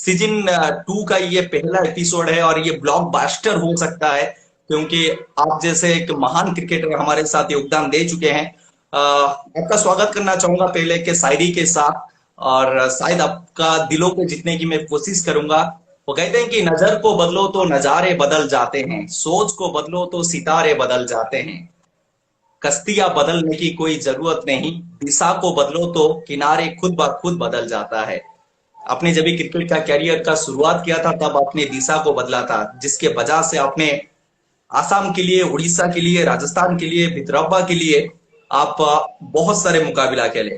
Season 2 का ये पहला एपिसोड है और ये ब्लॉकबस्टर हो सकता है, क्योंकि आप जैसे एक महान क्रिकेटर हमारे साथ योगदान दे चुके हैं। आपका स्वागत करना चाहूंगा पहले के शायरी के साथ, और शायद आपका दिलों को जीतने की मैं कोशिश करूंगा। वो कहते हैं कि नजर को बदलो तो नजारे बदल जाते हैं, सोच को बदलो तो सितारे बदल जाते हैं, कश्तियां बदलने की कोई जरूरत नहीं, दिशा को बदलो तो किनारे खुद ब खुद बदल जाता है। आपने जब भी क्रिकेट का कैरियर का शुरुआत किया था तब आपने दिशा को बदला था, जिसके वजह से आपने आसाम के लिए, उड़ीसा के लिए, राजस्थान के लिए, भितरवा के लिए आप बहुत सारे मुकाबला खेले।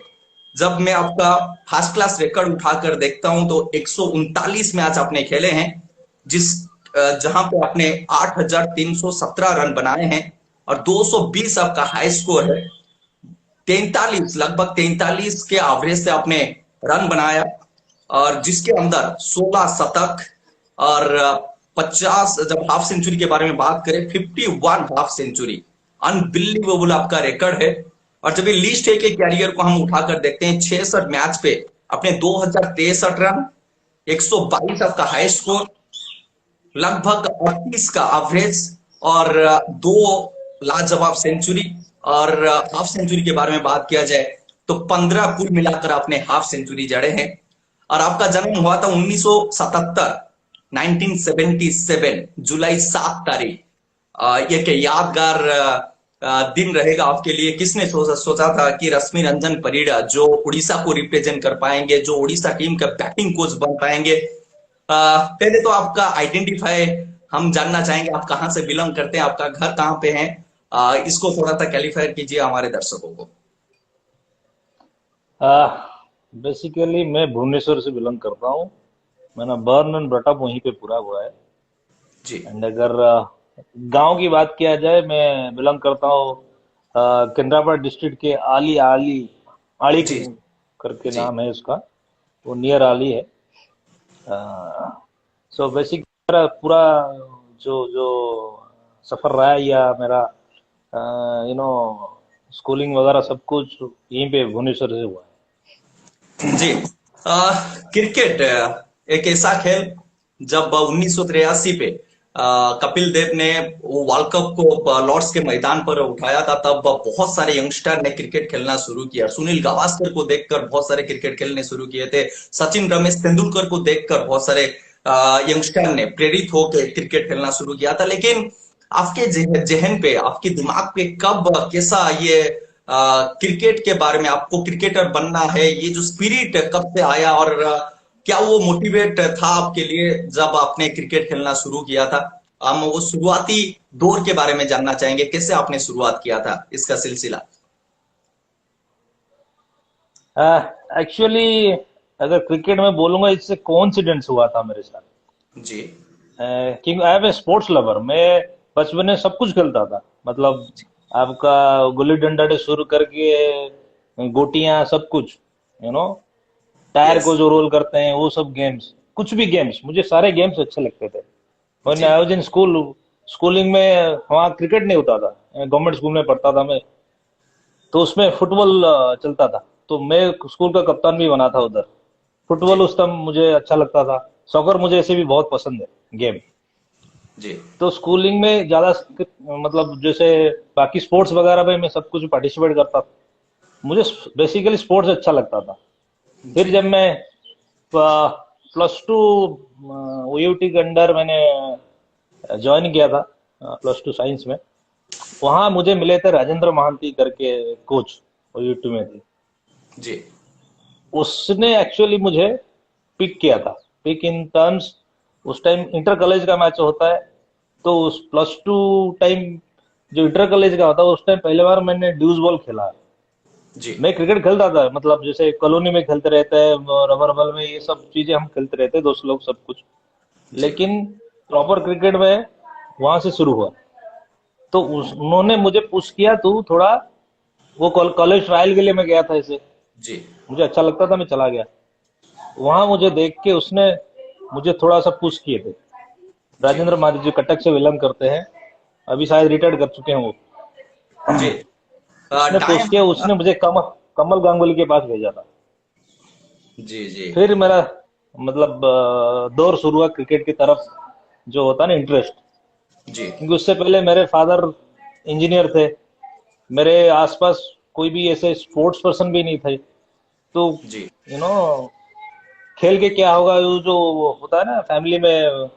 जब मैं आपका फर्स्ट क्लास रिकॉर्ड उठाकर देखता हूं तो 139 मैच आपने खेले हैं, जिस जहां पे आपने 8,317 रन बनाए हैं और 220 आपका हाई स्कोर है। 43, लगभग 43 के एवरेज से आपने रन बनाया, और जिसके अंदर 16 शतक और 50, जब हाफ सेंचुरी के बारे में बात करें 51 हाफ सेंचुरी, अनबिलीवेबल आपका रिकॉर्ड है। और जब ये लिस्ट है कि कैरियर को हम उठाकर देखते हैं, 66 मैच पे अपने 2063 रन, 122 आपका हाई स्कोर, लगभग 38 का एवरेज, और दो लाजवाब सेंचुरी, और हाफ सेंचुरी के बारे में बात किया जाए तो 15 कुल मिलाकर आपने हाफ सेंचुरी जड़े हैं। और आपका जन्म हुआ था 1977, 1977 जुलाई 7 तारीख। एक यादगार दिन रहेगा आपके लिए। किसने सोचा था कि रश्मि रंजन परिड़ा जो उड़ीसा को रिप्रेजेंट कर पाएंगे, जो उड़ीसा टीम का बैटिंग कोच बन पाएंगे। पहले तो आपका आइडेंटिफाई हम जानना चाहेंगे, आप कहाँ से बिलोंग करते हैं, आपका घर कहाँ पे है। इसको थोड़ा सा क्लैरिफाई कीजिए हमारे दर्शकों को। बेसिकली मैं भुवनेश्वर से बिलोंग करता हूँ। मैंने बर्न एंड ब्रॉट अप वहीं पे पूरा हुआ है। जी एंड अगर गांव की बात किया जाए, मैं बिलोंग करता हूँ केंद्रापड़ा डिस्ट्रिक्ट के आली आली आड़ी जी करके जी नाम है उसका। वो नियर आली है। सो बेसिक मेरा पूरा जो जो सफर रहा है, या मेरा यू नो स्कूलिंग वगैरह सब कुछ यहीं पे भुवनेश्वर से हुआ जी। क्रिकेट एक ऐसा खेल, जब 1983 पे कपिल देव ने वो वर्ल्ड कप को लॉर्ड्स के मैदान पर उठाया था, तब बहुत सारे यंगस्टर ने क्रिकेट खेलना शुरू किया। सुनील गावस्कर को देखकर बहुत सारे क्रिकेट खेलने शुरू किए थे। सचिन रमेश तेंदुलकर को देखकर बहुत सारे यंगस्टर ने प्रेरित होकर क्रिकेट खेलना शुरू किया था। लेकिन आपके जहन पे, आपके दिमाग पे कब, कैसा ये क्रिकेट के बारे में, आपको क्रिकेटर बनना है, ये जो स्पिरिट कब से आया, और क्या वो मोटिवेट था आपके लिए जब आपने क्रिकेट खेलना शुरू किया था? हम वो शुरुआती दौर के बारे में जानना चाहेंगे, कैसे आपने शुरुआत किया था इसका सिलसिला। है। एक्चुअली अगर क्रिकेट में बोलूंगा, इससे कोइंसिडेंस हुआ था मेरे साथ। जी क्योंकि I am a sports lover. मैं बचपन में सब कुछ खेलता था। मतलब आपका गुल्ली डंडा से शुरू करके गोटियां सब कुछ, टायर यस को जो रोल करते हैं वो सब गेम्स, कुछ भी गेम्स, मुझे सारे गेम्स अच्छे लगते थे। और जी I was in school, schooling में वहाँ क्रिकेट नहीं होता था। गवर्नमेंट स्कूल में पढ़ता था मैं, तो उसमें फुटबॉल चलता था। तो मैं स्कूल का कप्तान भी बना था उधर। जी फुटबॉल उस टाइम मुझे अच्छा लगता था। सॉकर मुझे ऐसे भी बहुत पसंद है गेम। जी तो स्कूलिंग में ज्यादा मतलब जैसे बाकी स्पोर्ट्स वगैरह में मैं सब कुछ पार्टिसिपेट करता था। मुझे बेसिकली स्पोर्ट्स अच्छा लगता था। फिर जी जब मैं +2 ओयूटी के अंडर मैंने ज्वाइन किया था, +2 साइंस में। वहां मुझे मिले थे राजेंद्र महांती करके कोच, ओयूटी में थे। जी उसने एक्चुअली मुझे पिक किया था। पिक इन टर्म्स, उस टाइम इंटर कॉलेज का मैच होता है, तो उस +2 टाइम जो इंटर कॉलेज का होता है, उस टाइम पहले बार मैंने ड्यूज बॉल खेला है। जी मैं क्रिकेट खेलता था, मतलब जैसे कॉलोनी में खेलते रहते हैं, रबर बॉल में, ये सब चीजें हम खेलते रहते हैं, दोस्त लोग सब कुछ। जी लेकिन प्रॉपर क्रिकेट में वहां से शुरू हुआ। तो उन्होंने मुझे पुश किया, तू थोड़ा, वो कॉलेज ट्रायल के लिए मैं गया था ऐसे, जी मुझे अच्छा लगता था, मैं चला गया। वहां मुझे देख के उसने मुझे थोड़ा सा पुश किए थे। जी राजेंद्र मादी जो कटक से बिलोंग करते हैं, अभी शायद रिटायर्ड कर चुके हैं वो। जी उसने पुश टाइम। किया, उसने मुझे कमल कमल गांगुली के पास भेजा था। जी जी फिर मेरा मतलब दौर शुरू हुआ क्रिकेट की तरफ, जो होता है ना इंटरेस्ट। जी क्योंकि उससे पहले मेरे फादर इंजीनियर थे, मेरे आसपास कोई भी ऐसे स्पोर्ट्स पर्सन भी नहीं थे। तो जी खेल के क्या होगा, वो जो होता है ना फैमिली में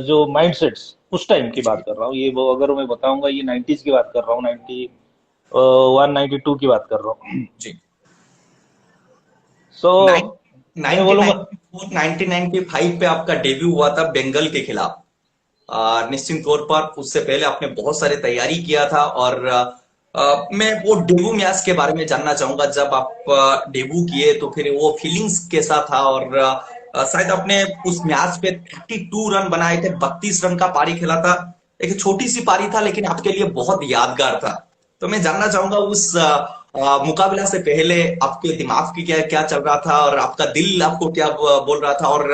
जो माइंडसेट्स, उस टाइम की बात जी कर रहा हूँ। ये वो अगर मैं बताऊंगा, ये 90s की बात कर रहा हूँ, 91 92 की बात कर रहा हूँ। जी सो मैं बोलूंगा 1994 1995 पे आपका डेब्यू हुआ था बंगाल के खिलाफ। निश्चित तौर पर उससे पहले आपने बहुत सारी तैयारी किया था और मैं वो डेब्यू मैच के बारे में जानना चाहूंगा। जब आप डेब्यू किए तो फिर वो फीलिंग्स कैसा था, और शायद आपने उस मैच पे 32 रन बनाए थे, 32 रन का पारी खेला था। एक छोटी सी पारी था लेकिन आपके लिए बहुत यादगार था। तो मैं जानना चाहूंगा उस मुकाबला से पहले आपके दिमाग की क्या क्या चल रहा था, और आपका दिल आपको क्या बोल रहा था, और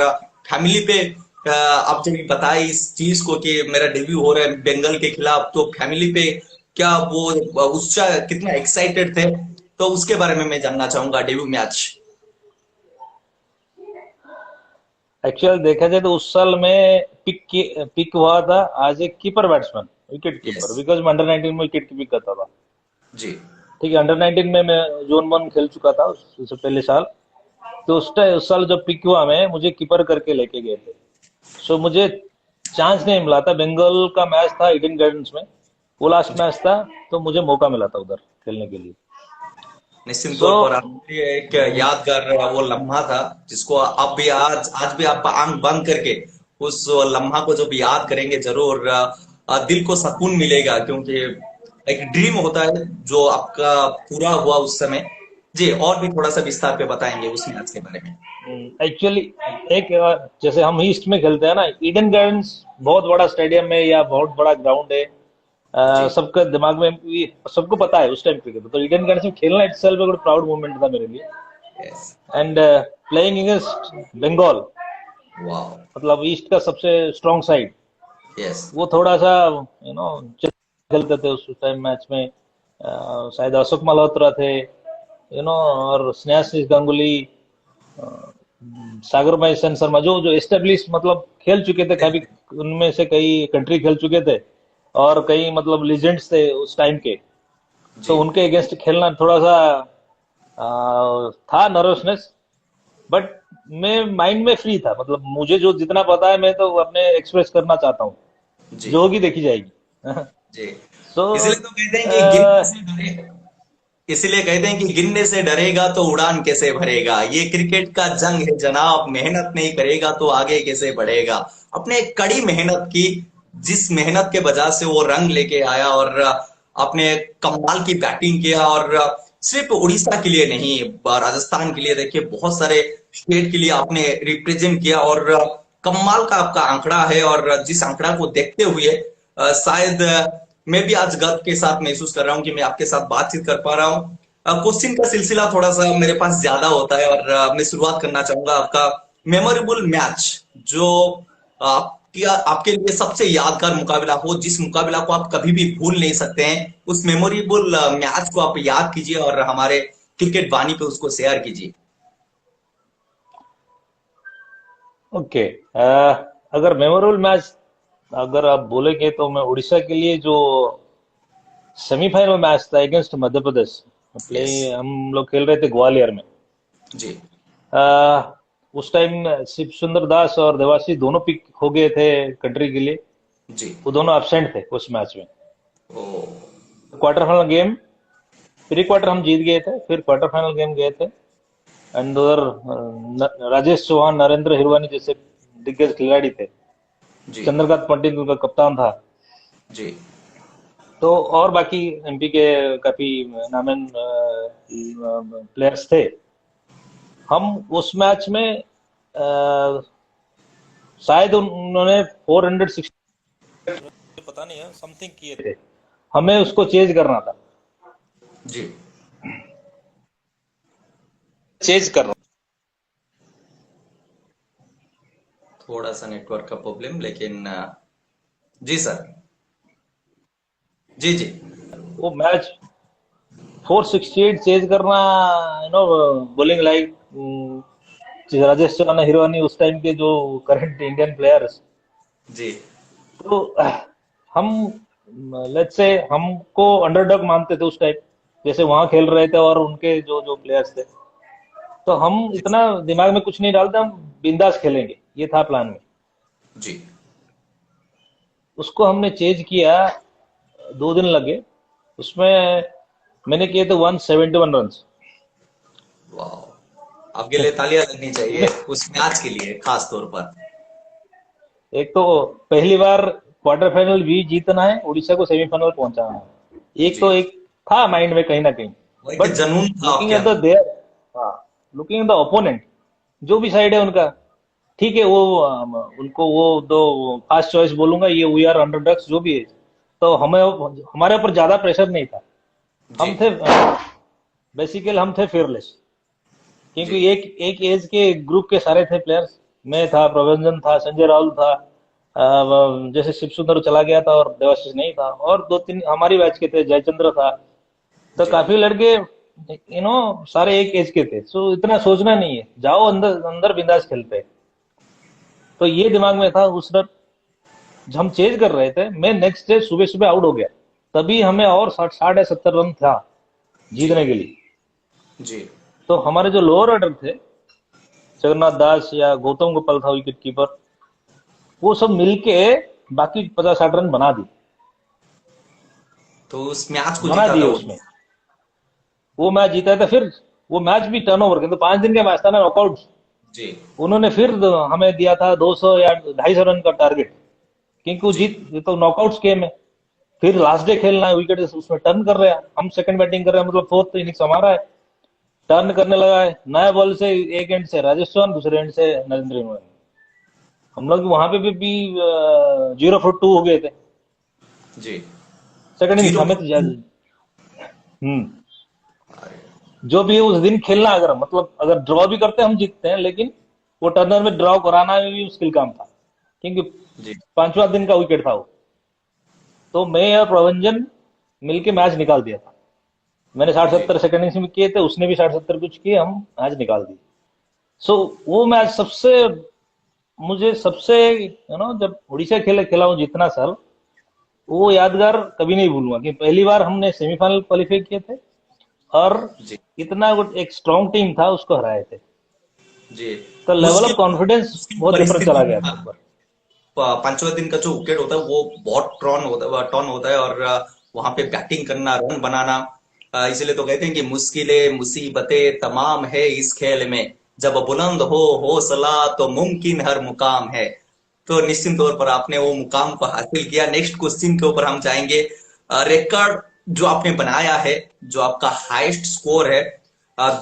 फैमिली पे आप जब बताए इस चीज को कि मेरा डेब्यू हो रहा है बंगाल के खिलाफ, तो फैमिली पे क्या वो उत्साह, कितना एक्साइटेड थे? तो उसके बारे में मैं जानना चाहूंगा डेब्यू मैच। एक्चुअल देखा जाए तो उस साल में पिक हुआ था आज एक keeper batsman, wicket yes. Keeper, because मैं अंडर 19 में विकेट कीपिंग करता था। जी ठीक है, अंडर 19 में मैं जोन 1 खेल चुका था उससे पहले साल। तो उस साल जब पिक हुआ, मैं मुझे कीपर करके लेके गए थे। सो मुझे चांस नहीं मिला था। बंगाल का मैच था ईडन गार्डन्स में, वो लास्ट जी मैच था, तो मुझे मौका मिला था उधर खेलने के लिए। निश्चित सो तौर पर आपके लिए एक यादगार वो लम्हा था, जिसको आप भी आज आज भी आप आंख बंद करके उस लम्हा को जब याद करेंगे जरूर दिल को सुकून मिलेगा, क्योंकि एक ड्रीम होता है जो आपका पूरा हुआ उस समय। जी, और भी थोड़ा सा विस्तार पे बताएंगे उस मैच के बारे में। एक्चुअली एक जैसे हम ईस्ट में खेलते हैं ना, ईडन गार्डन्स बहुत बड़ा स्टेडियम है या बहुत बड़ा ग्राउंड है। जी सबका दिमाग में सबको पता है उस टाइम क्रिकेट। तो ईडन गार्डन्स में खेलना इटसेल्फ एक प्राउड मोमेंट था मेरे लिए। Yes. And playing against Bengal, वाह। मतलब ईस्ट का सबसे स्ट्रॉन्ग साइड, यस। वो थोड़ा सा खेलते थे उस टाइम मैच में। शायद अशोक मल्होत्रा थे, और स्नेहाशीष गांगुली, सागर भाई सन शर्मा, जो जो एस्टेब्लिश मतलब खेल चुके थे कभी, उनमें से कई कंट्री खेल चुके थे, और कई मतलब लीजेंड्स थे उस टाइम के। जी तो उनके अगेंस्ट खेलना थोड़ा सा था नर्वसनेस। बट मैं माइंड में फ्री था, मतलब मुझे जो जितना पता है मैं तो अपने एक्सप्रेस करना चाहता हूँ, जी जो होगी देखी जाएगी। जी सो इसलिए तो कहते हैं कि गिनने से डरे, इसीलिए कहते हैं कि गिनने से डरेगा तो उड़ान कैसे भरेगा। ये क्रिकेट का जंग है जनाब, मेहनत नहीं करेगा तो आगे कैसे बढ़ेगा। अपने कड़ी मेहनत की, जिस मेहनत के वजह से वो रंग लेके आया, और अपने कमाल की बैटिंग किया, और सिर्फ उड़ीसा के लिए नहीं, राजस्थान के लिए देखिए, बहुत सारे स्टेट के लिए आपने रिप्रेजेंट किया, और कमाल का आपका आंकड़ा है। और जिस आंकड़ा को देखते हुए शायद मैं भी आज गर्व के साथ महसूस कर रहा हूं कि मैं आपके साथ बातचीत कर पा रहा हूं। क्वेश्चन का सिलसिला थोड़ा सा मेरे पास ज्यादा होता है, और मैं शुरुआत करना चाहूंगा आपका मेमोरेबल मैच, जो आपके लिए सबसे यादगार मुकाबला हो, जिस मुकाबला को आप कभी भी भूल नहीं सकते हैं। उस मेमोरेबल मैच को आप याद कीजिए और हमारे क्रिकेट वाणी पे उसको शेयर कीजिए। ओके, अगर मेमोरेबल मैच अगर आप बोलेंगे, तो मैं उड़ीसा के लिए जो सेमीफाइनल मैच था against Madhya Pradesh, play yes. हम लोग खेल रहे थे ग्वालियर में। जी आ, उस टाइम शिव सुंदर दास और देवाशीष दोनों पिक हो गए थे कंट्री के लिए। जी। वो दोनों एब्सेंट थे उस मैच में। ओ। Quarter final game, pre quarter हम जीत गए थे, फिर क्वार्टर फाइनल गेम गए थे। एंड उधर राजेश चौहान, नरेंद्र हिरवानी जैसे दिग्गज खिलाड़ी थे। जी चंद्रकांत पंडित उनका कप्तान था। जी तो और बाकी एमपी के काफी नामन प्लेयर्स थे। हम उस मैच में शायद उन्होंने 460, पता नहीं है, समथिंग किए थे। हमें उसको चेज करना था, जी चेज करना। थोड़ा सा नेटवर्क का प्रॉब्लम, लेकिन जी सर। जी जी वो मैच 468 चेज करना, बोलिंग लाइक राजेश चौहान, हिरवानी, उस टाइम के जो करंट इंडियन प्लेयर्स। जी तो हम लेट्स से हमको अंडरडॉग मानते थे उस टाइम, जैसे वहां खेल रहे थे और उनके जो जो प्लेयर्स थे, तो हम जी इतना दिमाग में कुछ नहीं डालते, हम बिंदास खेलेंगे, ये था प्लान में। जी। उसको हमने चेंज किया, 2 दिन लगे उसमें। मैंने किए थे 171 रन। वाह, आपके लिए तालियां लगनी चाहिए उस मैच के लिए खास तौर पर। एक तो पहली बार क्वार्टर फाइनल भी जीतना है, उड़ीसा को सेमीफाइनल पहुंचाना है, एक जी, तो एक था माइंड में कहीं ना कहीं। वो एक बट जनून था लुकिंग आपके एट द अंदर। देयर, हाँ, लुकिंग एट द ओपोनेंट, जो भी साइड है उनका, ठीक है, वो उनको वो दो फास्ट चॉइस बोलूंगा, ये वी आर अंडरडॉग्स जो भी है, तो हमें हमारे ऊपर ज्यादा प्रेशर नहीं था। जी हम थे बेसिकली, हम थे फेयरलेस, जी क्योंकि एक एक एज के ग्रुप के सारे थे प्लेयर्स। मैं था, प्रभंजन था, संजय राहुल था, जैसे शिव सुंदर चला गया था और देवाशीष नहीं था, और 2-3 हमारी बैच के थे, जयचंद्र था। तो जी काफी लड़के सारे एक एज के थे, सो इतना सोचना नहीं है, जाओ अंदर अंदर बिंदास खेलते हैं। तो ये दिमाग में था उस रात। जब हम चेज कर रहे थे, मैं नेक्स्ट डे सुबह सुबह आउट हो गया, तभी हमें और 60-70 रन था जी जीतने के लिए। जी तो हमारे जो लोअर ऑर्डर थे, जगन्नाथ दास या गौतम गोपाल था विकेट कीपर, वो सब मिलके बाकी 50-60 रन तो उस मैच को बना जीता था दिए वो। उसमें। वो मैच जीता था। फिर वो मैच भी टर्नओवर के, तो 5 दिन का मैच था ना, नॉकआउट। जी उन्होंने फिर हमें दिया था 200 या 250 रन का टारगेट, क्योंकि वो जी जीत, ये तो नॉकआउट गेम है। फिर लास्ट डे खेलना है, विकेट उसमें टर्न कर रहे हैं, हम सेकंड बैटिंग कर रहे हैं, मतलब फोर्थ इनिंग्स हमारा है। टर्न करने लगा है, नया बॉल से एक एंड से राजेश चौहान, दूसरे एंड से नरेंद्र मोहन। हम लोग वहां पे भी 0 for 2 हो गए थे जी। Second innings zero. हमें तो जो भी है उस दिन खेलना, अगर मतलब अगर ड्रॉ भी करते हैं हम जीतते हैं, लेकिन वो टर्नर में ड्रॉ कराना भी मुश्किल काम था, क्योंकि जी 5वां दिन का विकेट था वो। तो मैं और प्रभंजन मिलके मैच निकाल दिया था। मैंने साठ जी सत्तर सेकंड इनिंग्स में किए थे, उसने भी 60-70 कुछ किए, हम मैच निकाल दिए। सो वो मैच सबसे, मुझे सबसे जब उड़ीसा खेला हूँ जितना साल, वो यादगार कभी नहीं भूलूंगा, कि पहली बार हमने सेमीफाइनल क्वालिफाई किए थे, और जी इतना एक स्ट्रॉन्ग टीम था, उसको हराए थे। जी। तो लेवल मुश्किल ऑफ कॉन्फिडेंस मुश्किल बहुत ऊपर परिस्थिति चला में गया था। मेरे ऊपर। पांचवा दिन का जो विकेट होता है वो बहुत टर्न होता है और वहां पे बैटिंग करना, रन बनाना, इसलिए तो कहते हैं कि मुश्किलें मुसीबतें तमाम है इस खेल में, जब बुलंद हो हौसला तो मुमकिन हर मुकाम है। तो निश्चित तौर पर आपने वो मुकाम को हासिल किया। नेक्स्ट क्वेश्चन के ऊपर हम जाएंगे। रिकॉर्ड जो आपने बनाया है, जो आपका हाईएस्ट स्कोर है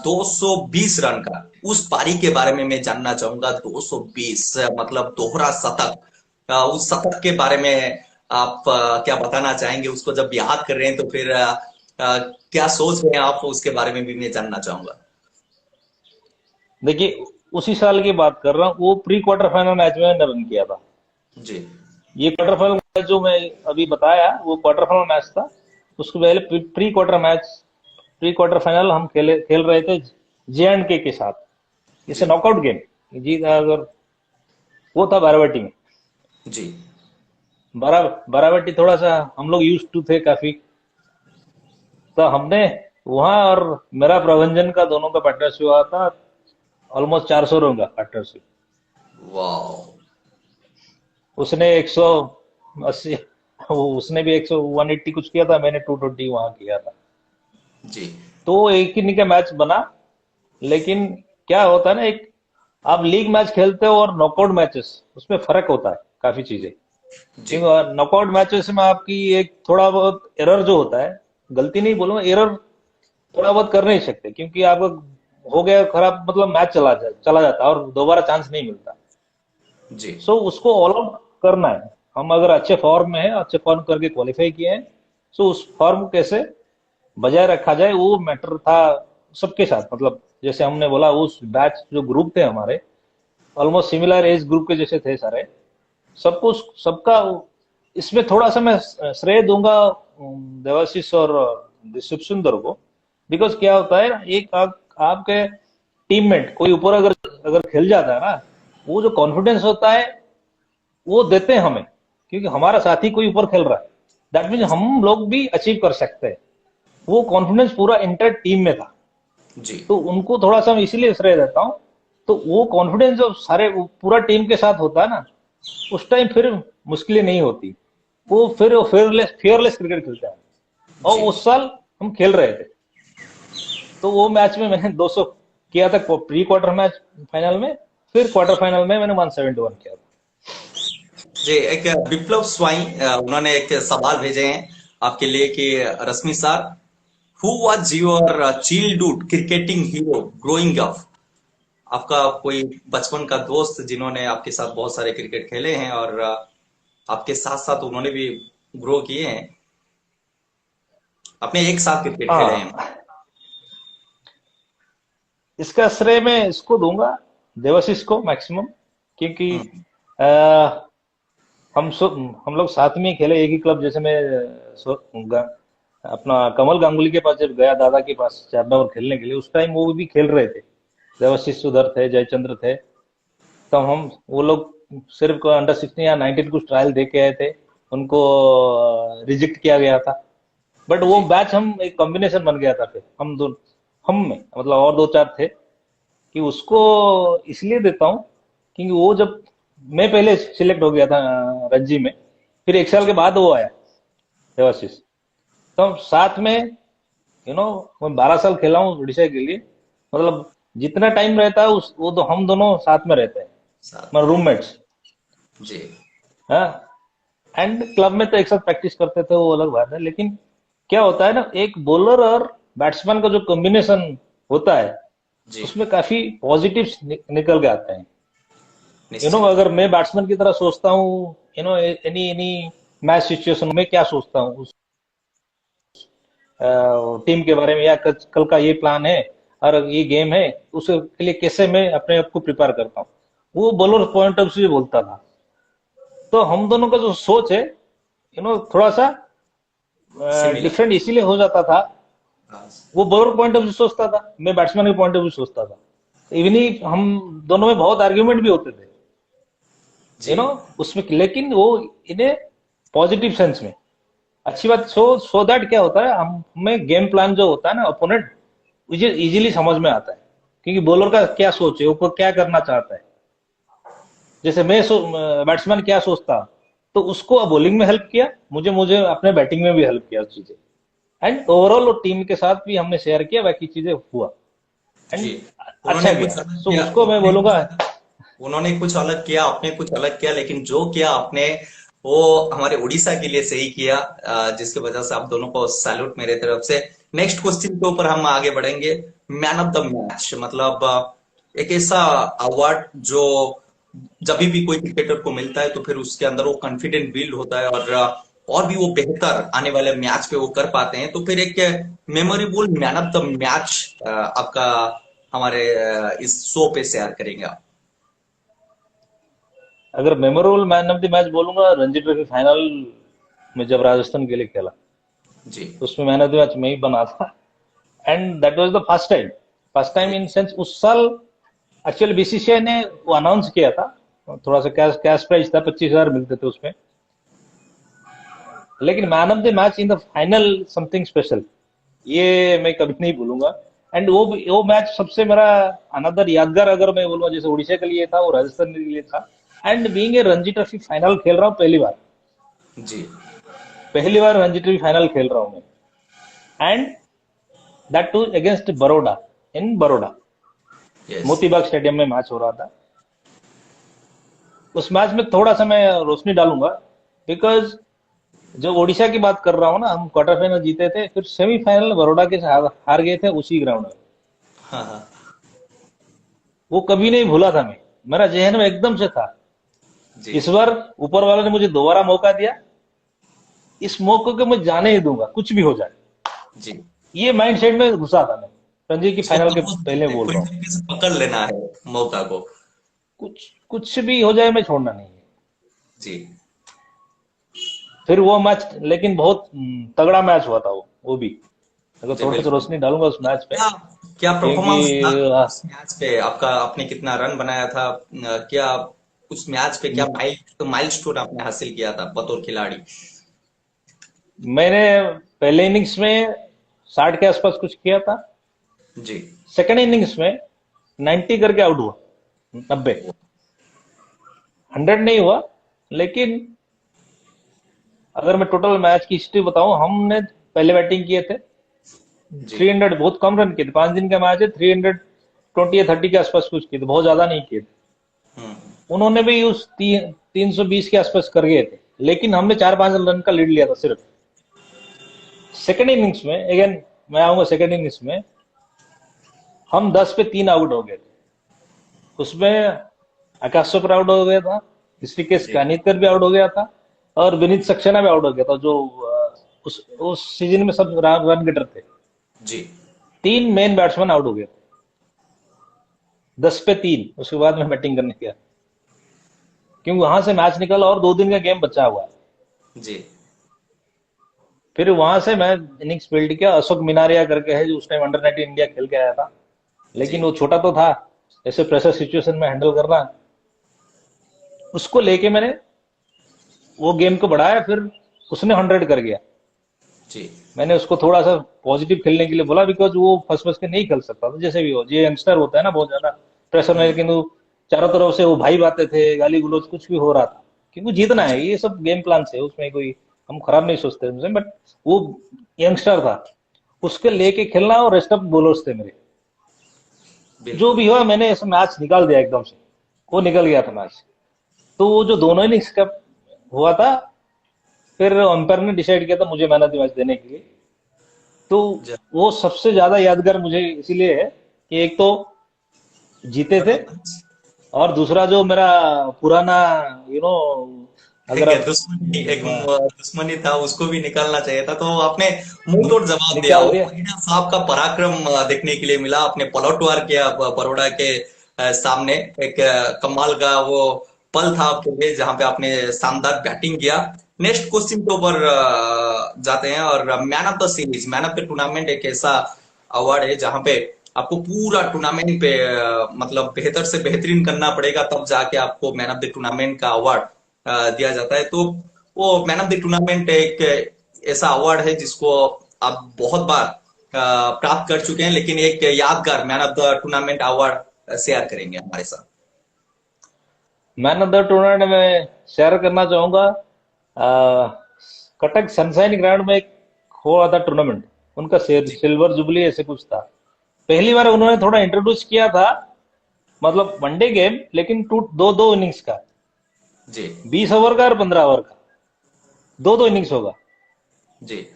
220 रन का, उस पारी के बारे में मैं जानना चाहूंगा। 220 मतलब दोहरा शतक, उस शतक के बारे में आप क्या बताना चाहेंगे? उसको जब याद कर रहे हैं तो फिर क्या सोच रहे हैं आप, उसके बारे में भी मैं जानना चाहूंगा। देखिए, उसी साल की बात कर रहा हूँ, वो प्री क्वार्टर फाइनल मैच में मैंने रन किया था। जी ये क्वार्टर फाइनल मैच जो मैं अभी बताया, वो क्वार्टर फाइनल मैच था। उसके पहले pre quarter match, pre quarter final हम खेल रहे थे JNK के साथ, जी जैसे नॉकआउट गेम जीत, अगर वो था बाराबटी में। जी बाराबटी थोड़ा सा हम लोग यूज टू थे काफी। तो हमने वहां, और मेरा प्रबंधन का दोनों का पार्टनरशिप हुआ था, ऑलमोस्ट 400 रन का पार्टनरशिप। वाह। उसने 180, उसने भी 180 कुछ किया था, मैंने 220 वहां किया था। जी तो एक ही का मैच बना। लेकिन क्या होता है ना, एक आप लीग मैच खेलते हो और नॉकआउट मैचेस, उसमें फर्क होता है काफी चीजें। जी क्योंकि नॉकआउट मैचेस में आपकी एक थोड़ा बहुत एरर जो होता है, गलती नहीं बोलूंगा, एरर थोड़ा बहुत कर नहीं सकते, क्योंकि आपका हो गया खराब, मतलब मैच चला जाता है और दोबारा चांस नहीं मिलता। जी सो उसको ऑल आउट करना है। हम अगर अच्छे फॉर्म में है, अच्छे फॉर्म करके क्वालिफाई किए हैं, सो उस फॉर्म कैसे बजाय रखा जाए, वो मैटर था सबके साथ। मतलब जैसे हमने बोला, उस बैच जो ग्रुप थे हमारे, ऑलमोस्ट सिमिलर एज ग्रुप के जैसे थे सारे, सबको सबका इसमें थोड़ा सा मैं श्रेय दूंगा देवाशीष और शिव सुंदर को। बिकॉज क्या होता है, एक आपके टीममेट कोई ऊपर अगर अगर खेल जाता है ना, वो जो कॉन्फिडेंस होता है वो देते हैं हमें, क्योंकि हमारा साथी कोई ऊपर खेल रहा है, दैट मीन हम लोग भी अचीव कर सकते हैं। वो कॉन्फिडेंस पूरा इंटर टीम में था, जी तो उनको थोड़ा सा मैं इसीलिए श्रेय देता हूँ। तो वो कॉन्फिडेंस जो सारे पूरा टीम के साथ होता है ना, उस टाइम फिर मुश्किलें नहीं होती। वो फिर फेयरलेस फेयरलेस क्रिकेट खेलता है। और जी उस साल हम खेल रहे थे, तो वो मैच में मैंने 200 किया था प्री क्वार्टर मैच फाइनल में, फिर क्वार्टर फाइनल में मैंने 171 किया था। जी। एक विप्लव स्वाई उन्होंने एक सवाल भेजे हैं आपके लिए कि Rashmi sir, who was your childhood cricketing hero growing up? आपका कोई बचपन का दोस्त जिन्होंने आपके साथ बहुत सारे क्रिकेट खेले हैं और आपके साथ साथ उन्होंने भी ग्रो किए हैं, अपने एक साथ क्रिकेट खेले हैं। हाँ, इसका श्रेय मैं इसको दूंगा, देवाशीष को मैक्सिमम, क्योंकि हम्म, आ, हम लोग साथ में ही खेले एक ही क्लब। जैसे मैं अपना कमल गांगुली के पास जब गया, दादा के पास 4 नंबर खेलने के लिए, उस टाइम वो भी खेल रहे थे। देवाशीष उधर थे, जयचंद्र थे। तब हम वो लोग सिर्फ अंडर 16 या 19 कुछ ट्रायल दे के आए थे, उनको रिजेक्ट किया गया था। बट वो जी बैच हम एक कॉम्बिनेशन बन गया था, फिर हम में मतलब और दो चार थे, कि उसको इसलिए देता हूँ क्योंकि वो जब मैं पहले सिलेक्ट हो गया था रणजी में, फिर एक साल के जी बाद वो आया देवाशीष। तो हम साथ में मैं 12 साल खेला हूँ उड़ीसा के लिए। मतलब जितना टाइम रहता है उस वो तो हम दोनों साथ में रहते हैं, साथ मतलब में रहते रूममेट्स। हैं। जी हाँ, एंड क्लब में तो एक साथ प्रैक्टिस करते थे, वो अलग बात है। लेकिन क्या होता है ना, एक बॉलर और बैट्समैन का जो कॉम्बिनेशन होता है, जी उसमें काफी पॉजिटिव्स निकल के आते हैं। निश्चित। अगर मैं बैट्समैन की तरह सोचता हूँ, एनी एनी मैच सिचुएशन में क्या सोचता हूँ उस टीम के बारे में, या कल का ये प्लान है और ये गेम है, उसके लिए कैसे मैं अपने आप को प्रिपेयर करता हूँ, वो बॉलर पॉइंट ऑफ से बोलता था। तो हम दोनों का जो सोच है, थोड़ा सा सिमिलर। डिफरेंट इसीलिए हो जाता था। हाँ, वो बॉलर पॉइंट ऑफ व्यू सोचता था, मैं बैट्समैन के पॉइंट ऑफ व्यू सोचता था। इवन ही हम दोनों में बहुत आर्ग्यूमेंट भी होते थे, जी उसमें। लेकिन वो इन्हें पॉजिटिव सेंस में अच्छी बात। सो दैट क्या होता है, हम हमें गेम प्लान जो होता है ना अपोनेंट, मुझे इजीली समझ में आता है, क्योंकि बॉलर का क्या सोच है, वो क्या करना चाहता है। जैसे मैं बैट्समैन क्या सोचता, तो उसको बॉलिंग में हेल्प किया, मुझे मुझे अपने बैटिंग में भी हेल्प किया उस चीजें। एंड ओवरऑल टीम के साथ भी हमने शेयर किया, बाकी चीजें हुआ जी। एंड उन्होंने अच्छा गया। कुछ अलग सो किया, उसको मैं बोलूंगा। उन्होंने कुछ अलग किया, आपने कुछ अलग किया, लेकिन जो किया आपने वो हमारे उड़ीसा के लिए सही किया, जिसकी वजह से आप दोनों को सैल्यूट मेरे तरफ से। नेक्स्ट क्वेश्चन के ऊपर हम आगे बढ़ेंगे। मैन ऑफ द मैच मतलब एक ऐसा अवार्ड जो जब भी कोई क्रिकेटर को मिलता है तो फिर उसके अंदर वो कॉन्फिडेंट बिल्ड होता है और भी वो बेहतर आने वाले मैच पे वो कर पाते हैं। तो फिर एक memorable man of the match आपका हमारे इस शो पे शेयर करेंगे आप। अगर memorable man of the match बोलूंगा, रणजी ट्रॉफी फाइनल में जब राजस्थान के लिए खेला, जी तो उसमें मैन ऑफ द मैच मैं ही बना था। And that was the first time in sense उस साल एक्चुअली बीसीसीआई ने वो अनाउंस किया था। थोड़ा सा कैश कैश प्राइस था, 25,000 मिलते थे उसमें। लेकिन man of the match in the final something special, ये मैं कभी नहीं भूलूंगा। एंड वो मैच सबसे मेरा अनदर यादगार, अगर मैं बोलूंगा, जैसे उड़ीसा के लिए था, वो राजस्थान के लिए था। And being a Ranji Trophy final खेल रहा हूँ पहली बार, जी रणजी ट्रॉफी फाइनल खेल रहा हूँ मैं। And that too against Baroda, in Baroda, yes Motibagh stadium में मैच हो रहा था। उस मैच में थोड़ा सा मैं रोशनी डालूंगा, बिकॉज जो ओडिशा की बात कर रहा हूँ ना, हम क्वार्टर फाइनल जीते थे, फिर सेमीफाइनल बड़ौदा के से हार गए थे उसी ग्राउंड में। हाँ हाँ वो कभी नहीं भूला था मैं, मेरा जहन में एकदम से था। जी इस बार ऊपर वाले ने मुझे दोबारा मौका दिया, इस मौके को मैं जाने ही दूंगा, कुछ भी हो जाए। जी। ये माइंड सेट में घुसा था मैं, रणजी की उसको फाइनल के क्लोज पहले बोल पूरी रहा हूँ। तरीके से पकड़ लेना है मौका को। कुछ कुछ भी हो जाए, मैं छोड़ना नहीं है। जी फिर वो मैच, लेकिन बहुत तगड़ा मैच हुआ था वो भी। अगर जी थोड़ा सा बिल्कुल। रोशनी डालूंगा उस मैच पे, क्या क्या क्योंकि परफॉर्मेंस था उस मैच पे आपका? आपने कितना रन बनाया था? क्या उस मैच पे क्या माइलस्टोन आपने हासिल किया था बतौर खिलाड़ी? मैंने पहले इनिंग्स में 60 के आसपास कुछ किया था। जी। सेकंड इनिंग्स में 90 करके आउट हुआ, 90। 100 नहीं हुआ, लेकिन अगर मैं टोटल मैच की हिस्ट्री बताऊं, हमने पहले बैटिंग किए थे, जी। 300 बहुत कम रन किए थे, 5 दिन का मैच है, 320 या 30 के आसपास कुछ किए थे, बहुत ज्यादा नहीं किए थे। हम्म। उन्होंने भी उस 320 के आसपास कर गए थे, लेकिन हमने 4-5 रन का लीड लिया था सिर्फ। सेकंड इनिंग्स में अगेन मैं आऊंगा, सेकंड इनिंग्स में हम 10 पे 3 आउट हो गए थे। उसमें आकाश चोपड़ा आउट हो गया था, ऋषिकेश जी। कानितकर भी आउट हो गया था, और विनीत सक्सेना भी आउट हो गया था, जो उस सीजन में सब रन गेटर थे। जी। 3 मेन बैट्समैन आउट हो गए थे, 10 पे 3। उसके बाद मैं बैटिंग करने गया, क्योंकि वहां से मैच निकला और 2 दिन का गेम बचा हुआ है। जी। फिर वहां से मैं इनिंग्स फील्ड किया, अशोक मिनारिया करके है, जो उस टाइम अंडर 19 इंडिया खेल के आया था, जी। लेकिन वो छोटा तो था, ऐसे प्रेशर सिचुएशन में हैंडल करना, उसको लेके मैंने वो गेम को बढ़ाया। फिर उसने 100 कर गया। जी। मैंने उसको थोड़ा सा पॉजिटिव खेलने के लिए बोला, बिकॉज वो फंस फंस के नहीं खेल सकता था, जैसे भी हो, ये यंगस्टर होता है ना, बहुत ज्यादा प्रेशर में, हम्म। लेकिन वो चारों तरफ से वो भाई बातें थे, गाली गलौज कुछ भी हो रहा था, क्योंकि जीतना जी है, ये सब गेम प्लान से, उसमें कोई हम खराब नहीं सोचते उनसे, बट वो यंगस्टर था, उसके जी लेके खेलना, और रेस्ट ऑफ बॉलर्स थे मेरे। जो बिल्कुल। भी हुआ, मैंने ऐसे मैच निकाल दिया एकदम से, वो निकल गया था मैच। तो वो जो दोनों इनिंग्स का हुआ था, फिर अंपायर ने डिसाइड किया था मुझे मैन ऑफ द मैच देने के लिए। तो जी। वो सबसे ज्यादा यादगार मुझे इसीलिए है कि एक तो जीते थे, और दूसरा जो मेरा पुराना, यू नो अगर एक आप दुश्मनी था, उसको भी निकालना चाहिए था, तो आपने मुंह तोड़ जवाब दिया। निकाल वो दिया। महीना साहब का पराक्रम देखने के लिए मिला। आपने पलटवार किया बड़ौदा के सामने। एक कमाल का वो पल था आपके लिए, जहां पे आपने शानदार बैटिंग किया। नेक्स्ट क्वेश्चन के ऊपर जाते हैं, और man of the series, man of the tournament एक ऐसा अवार्ड है जहां पे आपको पूरा टूर्नामेंट पे मतलब बेहतर से बेहतरीन करना पड़ेगा, तब जाके आपको मैन ऑफ द टूर्नामेंट का अवार्ड दिया जाता है। तो वो मैन ऑफ द टूर्नामेंट एक ऐसा अवार्ड है जिसको आप बहुत बार प्राप्त कर चुके हैं, लेकिन एक यादगार man of the tournament award share करेंगे हमारे साथ। मैन ऑफ द टूर्नामेंट में शेयर करना चाहूंगा, कटक सनशाइन ग्राउंड में एक हुआ था टूर्नामेंट, उनका जी। सिल्वर जुबली ऐसे कुछ था। पहली बार उन्होंने थोड़ा इंट्रोड्यूस किया था, मतलब वनडे गेम, लेकिन टू दो दो इनिंग्स का, जी। 20 ओवर का और 15 ओवर का, दो दो इनिंग्स होगा। जी।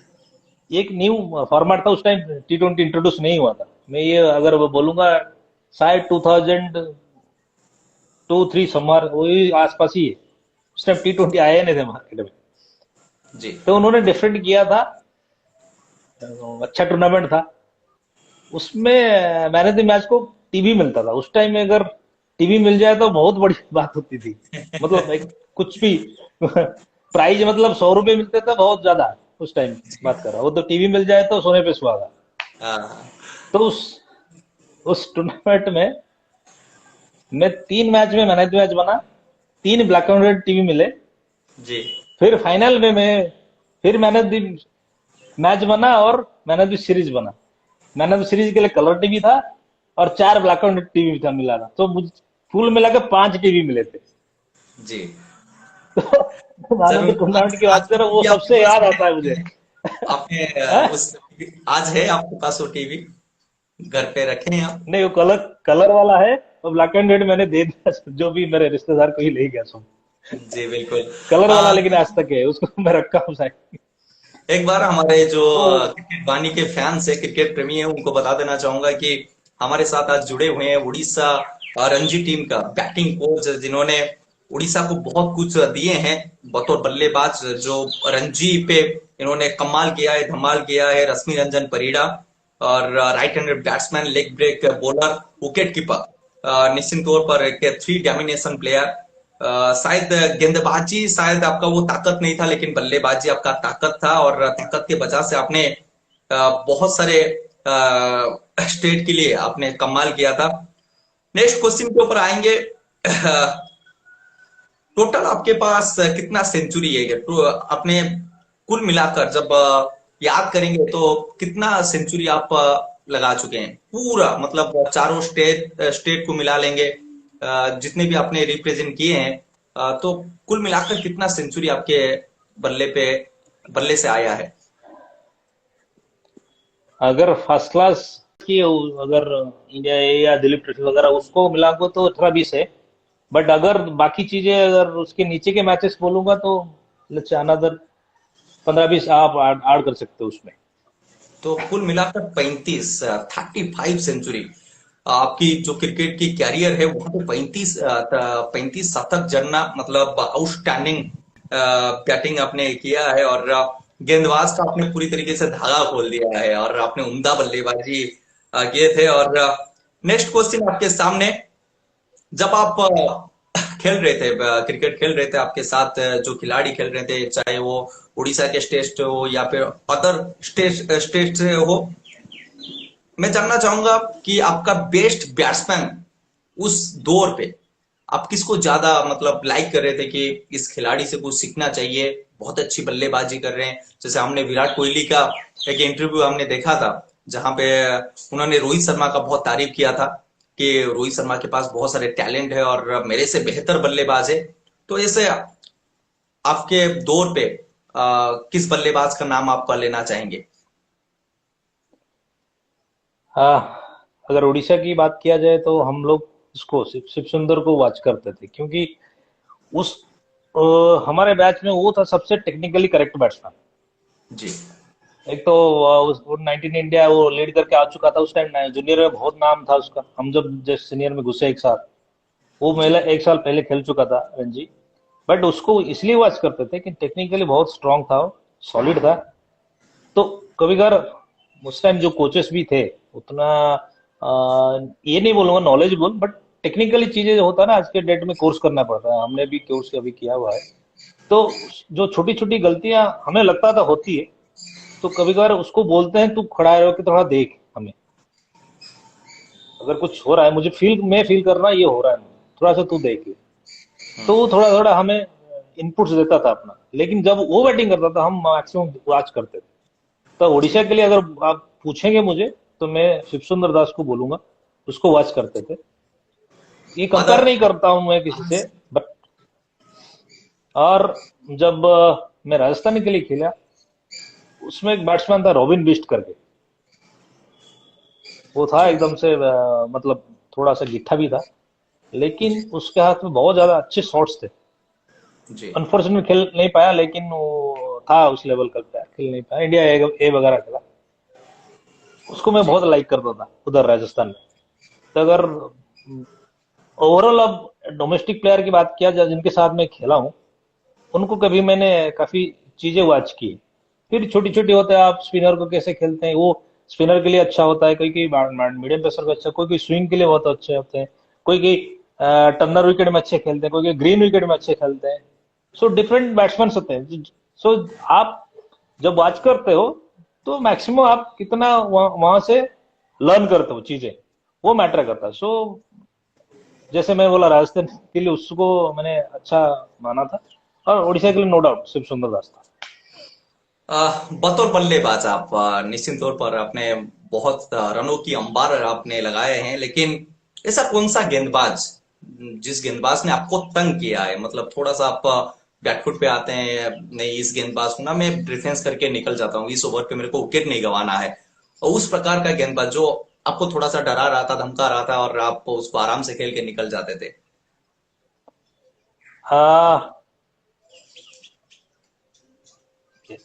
एक न्यू फॉर्मेट था, उस टाइम T20 इंट्रोड्यूस नहीं हुआ था। मैं ये अगर वो बोलूंगा, शायद 2002-3 समर वही आसपास ही है, उस टाइम T20 आए नहीं थे मार्केट में। जी। तो उन्होंने डिफरेंट किया था, अच्छा टूर्नामेंट था। उसमें मैन ऑफ द मैच को टीवी मिलता था उस टाइम में, अगर टीवी मिल जाए तो बहुत बड़ी बात होती थी, मतलब एक कुछ भी प्राइज, मतलब 100 रुपए मिलते थे, बहुत ज्यादा उस टाइम बात कर रहा हूँ, वो तो टीवी मिल जाए तो सोने पे सुहागा। हाँ। तो उस टूर्नामेंट में मैं 3 मैच में मैन ऑफ द मैच बना, 3 ब्लैक एंड रेड टीवी मिले। जी। फिर फाइनल में मैं फिर मैन ऑफ द मैच बना, और मैन ऑफ द सीरीज बना। मैन ऑफ द सीरीज के लिए कलर टीवी था, और 4 ब्लैक एंड रेड टीवी था मिला था, तो मुझे कुल मिला के 5 टीवी मिले थे। जी। तो मैन ऑफ द जरूर। टूर्नामेंट की आज बात वो करो, वो टीवी आपके सबसे पास याद आता है मुझे। है? आपने हाँ? उस आज है आपके पास वो टीवी? घर पे रखे हैं आप? नहीं, वो कलर कलर वाला है, और ब्लैक एंड रेड मैंने दे दिया, जो भी मेरे रिश्तेदार को ही ले गया सब। जी बिल्कुल। कलर वाला आ, लेकिन आज तक है, उसको मैं रखा हूँ साइड। एक बार हमारे जो तो क्रिकेट वानी के फैंस है, क्रिकेट प्रेमी है, उनको बता देना चाहूंगा कि हमारे साथ आज जुड़े हुए हैं उड़ीसा रणजी टीम का बैटिंग कोच, जिन्होंने उड़ीसा को बहुत कुछ दिए हैं बतौर बल्लेबाज। जो रणजी पे इन्होंने कमाल किया है, धमाल किया है। रश्मि रंजन परिड़ा, और right handed batsman, leg break bowler, wicketkeeper, निश्चित तौर पर एक थ्री डोमिनेशन प्लेयर। शायद गेंदबाजी शायद आपका वो ताकत नहीं था, लेकिन बल्लेबाजी आपका ताकत था, और ताकत के वजह से आपने बहुत सारे स्टेट के लिए आपने कमाल किया था। नेक्स्ट क्वेश्चन के ऊपर आएंगे। टोटल आपके पास कितना सेंचुरी है? तो अपने कुल मिलाकर जब याद करेंगे तो कितना सेंचुरी आप लगा चुके हैं पूरा, मतलब चारों स्टेट को मिला लेंगे, जितने भी आपने रिप्रेजेंट किए हैं, तो कुल मिलाकर कितना सेंचुरी आपके बल्ले पे बल्ले से आया है? अगर फर्स्ट क्लास की अगर इंडिया ए या दिलीप ट्रॉफी वगैरह उसको मिला को तो 18-20 है। बट अगर बाकी चीजें अगर उसके नीचे के मैचेस बोलूंगा तो अनदर 15-20 आप ऐड कर सकते हो उसमें। तो कुल मिलाकर 35, 35 सेंचुरी आपकी जो क्रिकेट की कैरियर है वहां पे 35 शतक जड़ना, मतलब आउटस्टैंडिंग बैटिंग आपने किया है, और गेंदबाज का आपने पूरी तरीके से धागा खोल दिया है, और आपने उम्दा बल्लेबाजी किए थे। और नेक्स्ट क्वेश्चन आपके सामने। जब आप खेल रहे थे, क्रिकेट खेल रहे थे, आपके साथ जो खिलाड़ी खेल रहे थे, चाहे वो उड़ीसा के स्टेट से हो या फिर अदर स्टेट से हो, मैं जानना चाहूंगा कि आपका बेस्ट बैट्समैन उस दौर पे आप किसको ज्यादा मतलब लाइक कर रहे थे कि इस खिलाड़ी से कुछ सीखना चाहिए, बहुत अच्छी बल्लेबाजी कर रहे हैं? जैसे हमने विराट कोहली का एक इंटरव्यू हमने देखा था, जहां पे उन्होंने रोहित शर्मा का बहुत तारीफ किया था कि रोहित शर्मा के पास बहुत सारे टैलेंट है और मेरे से बेहतर बल्लेबाज है। तो ऐसे आपके दौर पे किस बल्लेबाज का नाम आप लेना चाहेंगे? अगर उड़ीसा की बात किया जाए तो हम लोग उसको शिव सुंदर को वॉच करते थे, क्योंकि उस हमारे बैच में वो था सबसे टेक्निकली करेक्ट बैट्समैन। जी। एक तो उस 19 इंडिया वो लीड करके आ चुका था उस टाइम, जूनियर में बहुत नाम था उसका। हम जब जस्ट सीनियर में घुसे एक साथ, वो जी। मेला एक साल पहले खेल चुका था रणजी। बट उसको इसलिए वॉच करते थे कि टेक्निकली बहुत स्ट्रांग था, सॉलिड था। तो कभी कभार उस टाइम जो कोचेस भी थे उतना ये नहीं बोलूंगा नॉलेजेबल, बट टेक्निकली चीजें जो होता है ना, आज के डेट में कोर्स करना पड़ता है, हमने भी कोर्स अभी किया हुआ है। तो जो छोटी छोटी गलतियां हमें लगता था होती है, तो कभी कभार उसको बोलते हैं तू खड़ा रहो कि थोड़ा देख हमें, अगर कुछ हो रहा है मुझे फील कर रहा है ये हो रहा है, थोड़ा सा तू देख ले। तो वो थोड़ा थोड़ा हमें इनपुट्स देता था अपना, लेकिन जब वो बैटिंग करता था हम मैक्सिमम वॉच करते थे। तो जी। उड़ीसा के लिए अगर आप पूछेंगे मुझे तो मैं शिव सुंदर दास को बोलूंगा, उसको वॉच करते थे। ये कंपेयर अदर। नहीं करता हूं मैं किसी से, बट और जब मैं राजस्थान के लिए खेला, उसमें एक बैट्समैन था रॉबिन बिस्ट करके। वो था जी। एकदम से मतलब थोड़ा सा गिट्ठा भी था, लेकिन जी। उसके हाथ में बहुत ज्यादा अच्छे शॉट्स थे। जी। अनफॉर्चुनेटली खेल नहीं पाया, लेकिन वो था उस लेवल का प्लेयर, खेल नहीं पाया, इंडिया ए वगैरह खेला। उसको मैं जी। बहुत लाइक करता था उधर राजस्थान में। तो अगर ओवरऑल अब डोमेस्टिक प्लेयर की बात किया जाए जिनके साथ मैं खेला हूँ, उनको कभी मैंने काफी चीजें वॉच की। फिर छोटी छोटी होता है, आप स्पिनर को कैसे खेलते हैं, वो स्पिनर के लिए अच्छा होता है, कोई कोई मीडियम पेसर को अच्छा, कोई कोई स्विंग के लिए बहुत अच्छे होते हैं, कोई कोई टर्नर विकेट में अच्छे खेलते हैं, कोई कोई ग्रीन विकेट में अच्छे खेलते हैं। सो डिफरेंट बैट्समैन होते हैं। सो आप जब वॉच करते हो तो मैक्सिमम आप कितना वहां से लर्न करते हो चीजें, वो मैटर करता है। सो जैसे मैं बोला, राजस्थान के लिए उसको मैंने अच्छा माना था, और उड़ीसा के लिए नो डाउट शिव सुंदर दास था। बतौर बल्लेबाज आप निश्चित तौर पर आपने बहुत रनों की अंबार आपने लगाए हैं, लेकिन ऐसा कौन सा गेंदबाज, जिस गेंदबाज ने आपको तंग किया है, मतलब थोड़ा सा आप बैकफुट पे आते हैं, नहीं इस गेंदबाज को ना मैं डिफेंस करके निकल जाता हूँ, इस ओवर पे मेरे को विकेट नहीं गंवाना है, और उस प्रकार का गेंदबाज जो आपको थोड़ा सा डरा रहा था, धमका रहा था, और आप उसको आराम से खेल के निकल जाते थे? हाँ,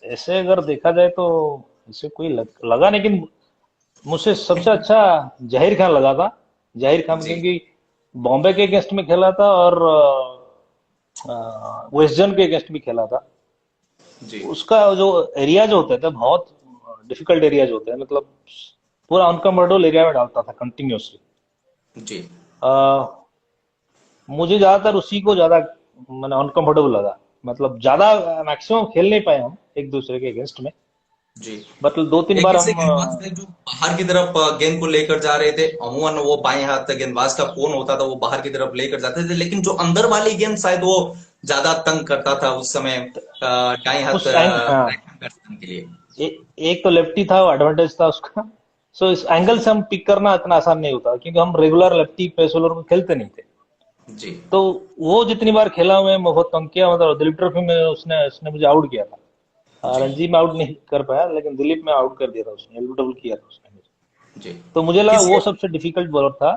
ऐसे अगर देखा जाए तो ऐसे कोई लगा नहीं, लेकिन मुझसे सबसे अच्छा जहीर खान लगा था। जहीर खान, जी। क्योंकि बॉम्बे के अगेंस्ट में खेला था और वेस्टर्न के अगेंस्ट भी खेला था। जी। उसका जो एरिया जो होते थे बहुत डिफिकल्ट एरियाज होते हैं, मतलब पूरा अनकंफर्टेबल एरिया में डालता था कंटिन्यूअसली। जी। मुझे ज्यादातर उसी को ज्यादा मैंने अनकंफर्टेबल लगा, मतलब ज्यादा मैक्सिमम खेल नहीं पाए हम एक दूसरे के अगेंस्ट में। जी। मतलब 2-3 एक बार ऐसे हम गेंदबाज थे जो बाहर की तरफ गेंद को लेकर जा रहे थे, अमूमन वो बाएं हाथ गेंदबाज का कौन होता था, वो बाहर की तरफ लेकर जाते थे, लेकिन जो अंदर वाली गेंद शायद वो ज्यादा तंग करता था उस समय दाएं हाथ उस एंग हाँ, राइट हैंड बैट्समैन के लिए। एक तो लेफ्टी था, वो एडवांटेज था उसका। सो इस एंगल जी। से हम पिक करना इतना आसान नहीं होता, क्योंकि हम रेगुलर लेफ्टी पेस बॉलर को खेलते नहीं थे। जी। तो वो जितनी बार खेला मैं बहुत तंग किया, मतलब दिलीप ट्रॉफी में उसने उसने मुझे आउट किया था। जी। रणजी में आउट नहीं कर पाया, लेकिन दिलीप में आउट कर दिया था उसने, एलबीडब्ल्यू किया था उसने मुझे। जी। तो मुझे लगा किसी वो सबसे डिफिकल्ट बॉलर था।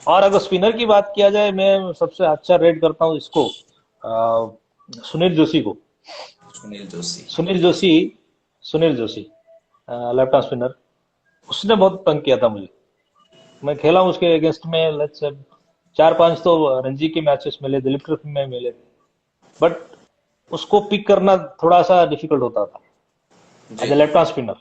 और अगर स्पिनर की बात किया जाए, मैं सबसे अच्छा रेट करता हूँ इसको, सुनील जोशी को। Sunil Joshi. Sunil Joshi Sunil Joshi left arm spinner. उसने बहुत तंग किया था मुझे। मैं खेला हूँ उसके अगेंस्ट में, लेट्स से 4-5 तो रणजी के मैचेस मिले, दिलीप ट्रॉफी में मिले, बट उसको पिक करना थोड़ा सा डिफिकल्ट होता था जी। As a left arm spinner.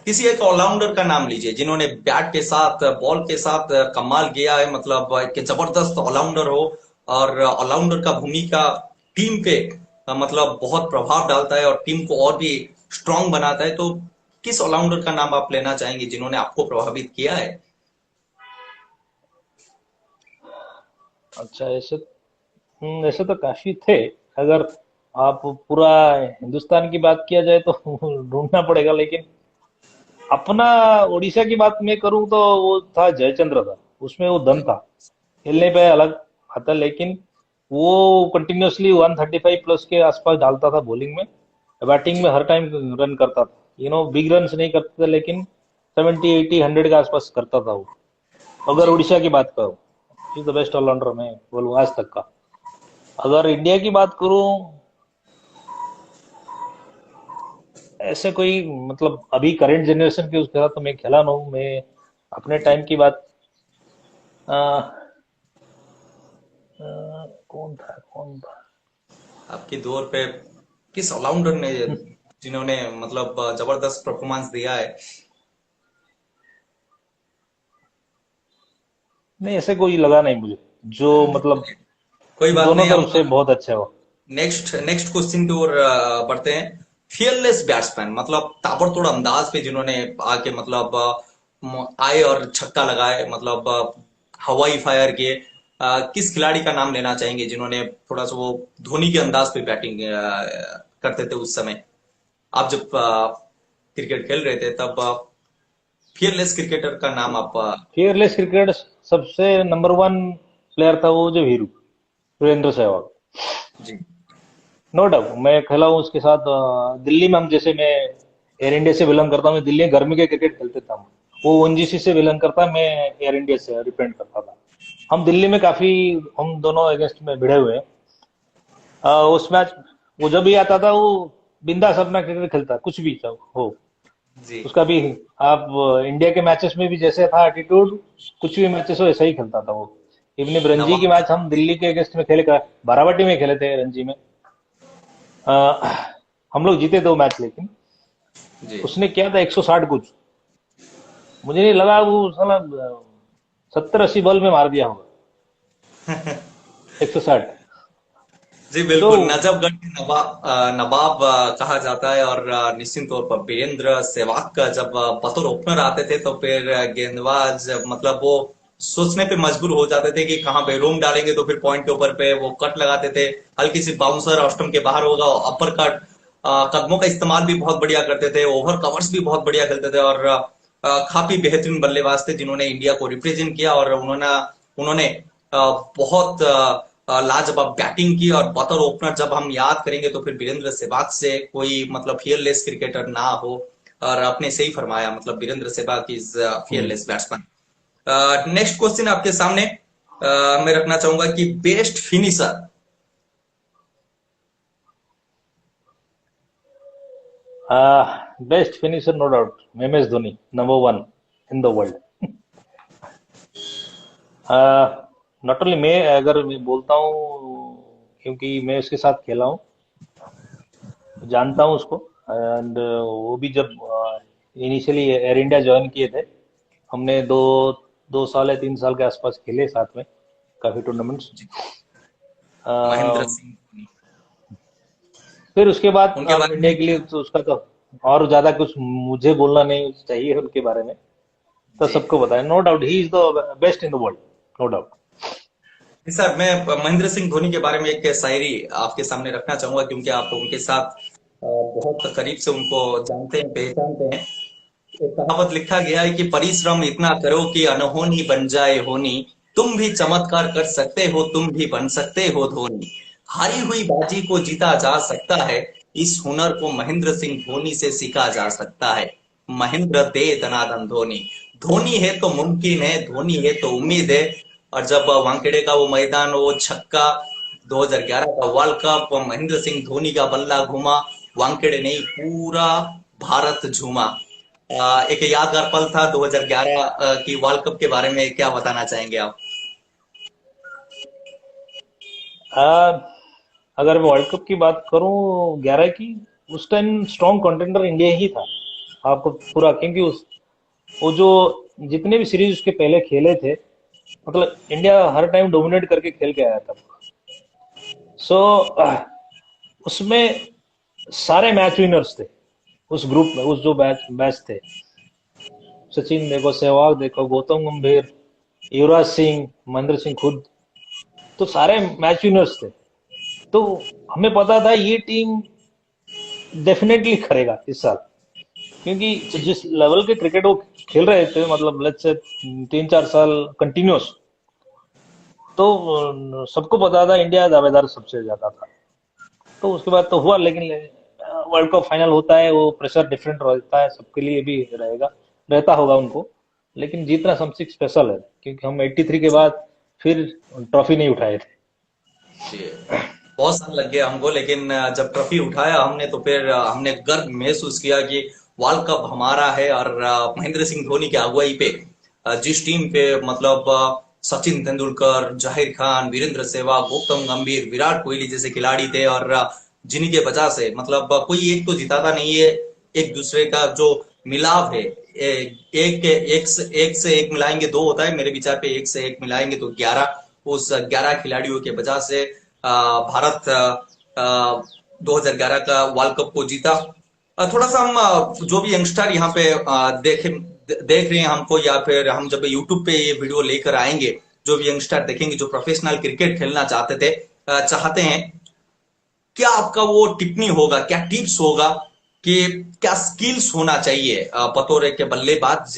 किसी एक ऑलराउंडर का नाम लीजिए जिन्होंने बैट के साथ बॉल के साथ कमाल किया है, मतलब एक जबरदस्त ऑलराउंडर हो, और ऑलराउंडर का भूमिका टीम पे मतलब बहुत प्रभाव डालता है और टीम को और भी स्ट्रांग बनाता है। तो किस ऑलराउंडर का नाम आप लेना चाहेंगे जिन्होंने आपको प्रभावित किया है? अच्छा, ऐसे तो काफी थे। अगर आप पूरा हिंदुस्तान की बात किया जाए तो ढूंढना पड़ेगा, लेकिन अपना उड़ीसा की बात मैं करूं तो वो था जयचंद्र था। उसमें वो दम था, खेलने पे अलग आता, लेकिन वो कंटिन्यूअसली 135 प्लस के आसपास डालता था बॉलिंग में। बैटिंग में जी। हर टाइम रन करता था, बिग रन नहीं करता था, लेकिन 70, 80, 100 के आसपास करता था वो। अगर जी। उड़ीसा की बात करो, इज द बेस्ट ऑलराउंडर मैं बोलूँ आज तक का। अगर इंडिया की बात करूं, ऐसे कोई, मतलब अभी करंट जनरेशन के उसके साथ तो मैं खेला ना हूं। मैं अपने जी। टाइम की बात, अ, कौन था। आपके दौर पे किस ऑलराउंडर ने जिन्होंने मतलब जबरदस्त परफॉर्मेंस दिया है? नहीं, ऐसे कोई लगा नहीं मुझे जो मतलब कोई बात दोनों नहीं, तरफ हम से बहुत अच्छे हो। नेक्स्ट नेक्स्ट क्वेश्चन की ओर बढ़ते हैं। फियरलेस बैट्समैन, मतलब ताबड़तोड़ अंदाज पे जिन्होंने आके मतलब आए और छक्का लगाए, मतलब हवाई फायर किए, किस खिलाड़ी का नाम लेना चाहेंगे जिन्होंने थोड़ा सा वो धोनी के अंदाज पे बैटिंग करते थे उस समय, आप जब क्रिकेट खेल रहे थे तब फियरलेस क्रिकेटर का नाम आप फियरलेस क्रिकेट सबसे नंबर 1 प्लेयर था वो, जो वीरू, वीरेंद्र सहवाग। जी। नो डाउट मैं खेला हूँ उसके साथ। दिल्ली में हम, जैसे मैं एयर इंडिया से बिलोंग करता हूँ, मैं दिल्ली में गर्मी के क्रिकेट खेलते था हम। वो ओएनजीसी से बिलोंग करता, मैं एयर इंडिया से रिप्रेजेंट करता था। हम दिल्ली में काफी, हम दोनों अगेंस्ट में भिड़े हुए हैं। उस मैच, वो जब भी आता था वो बिंदास अपना क्रिकेट खेलता, कुछ भी हो जी। उसका भी। आप इंडिया के मैचेस में भी जैसे था एटीट्यूड, कुछ भी मैचेस हो ऐसा ही खेलता था वो। इवनिंग रणजी की नवाब। मैच हम दिल्ली के अगेंस्ट में खेले, बाराबाटी में खेले थे रणजी में। अ, हम लोग जीते 2 मैच, लेकिन जी। उसने किया था 160 कुछ। मुझे नहीं लगा वो साला 70-80 बॉल में मार दिया होगा 160। जी तो बिल्कुल, नजफगढ़ के नवाब नवाब कहा जाता है, और निश्चित तौर पर वीरेंद्र सहवाग का जब बतौर ओपनर आते थे तो फिर गेंदबाज मतलब वो सोचने पे मजबूर हो जाते थे कि कहाँ पे रोम डालेंगे, तो फिर पॉइंट के ऊपर पे वो कट लगाते थे, हल्की सी बाउंसर ऑस्टम के बाहर होगा, अपर कट, कदमों का इस्तेमाल भी बहुत बढ़िया करते थे, ओवर कवर्स भी बहुत बढ़िया खेलते थे, और काफी बेहतरीन बल्लेबाज थे जिन्होंने इंडिया को रिप्रेजेंट किया, और उन्होंने उन्होंने बहुत लाजवाब बैटिंग की। और बतौर ओपनर जब हम याद करेंगे तो फिर वीरेंद्र सहवाग से कोई मतलब फियरलेस क्रिकेटर ना हो, और आपने सही फरमाया, मतलब Virender Sehwag is fearless batsman. Next question आपके सामने मैं रखना चाहूंगा कि best finisher. Best finisher, no doubt M S Dhoni, number 1 in the world. Not only मैं, अगर मैं बोलता हूँ क्योंकि मैं उसके साथ खेला हूँ, जानता हूँ उसको। एंड वो भी जब इनिशियली एयर इंडिया ज्वाइन किए थे, हमने 2 साल या 3 साल के आसपास खेले साथ में, काफी टूर्नामेंट्स। महेंद्र सिंह धोनी। फिर उसके बाद उनके अब बारे इंडिया में के लिए तो उसका तो और ज्यादा कुछ मुझे बोलना नहीं चाहिए उनके बारे में, तो जी सबको पता है, no doubt he is the best in the world, no doubt. जी सर, मैं महेंद्र सिंह धोनी के बारे में एक शायरी आपके सामने रखना चाहूंगा, क्योंकि आप उनके साथ बहुत करीब से उनको जानते हैं, पहचानते हैं। एक कहावत लिखा गया है कि परिश्रम इतना करो कि अनहोनी बन जाए होनी, तुम भी चमत्कार कर सकते हो, तुम भी बन सकते हो धोनी, हारी हुई बाजी को जीता जा सकता है, इस हुनर को महेंद्र सिंह धोनी से सीखा जा सकता है। महेंद्र दे दनादन धोनी, धोनी है तो मुमकिन है, धोनी है तो उम्मीद है। और जब वानखेड़े का वो मैदान, वो छक्का, 2011 का वर्ल्ड कप, महेंद्र सिंह धोनी का बल्ला घूमा, वानखेड़े नहीं पूरा भारत झूमा। एक यादगार पल था 2011 की वर्ल्ड कप के बारे में, क्या बताना चाहेंगे आप? अगर मैं वर्ल्ड कप की बात करूं 11 की, उस टाइम स्ट्रॉन्ग कंटेंडर इंडिया ही था, आपको पूरा, क्योंकि उस वो जो जितने भी सीरीज उसके पहले खेले थे, मतलब इंडिया हर टाइम डोमिनेट करके खेल के आया था। सो उसमें सारे मैच विनर्स थे उस ग्रुप में, उस जो मैच मैच थे, सचिन देखो, सहवाग देखो, गौतम गंभीर, युवराज सिंह, महेंद्र सिंह खुद, तो सारे मैच विनर्स थे। तो हमें पता था ये टीम डेफिनेटली करेगा इस साल, क्योंकि जी जिस लेवल के क्रिकेट वो खेल रहे थे, मतलब लेट्स से 3-4 साल कंटिन्यूस, तो सबको पता था इंडिया दावेदार सबसे ज्यादा था। तो उसके बाद तो हुआ, लेकिन वर्ल्ड कप फाइनल होता है, वो प्रेशर डिफरेंट रहता है, सबके लिए भी रहेगा, रहता होगा उनको, लेकिन जीतना समथिंग स्पेशल है, क्योंकि हम 83 के बाद फिर ट्रॉफी नहीं उठाए थे। जी, बहुत साल लग गया हमको, लेकिन जब ट्रॉफी उठाया हमने, तो फिर हमने गर्व महसूस किया कि वर्ल्ड कप हमारा है। और महेंद्र सिंह धोनी की अगुवाई पे जिस टीम पे मतलब सचिन तेंदुलकर, जाहिर खान, वीरेंद्र सहवाग, गौतम गंभीर, विराट कोहली जैसे खिलाड़ी थे, और जिन्हीं के वजह से मतलब कोई एक तो जिताता नहीं है, एक दूसरे का जो मिलाव है, एक से एक मिलाएंगे दो होता है, मेरे विचार पे एक से एक मिलाएंगे तो 11। उस 11 खिलाड़ियों के वजह से भारत 2011 का वर्ल्ड कप को जीता। थोड़ा सा हम जो भी यंगस्टर यहाँ पे देख रहे हैं हमको, या फिर हम जब यूट्यूब पे ये वीडियो लेकर आएंगे, जो भी यंगस्टर देखेंगे जो प्रोफेशनल क्रिकेट खेलना चाहते थे, चाहते हैं, क्या आपका वो टिप्पणी होगा, क्या टिप्स होगा कि क्या स्किल्स होना चाहिए बतौर एक बल्लेबाज,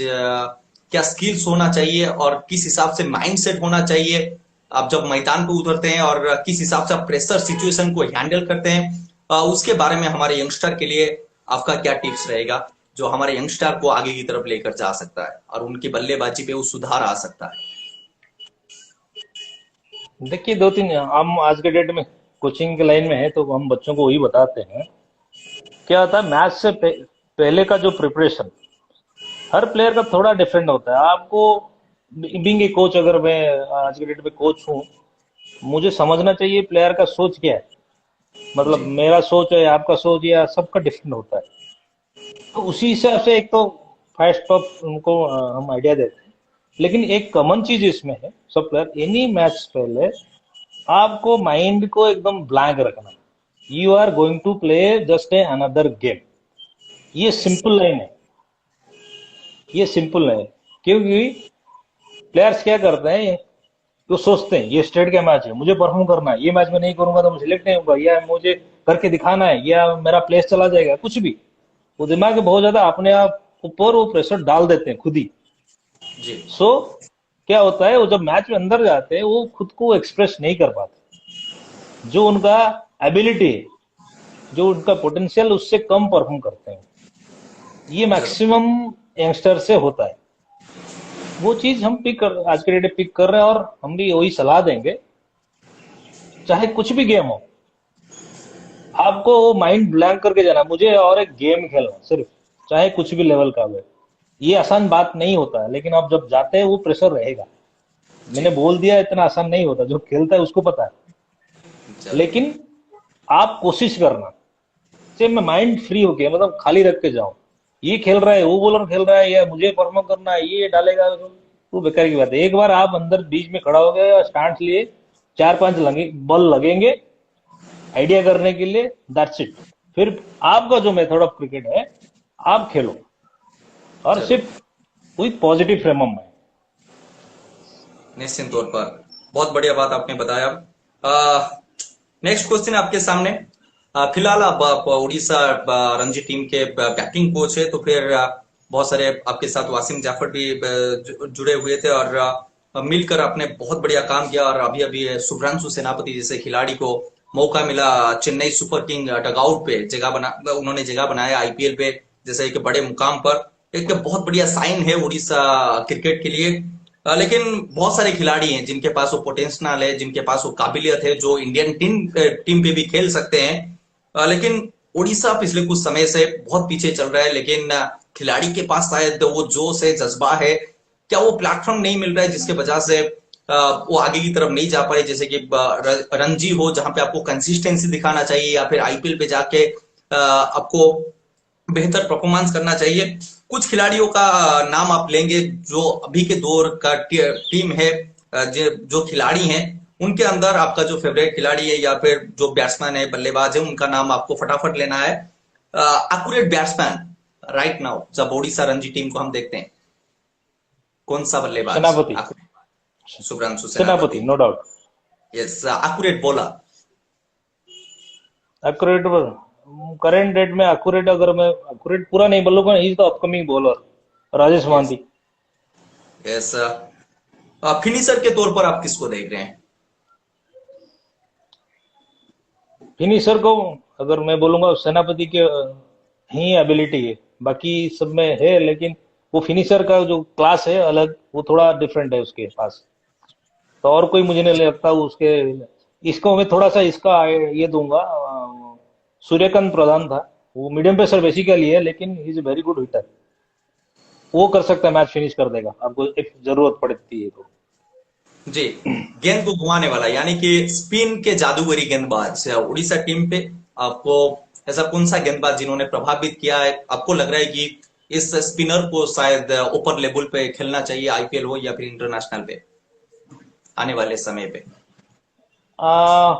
क्या स्किल्स होना चाहिए और किस हिसाब से माइंडसेट होना चाहिए आप जब मैदान पे उतरते हैं, और किस हिसाब से आप प्रेशर सिचुएशन को हैंडल करते हैं, उसके बारे में हमारे यंगस्टर के लिए आपका क्या टिप्स रहेगा, जो हमारे यंगस्टर को आगे की तरफ लेकर जा सकता है और उनकी बल्लेबाजी पे वो सुधार आ सकता है? देखिए, 2-3 हम आज के डेट में कोचिंग के लाइन में है, तो हम बच्चों को वही बताते हैं। क्या होता है, मैच से पहले का जो प्रिपरेशन हर प्लेयर का थोड़ा डिफरेंट होता है। आपको बीइंग ए कोच, अगर मैं आज के डेट में कोच हूँ, मुझे समझना चाहिए प्लेयर का सोच क्या है। मतलब जी मेरा सोच है, आपका सोच या सबका डिफरेंट होता है, तो उसी हिसाब से एक तो फास्ट ऑफ उनको हम आइडिया देते हैं। लेकिन एक कॉमन चीज इसमें है, सब प्लेयर एनी मैच पहले आपको माइंड को एकदम ब्लैंक रखना। You are going to play just a another game, ये यस सिंपल लाइन है, ये सिंपल है। क्योंकि प्लेयर्स क्या करते हैं, तो सोचते हैं ये स्टेट का मैच है, मुझे परफॉर्म करना है, ये मैच में नहीं करूंगा तो मैं सिलेक्ट नहीं होगा, या मुझे करके दिखाना है, या मेरा प्लेस चला जाएगा, कुछ भी। वो दिमाग में बहुत ज्यादा अपने आप ऊपर वो प्रेशर डाल देते हैं खुद ही। जी सो क्या होता है, वो जब मैच में अंदर जाते हैं वो खुद को एक्सप्रेस नहीं कर पाते, जो उनका एबिलिटी है, जो उनका पोटेंशियल, उससे कम परफॉर्म करते हैं। ये जरूर। मैक्सिमम यंगस्टर से होता है। वो चीज हम आज के डेट पिक कर रहे हैं, और हम भी वही सलाह देंगे, चाहे कुछ भी गेम हो, आपको माइंड ब्लैंक करके जाना, मुझे और एक गेम खेलना सिर्फ, चाहे कुछ भी लेवल का हो। ये आसान बात नहीं होता है, लेकिन आप जब जाते हैं वो प्रेशर रहेगा। जी मैंने बोल दिया, इतना आसान नहीं होता, जो खेलता है उसको पता है। जरूर। लेकिन आप कोशिश करना, से मैं माइंड फ्री होके, मतलब खाली रख के जाऊं, ये खेल रहा है, वो बॉलर खेल रहा है, या मुझे परफॉर्म करना है, ये डालेगा, तो बेकार की बात है। एक बार आप अंदर बीच में खड़ा हो गए और स्टांस लिए, 4-5 लगे बॉल लगेंगे आइडिया करने के लिए, दैट्स इट। फिर आपका जो मेथड ऑफ क्रिकेट है आप खेलो, और जरूर, सिर्फ with positive frame of mind. निश्चित तौर पर बहुत बढ़िया बात आपने बताया। नेक्स्ट क्वेश्चन आपके सामने। फिलहाल आप उड़ीसा रणजी टीम के बैटिंग कोच है, तो फिर बहुत सारे आपके साथ वासिम जाफर भी जुड़े हुए थे, और मिलकर आपने बहुत बढ़िया काम किया। और अभी अभी शुभ्रांशु सेनापति जैसे खिलाड़ी को मौका मिला चेन्नई सुपर किंग डगआउट पे उन्होंने जगह बनाया आईपीएल पे, जैसे एक बड़े मुकाम पर। एक बहुत बढ़िया साइन है उड़ीसा क्रिकेट के लिए। लेकिन बहुत सारे खिलाड़ी हैं जिनके पास वो पोटेंशियल है, जिनके पास वो काबिलियत है, जो इंडियन टीम पे भी खेल सकते हैं। लेकिन उड़ीसा पिछले कुछ समय से बहुत पीछे चल रहा है। लेकिन खिलाड़ी के पास शायद वो जोश है, जज्बा है, क्या वो प्लेटफॉर्म नहीं मिल रहा है जिसके वजह से वो आगे की तरफ नहीं जा पा रहे। जैसे कि रणजी हो जहां पे आपको कंसिस्टेंसी दिखाना चाहिए, या फिर आईपीएल पे जाके आपको बेहतर परफॉर्मेंस करना चाहिए। कुछ खिलाड़ियों का नाम आप लेंगे जो अभी के दौर का टीम है, जो खिलाड़ी हैं उनके अंदर आपका जो फेवरेट खिलाड़ी है या फिर जो बैट्समैन है, बल्लेबाज है, उनका नाम आपको फटाफट लेना है। एक्यूरेट बैट्समैन राइट नाउ जब ओडिशा रणजी टीम को हम देखते हैं, कौन सा बल्लेबाज? सेनापति। Subhranshu Senapati, Senapati. No doubt. Yes, accurate bowler. Accurate, current date में एक्यूरेट, अगर मैं एक्यूरेट पूरा नहीं बोलूंगा, is the upcoming bowler Rajesh yes, Mohanty. Yes. Finisher के तौर पर आप किसको देख रहे हैं? फिनिशर को अगर मैं बोलूंगा, सेनापति के ही एबिलिटी है, बाकी सब में है, लेकिन वो फिनिशर का जो क्लास है अलग, वो थोड़ा डिफरेंट है उसके पास। तो और कोई मुझे नहीं लगता उसके। इसको मैं थोड़ा सा इसका ये दूंगा, सूर्यकांत प्रधान था, वो मीडियम पेसर बेसिकली है, लेकिन he is a very good hitter. वो कर सकता है, मैच फिनिश कर देगा आपको if जरूरत पड़ती है तो। जी, गेंद को घुमाने वाला यानी कि स्पिन के जादूगरी गेंदबाज उड़ीसा टीम पे आपको ऐसा कौन सा गेंदबाज जिन्होंने प्रभावित किया है, आपको लग रहा है कि इस स्पिनर को शायद ऊपर लेवल पे खेलना चाहिए, आईपीएल हो या फिर इंटरनेशनल पे आने वाले समय पे? आ,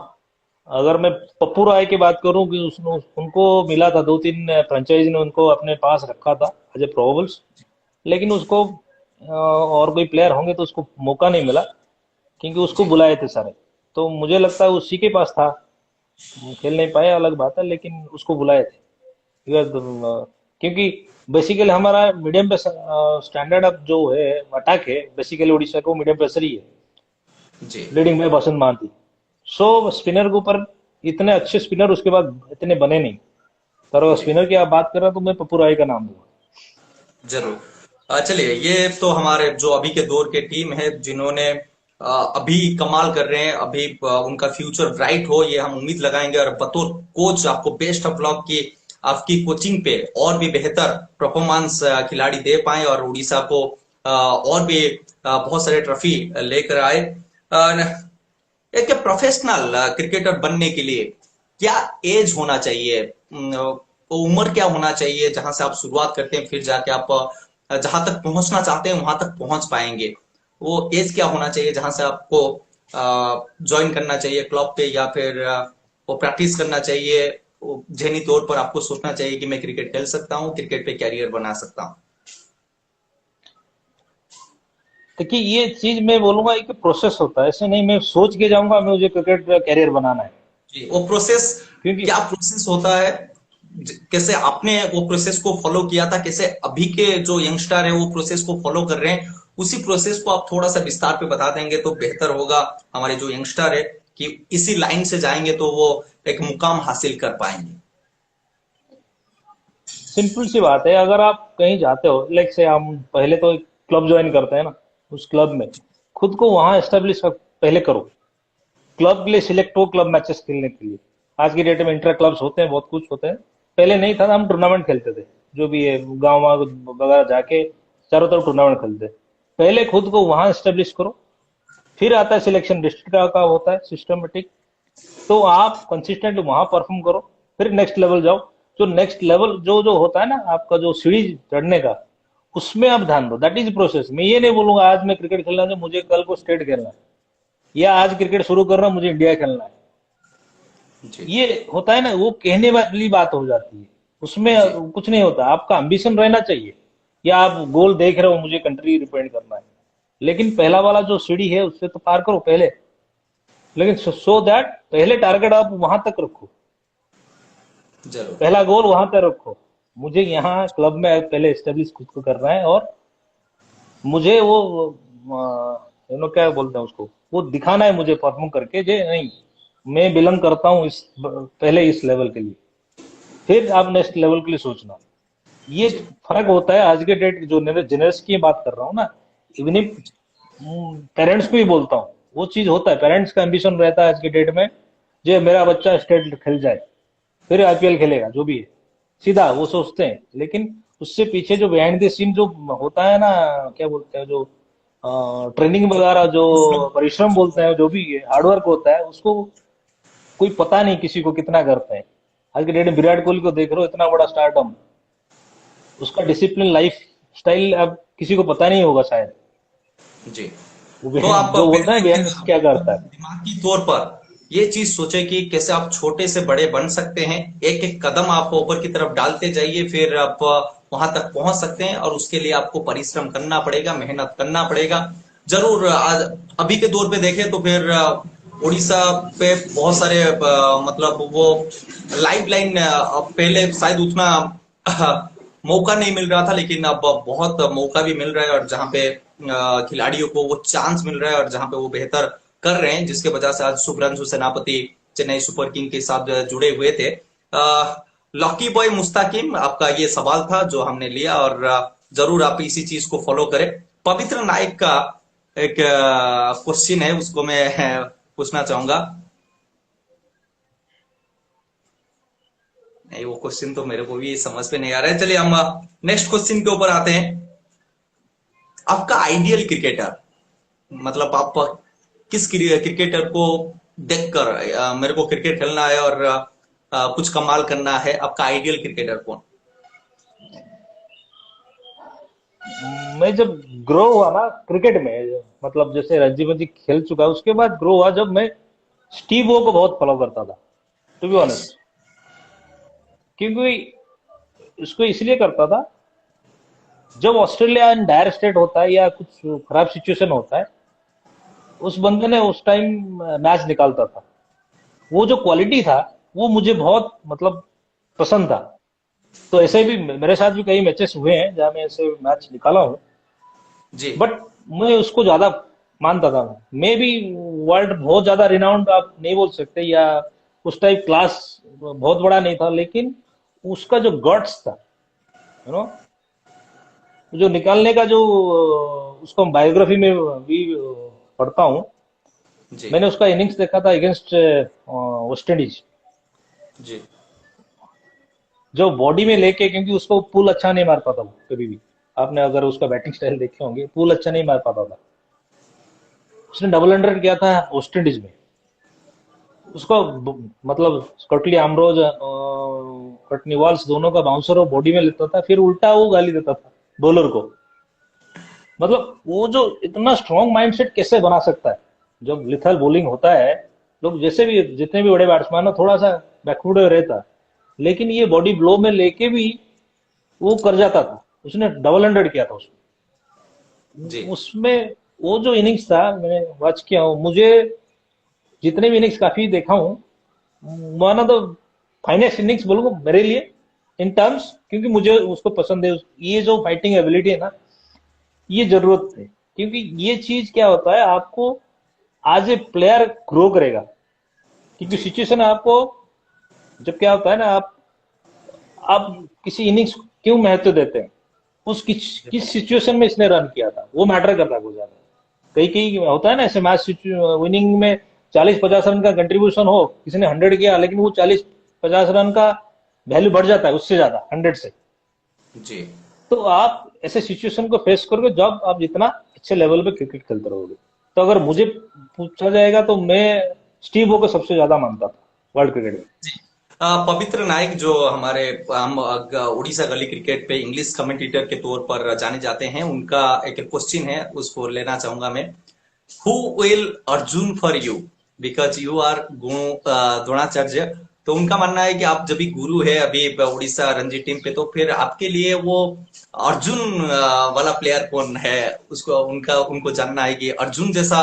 अगर मैं पप्पू राय की बात करूं कि उनको मिला था, दो तीन फ्रेंचाइजी ने उनको अपने पास रखा था एज ए प्रोबेबल्स, लेकिन उसको और कोई प्लेयर होंगे तो उसको मौका नहीं मिला, क्योंकि उसको जी, बुलाए थे सारे। तो मुझे लगता है उसी के पास था, खेल नहीं पाए अलग बात है, लेकिन उसको बुलाए थे। क्योंकि बेसिकली हमारा मीडियम पे स्टैंडर्ड अब जो है अटैक है, बेसिकली उड़ीसा को मीडियम प्रेशर ही है, जी, leading by Basant Mahanti. So spinner के ऊपर इतने अच्छे स्पिनर उसके बाद इतने बने नहीं। पर अगर जी, स्पिनर की आप बात कर रहे हो तो मैं पप्पू राय का नाम दूंगा। जरूर। चलिए, ये तो हमारे जो अभी के दौर के टीम है जिन्होंने अभी कमाल कर रहे हैं, अभी उनका फ्यूचर ब्राइट हो ये हम उम्मीद लगाएंगे। और बतौर कोच आपको बेस्ट ऑफ लक की आपकी कोचिंग पे और भी बेहतर परफॉर्मेंस खिलाड़ी दे पाए और उड़ीसा को और भी बहुत सारे ट्रॉफी लेकर आए। एक प्रोफेशनल क्रिकेटर बनने के लिए क्या एज होना चाहिए? उम्र क्या होना चाहिए जहां से आप शुरुआत करते हैं, फिर जाके आप जहां तक पहुंचना चाहते हैं वहां तक पहुंच पाएंगे? वो एज क्या होना चाहिए जहां से आपको ज्वाइन करना चाहिए क्लब पे, या फिर वो प्रैक्टिस करना चाहिए, वो जहनी तौर पर आपको सोचना चाहिए कि मैं क्रिकेट खेल सकता हूँ, क्रिकेट पे कैरियर बना सकता हूँ? देखिए, ये चीज मैं बोलूंगा एक प्रोसेस होता है, ऐसे नहीं मैं सोच के जाऊंगा मुझे क्रिकेट कैरियर बनाना है। जी, वो प्रोसेस क्योंकि क्या प्रोसेस होता है? कैसे आपने वो प्रोसेस को फॉलो किया था, कैसे अभी के जो यंगस्टर है वो प्रोसेस को फॉलो कर रहे हैं, उसी प्रोसेस को आप थोड़ा सा विस्तार पे बता देंगे तो बेहतर होगा। हमारे जो यंगस्टर है कि इसी लाइन से जाएंगे तो वो एक मुकाम हासिल कर पाएंगे। सिंपल सी बात है, अगर आप कहीं जाते हो, लाइक से हम पहले तो एक क्लब ज्वाइन करते हैं ना, उस क्लब में खुद को वहां एस्टेब्लिश पहले करो। क्लब के लिए सिलेक्ट हो, क्लब मैचेस खेलने के लिए। आज की डेट में इंटर क्लब्स होते हैं, बहुत कुछ होते हैं। पहले नहीं था, हम टूर्नामेंट खेलते थे, जो भी है गाँव वगैरह जाके चारों तरफ टूर्नामेंट खेलते हैं। पहले खुद को वहां एस्टेब्लिश करो, फिर आता है सिलेक्शन, डिस्ट्रिक्ट का होता है सिस्टमेटिक। तो आप कंसिस्टेंट वहां परफॉर्म करो, फिर नेक्स्ट लेवल जाओ। जो नेक्स्ट लेवल जो जो होता है ना आपका, जो सीढ़ी चढ़ने का, उसमें आप ध्यान दो। That is process. मैं ये नहीं बोलूंगा आज मैं क्रिकेट खेलना है मुझे कल को स्टेट खेलना है, या आज क्रिकेट शुरू कर रहा हूं मुझे इंडिया खेलना है। जी, ये होता है ना, वो कहने वाली बात हो जाती है। उसमें जी कुछ नहीं होता, आपका एम्बिशन रहना चाहिए, या आप गोल देख रहे हो मुझे कंट्री रिप्रेजेंट करना है, लेकिन पहला वाला जो सीढ़ी है उससे तो पार करो पहले। लेकिन सो दैट पहले टारगेट आप वहां तक रखो, जरूर। पहला गोल वहां तक रखो। मुझे यहाँ क्लब में पहले एस्टेब्लिश खुद को करना है, और मुझे वो क्या बोलते हैं उसको, वो दिखाना है मुझे परफॉर्म करके, जे नहीं मैं बिलोंग करता हूँ इस पहले इस लेवल के लिए, फिर आप नेक्स्ट लेवल के लिए सोचना। ये जी फर्क होता है आज के डेट जो जनरेशन की बात कर रहा हूँ ना, इवनिंग पेरेंट्स को ही बोलता हूँ, वो चीज होता है, पेरेंट्स का एम्बिशन रहता है आज के डेट में, जो मेरा बच्चा स्टेट खेल जाए, फिर आईपीएल खेलेगा जो भी है, सीधा वो सोचते हैं। लेकिन उससे पीछे जो बिहाइंड द सीन जो होता है ना, क्या बोलते हैं, जो ट्रेनिंग वगैरह, जो परिश्रम बोलते हैं, जो भी हार्डवर्क होता है, उसको कोई पता नहीं किसी को कितना करते हैं। आज के डेट में विराट कोहली को देख रहे हो, इतना बड़ा स्टारडम, उसका डिसिप्लिन लाइफ स्टाइल अब किसी को पता नहीं होगा शायद, जी। वो तो आप जो बोलता है पहले बिहाइंड क्या करता है। दिमागी तौर पर ये चीज सोचे कि कैसे आप छोटे से बड़े बन सकते हैं, एक एक कदम आप ऊपर की तरफ डालते जाइए, फिर आप वहां तक पहुंच सकते हैं, और उसके लिए आपको परिश्रम करना पड़ेगा, मेहनत करना पड़ेगा। जरूर। आज अभी के दौर पे देखें तो फिर उड़ीसा पे बहुत सारे मतलब वो लाइफ लाइन पहले शायद उतना मौका नहीं मिल रहा था, लेकिन अब बहुत मौका भी मिल रहा है, और जहां पे खिलाड़ियों को वो चांस मिल रहा है, और जहां पे वो बेहतर कर रहे हैं, जिसके वजह से आज शुभ्रांशु सेनापति चेन्नई सुपर किंग के साथ जुड़े हुए थे। लॉकी बॉय मुस्ताकिम, आपका ये सवाल था जो हमने लिया, और जरूर आप इसी चीज को फॉलो करें। पवित्र नायक का एक क्वेश्चन है, उसको मैं पूछना चाहूंगा। नहीं, वो क्वेश्चन तो मेरे को भी समझ में नहीं आ रहा है। चलिए हम नेक्स्ट क्वेश्चन के ऊपर आते हैं। आपका आइडियल क्रिकेटर, मतलब आप किस क्रिकेटर को देखकर मेरे को क्रिकेट खेलना है और कुछ कमाल करना है, आपका आइडियल क्रिकेटर कौन? मैं जब ग्रो हुआ ना क्रिकेट में, मतलब जैसे रणजी में खेल चुका, उसके बाद ग्रो हुआ जब मैं स्टीव वो को बहुत फॉलो करता था, टू बी नाइस। ऑनेस्ट। क्योंकि इसको इसलिए करता था, जब ऑस्ट्रेलिया इन डायर स्टेट होता है या कुछ खराब सिचुएशन होता है, उस बंदे ने उस टाइम मैच निकालता था। वो जो क्वालिटी था, वो मुझे बहुत मतलब पसंद था। तो ऐसे भी मेरे साथ भी कई मैचेस हुए हैं जहां मैं ऐसे मैच निकाला हूँ, जी बट मैं उसको ज्यादा मानता था। मैं भी वर्ल्ड बहुत ज्यादा रिनाउंड आप नहीं बोल सकते, या उस टाइप क्लास बहुत बड़ा नहीं था, लेकिन उसका जो गट्स था, यू नो, जो निकालने का जो उसको बायोग्राफी में भी पढ़ता हूँ। जी मैंने उसका इनिंग्स देखा था अगेंस्ट वेस्ट इंडीज, जी जो बॉडी में लेके, क्योंकि उसको पुल अच्छा नहीं मार पाता वो कभी भी। आपने अगर उसका बैटिंग स्टाइल देखे होंगे, पुल अच्छा नहीं मार पाता था। उसने डबल हंड्रेड किया था वेस्ट इंडीज में। उसको मतलब स्कॉटली आमरोज, कटनी वॉल्स दोनों का बाउंसर वो बॉडी में लेता था, फिर उल्टा वो गाली देता था बॉलर को। मतलब वो जो इतना स्ट्रॉन्ग माइंडसेट कैसे बना सकता है, जब लिथल बॉलिंग होता है, लोग जैसे भी जितने भी बड़े बैट्समैन हो थोड़ा सा बैकवर्ड रहता है, लेकिन ये बॉडी ब्लो में लेके भी वो कर जाता था। उसने डबल हंड्रेड किया था जी उसमें। वो जो इनिंग्स था, मैंने वॉच किया हूँ, मुझे जितने भी इनिंग्स काफी देखा हूँ, one of the finest innings बोलूंगा मेरे लिए इन टर्म्स, क्योंकि मुझे उसको पसंद है। ये जो फाइटिंग एबिलिटी है ना, ये जरूरत है, क्योंकि ये चीज क्या होता है, आपको आज ए प्लेयर ग्रो करेगा। क्योंकि जी सिचुएशन आपको, जब क्या होता है ना, आप किसी इनिंग्स क्यों महत्व देते हैं, उस किस सिचुएशन में इसने रन किया था, वो मैटर करता है बहुत ज्यादा। कई कई होता है ना ऐसे मैच विनिंग में 40-50 रन का कंट्रीब्यूशन हो, किसी ने 100 किया, लेकिन वो 40-50 रन का वैल्यू बढ़ जाता है उससे ज्यादा 100 से। जी तो आप ऐसे सिचुएशन को फेस करोगे जब आप जितना अच्छे लेवल पे क्रिकेट खेलते रहोगे। तो अगर मुझे पूछा जाएगा तो मैं स्टीव वो को सबसे ज्यादा मानता था वर्ल्ड क्रिकेट में। जी। पवित्र नायक जो हमारे हम उड़ीसा गली क्रिकेट पे इंग्लिश कमेंटेटर के तौर पर जाने जाते हैं, उनका एक क्वेश्चन है, उसको लेना चाहूंगा मैं। Who will Arjun for you, because you are Dronacharya, तो उनका मानना है कि आप जब भी गुरु है अभी उड़ीसा रणजी टीम पे, तो फिर आपके लिए वो अर्जुन वाला प्लेयर कौन है, उसको उनका उनको जानना है कि अर्जुन जैसा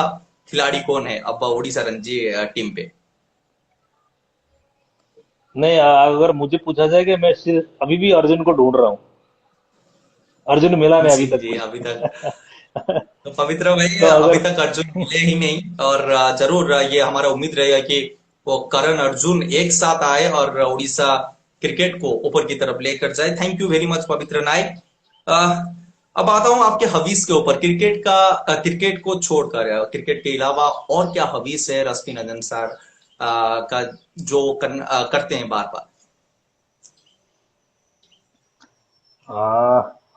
खिलाड़ी कौन है अब उड़ीसा रणजी टीम पे। नहीं, अगर मुझे पूछा जाए कि मैं सिर्फ अभी भी अर्जुन को ढूंढ रहा हूँ। अर्जुन मिला नहीं जी अभी तक जी, अभी तक मुझे। तो पवित्र भाई तो अभी अगर तक अर्जुन मिले ही नहीं, और जरूर ये हमारा उम्मीद रहेगा कि वो करण अर्जुन एक साथ आए और उड़ीसा क्रिकेट को ऊपर की तरफ लेकर जाए। थैंक यू वेरी मच पवित्र नायक। अ, अब आता हूं आपके हवीस के ऊपर। क्रिकेट को छोड़कर क्रिकेट के अलावा और क्या हवीस है रश्मि नंदन सर का, जो करते हैं बार बार।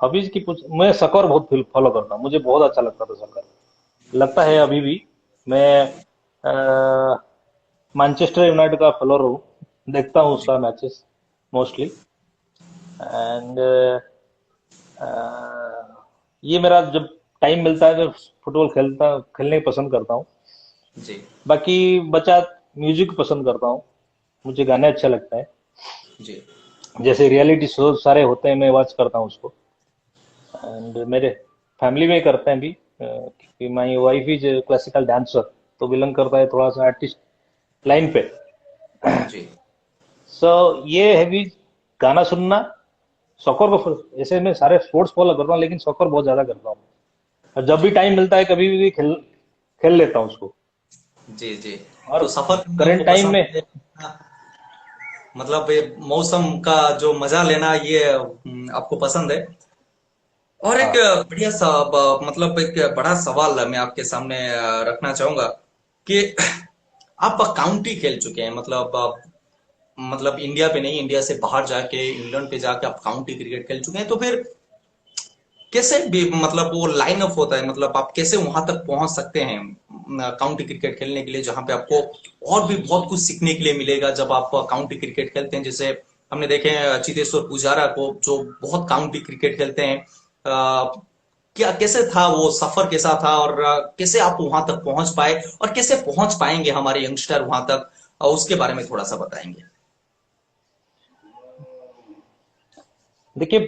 हॉबीज की पूछ, मैं सकर बहुत फॉलो करता हूँ, मुझे बहुत अच्छा लगता था सकर, लगता है जी अभी भी। मैं मैनचेस्टर यूनाइटेड का फॉलोअर हूँ, देखता हूँ जी उसका मैचेस मोस्टली। एंड ये मेरा जब टाइम मिलता है, जब फुटबॉल खेलने पसंद करता हूँ। जी बाकी बचा, म्यूजिक पसंद करता हूँ, मुझे गाने अच्छे लगते हैं। जी जैसे रियलिटी शो सारे होते हैं, मैं वॉच करता हूँ उसको। एंड मेरे फैमिली में करते हैं भी, क्योंकि my wife is classical dancer, तो बिलोंग करता है थोड़ा सा आर्टिस्ट लाइन पे। जी सो ये है भी, गाना सुनना, सॉकर को ऐसे मैं सारे स्पोर्ट्स फॉलो करता हूँ, लेकिन सॉकर बहुत ज्यादा करता हूँ। और जब भी जी टाइम मिलता है, कभी भी खेल खेल लेता हूँ उसको। जी जी। और तो सफर करना करंट आपको टाइम में, पसंद है, मतलब ये मौसम का जो मजा लेना ये आपको पसंद है। और एक हाँ बढ़िया सा मतलब एक बड़ा सवाल मैं आपके सामने रखना चाहूंगा कि आप काउंटी खेल चुके हैं, मतलब मतलब इंडिया पे नहीं, इंडिया से बाहर जाके इंग्लैंड पे जाके आप काउंटी क्रिकेट खेल चुके हैं, तो फिर कैसे भी मतलब वो लाइन अप होता है, मतलब आप कैसे वहां तक पहुंच सकते हैं काउंटी क्रिकेट खेलने के लिए, जहां पे आपको और भी बहुत कुछ सीखने के लिए मिलेगा जब आप काउंटी क्रिकेट खेलते हैं। जैसे हमने देखे हैं चितेश्वर पुजारा को, जो बहुत काउंटी क्रिकेट खेलते हैं। क्या कैसे था वो सफर, कैसा था, और कैसे आप वहां तक पहुंच पाए और कैसे पहुंच पाएंगे हमारे यंगस्टर वहां तक, उसके बारे में थोड़ा सा बताएंगे। देखिए,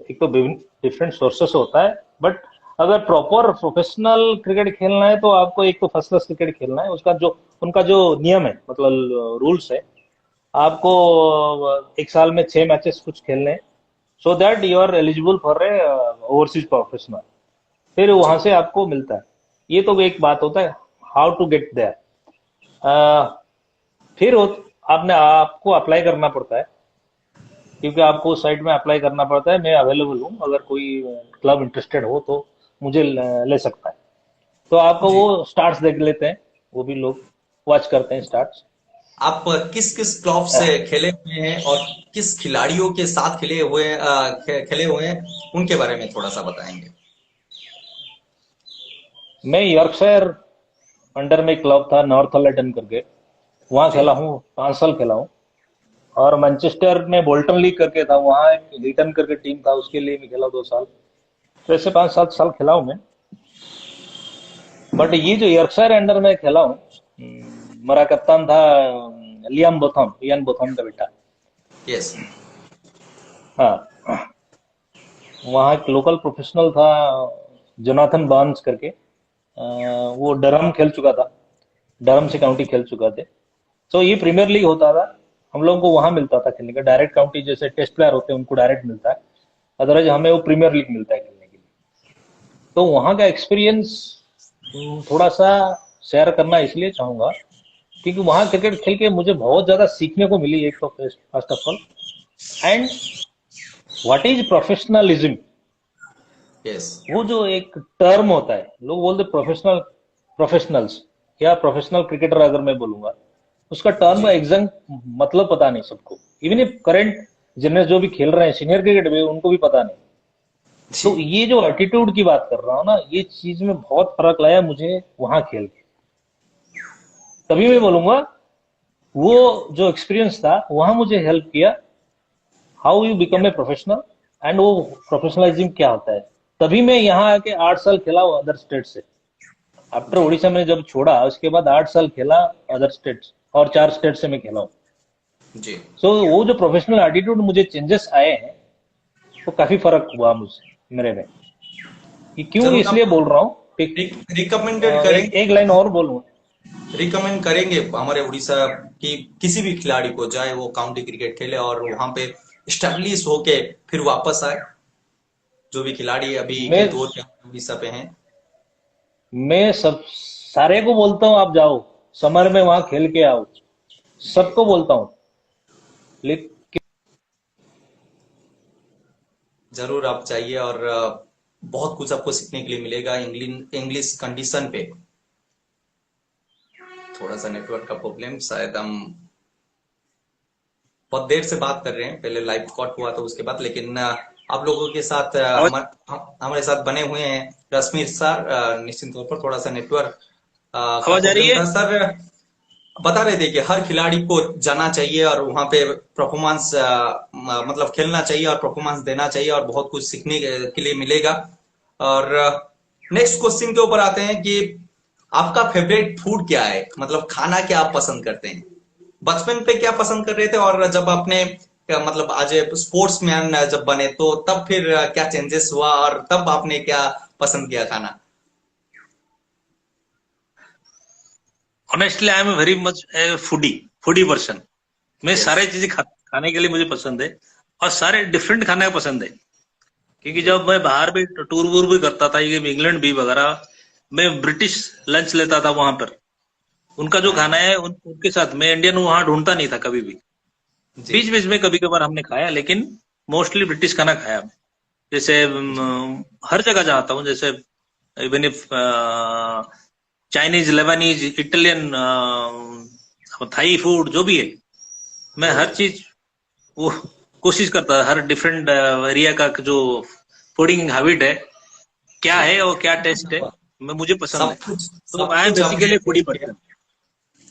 एक तो डिफरेंट सोर्सेस होता है, बट अगर प्रॉपर प्रोफेशनल क्रिकेट खेलना है तो आपको एक तो फर्स्ट क्लास क्रिकेट खेलना है। उसका जो उनका जो नियम है, मतलब रूल्स है, आपको एक साल में 6 मैचेस कुछ खेलने हैं, so that you are eligible for a overseas professional. फिर वहां जी से आपको मिलता है। ये तो एक बात होता है, हाउ टू गेट देयर। फिर आपने आपको अप्लाई करना पड़ता है, क्योंकि आपको उस साइट में अप्लाई करना पड़ता है। मैं अवेलेबल हूँ, अगर कोई क्लब इंटरेस्टेड हो तो मुझे ले सकता है। तो आपको जी। वो स्टार्ट्स देख लेते हैं, वो भी लोग वॉच करते हैं स्टार्ट्स। आप किस किस क्लब से खेले हुए हैं और किस खिलाड़ियों के साथ खेले हुए हैं, उनके बारे में थोड़ा सा बताएंगे। मैं यॉर्कशायर अंडर में क्लब था नॉर्थ लैंडन करके, वहाँ जी खेला हूँ, 5 साल खेला हूँ। और मैनचेस्टर में बोल्टन लीग करके था, वहाँ एक हीटन करके टीम था, उसके लिए मैं खेला 2 साल। तो ऐसे 5-7 साल खेला हूँ मैं। बट ये जो यॉर्कशायर अंडर में खेला हूँ, मेरा कप्तान था लियाम बोथम, इयान बोथम का बेटा। यस हाँ, वहाँ एक लोकल प्रोफेशनल था जोनाथन बार्न्स करके, वो डरहम खेल चुका था, डरहम से काउंटी खेल चुका थे। तो ये प्रीमियर लीग होता था, हम लोगों को वहां मिलता था खेलने का। डायरेक्ट काउंटी जैसे टेस्ट प्लेयर होते हैं उनको डायरेक्ट मिलता है, अदरवाइज हमें वो प्रीमियर लीग मिलता है खेलने के लिए। तो वहां का एक्सपीरियंस थोड़ा सा शेयर करना इसलिए चाहूंगा, क्योंकि वहां क्रिकेट खेल के मुझे बहुत ज्यादा सीखने को मिली। एक तो first of all, and what is professionalism. Yes वो जो एक टर्म होता है, लोग बोलते प्रोफेशनल, प्रोफेशनल्स या प्रोफेशनल क्रिकेटर, अगर मैं बोलूंगा उसका टर्म जी एग्जैक्ट मतलब पता नहीं सबको। इवन करंट जनरेशन जो भी खेल रहे हैं सीनियर क्रिकेट में, उनको भी पता नहीं। जी तो ये जो एटीट्यूड की बात कर रहा हूँ ना, ये चीज में बहुत फर्क लाया मुझे वहां खेल के। तभी मैं जी बोलूंगा वो जो एक्सपीरियंस था वहां मुझे हेल्प किया, how you become a professional, and वो प्रोफेशनलिज्म क्या होता है। तभी मैं यहाँ आके 8 साल खेला अदर स्टेट से। आफ्टर जी उड़ीसा में जब छोड़ा, उसके बाद 8 साल खेला अदर स्टेट्स, और 4 स्टेट से मैं खेला हूँ। जी। सो वो जो प्रोफेशनल एटीट्यूड मुझे चेंजेस आए हैं, तो काफी फर्क हुआ मुझसे, मेरे में। कि क्यों, जरूर इसलिए आप बोल रहा हूँ कि रिकमेंडेड एक करेंगे, एक लाइन और बोलूं। रिकमेंड करेंगे हमारे उड़ीसा की किसी भी खिलाड़ी को, जाए वो काउंटी क्रिकेट खेले और वहां पे स्टेब्लिश होके फिर वापस आए, जो भी खिलाड़ी अभी के मैं दौर के उड़ीसा पे हैं। मैं सब सारे को बोलता हूँ, आप जाओ, समर में वहां खेल के आओ, जी, सबको बोलता हूँ। लेकिन जरूर आप चाहिए और बहुत कुछ आपको सीखने के लिए मिलेगा इंग्लिश इंग्लिश कंडीशन पे। थोड़ा सा नेटवर्क का प्रॉब्लम, शायद हम बहुत देर से बात कर रहे हैं, पहले लाइव कॉट हुआ था उसके बाद, लेकिन आप लोगों के साथ आवाज हमारे साथ बने हुए हैं रश्मि सर। निश्चित तौर पर थोड़ा सा नेटवर्क का आवाज आ रही प्रॉब्लम है। था सर। बता रहे थे कि हर खिलाड़ी को जाना चाहिए और वहां पे परफॉर्मेंस मतलब खेलना चाहिए और परफॉर्मेंस देना चाहिए और बहुत कुछ सीखने के लिए मिलेगा। और नेक्स्ट क्वेश्चन के ऊपर आते हैं कि आपका फेवरेट फूड क्या है, मतलब खाना क्या आप पसंद करते हैं, बचपन पे क्या पसंद कर रहे थे और जब आपने मतलब आज स्पोर्ट्स मैन जब बने तो तब फिर क्या चेंजेस हुआ और तब आपने क्या पसंद किया खाना। Honestly I am very much foodie foodie person. मैं यस। सारे चीजें खाने के लिए मुझे पसंद है, और सारे डिफरेंट खाना पसंद है। क्योंकि जब मैं बाहर भी टूर वूर भी करता था, ये इंग्लैंड भी वगैरह, मैं ब्रिटिश लंच लेता था वहां पर। उनका जो खाना है उनके साथ मैं इंडियन वहां ढूंढता नहीं था कभी भी। जी। बीच बीच में कभी कभार हमने खाया, लेकिन मोस्टली ब्रिटिश खाना खाया। जैसे हर जगह जाता हूँ, जैसे even if Chinese, Lebanese, Italian, Thai food जो भी है, मैं हर जरूर। चीज वो कोशिश करता था। हर डिफरेंट एरिया का जो फूडिंग हैबिट है, क्या है और क्या टेस्ट है, मैं मुझे पसंद है। तो सब आई एम कुछ आपने बेसिकली फूडी टेस्ट किया। पर्सन।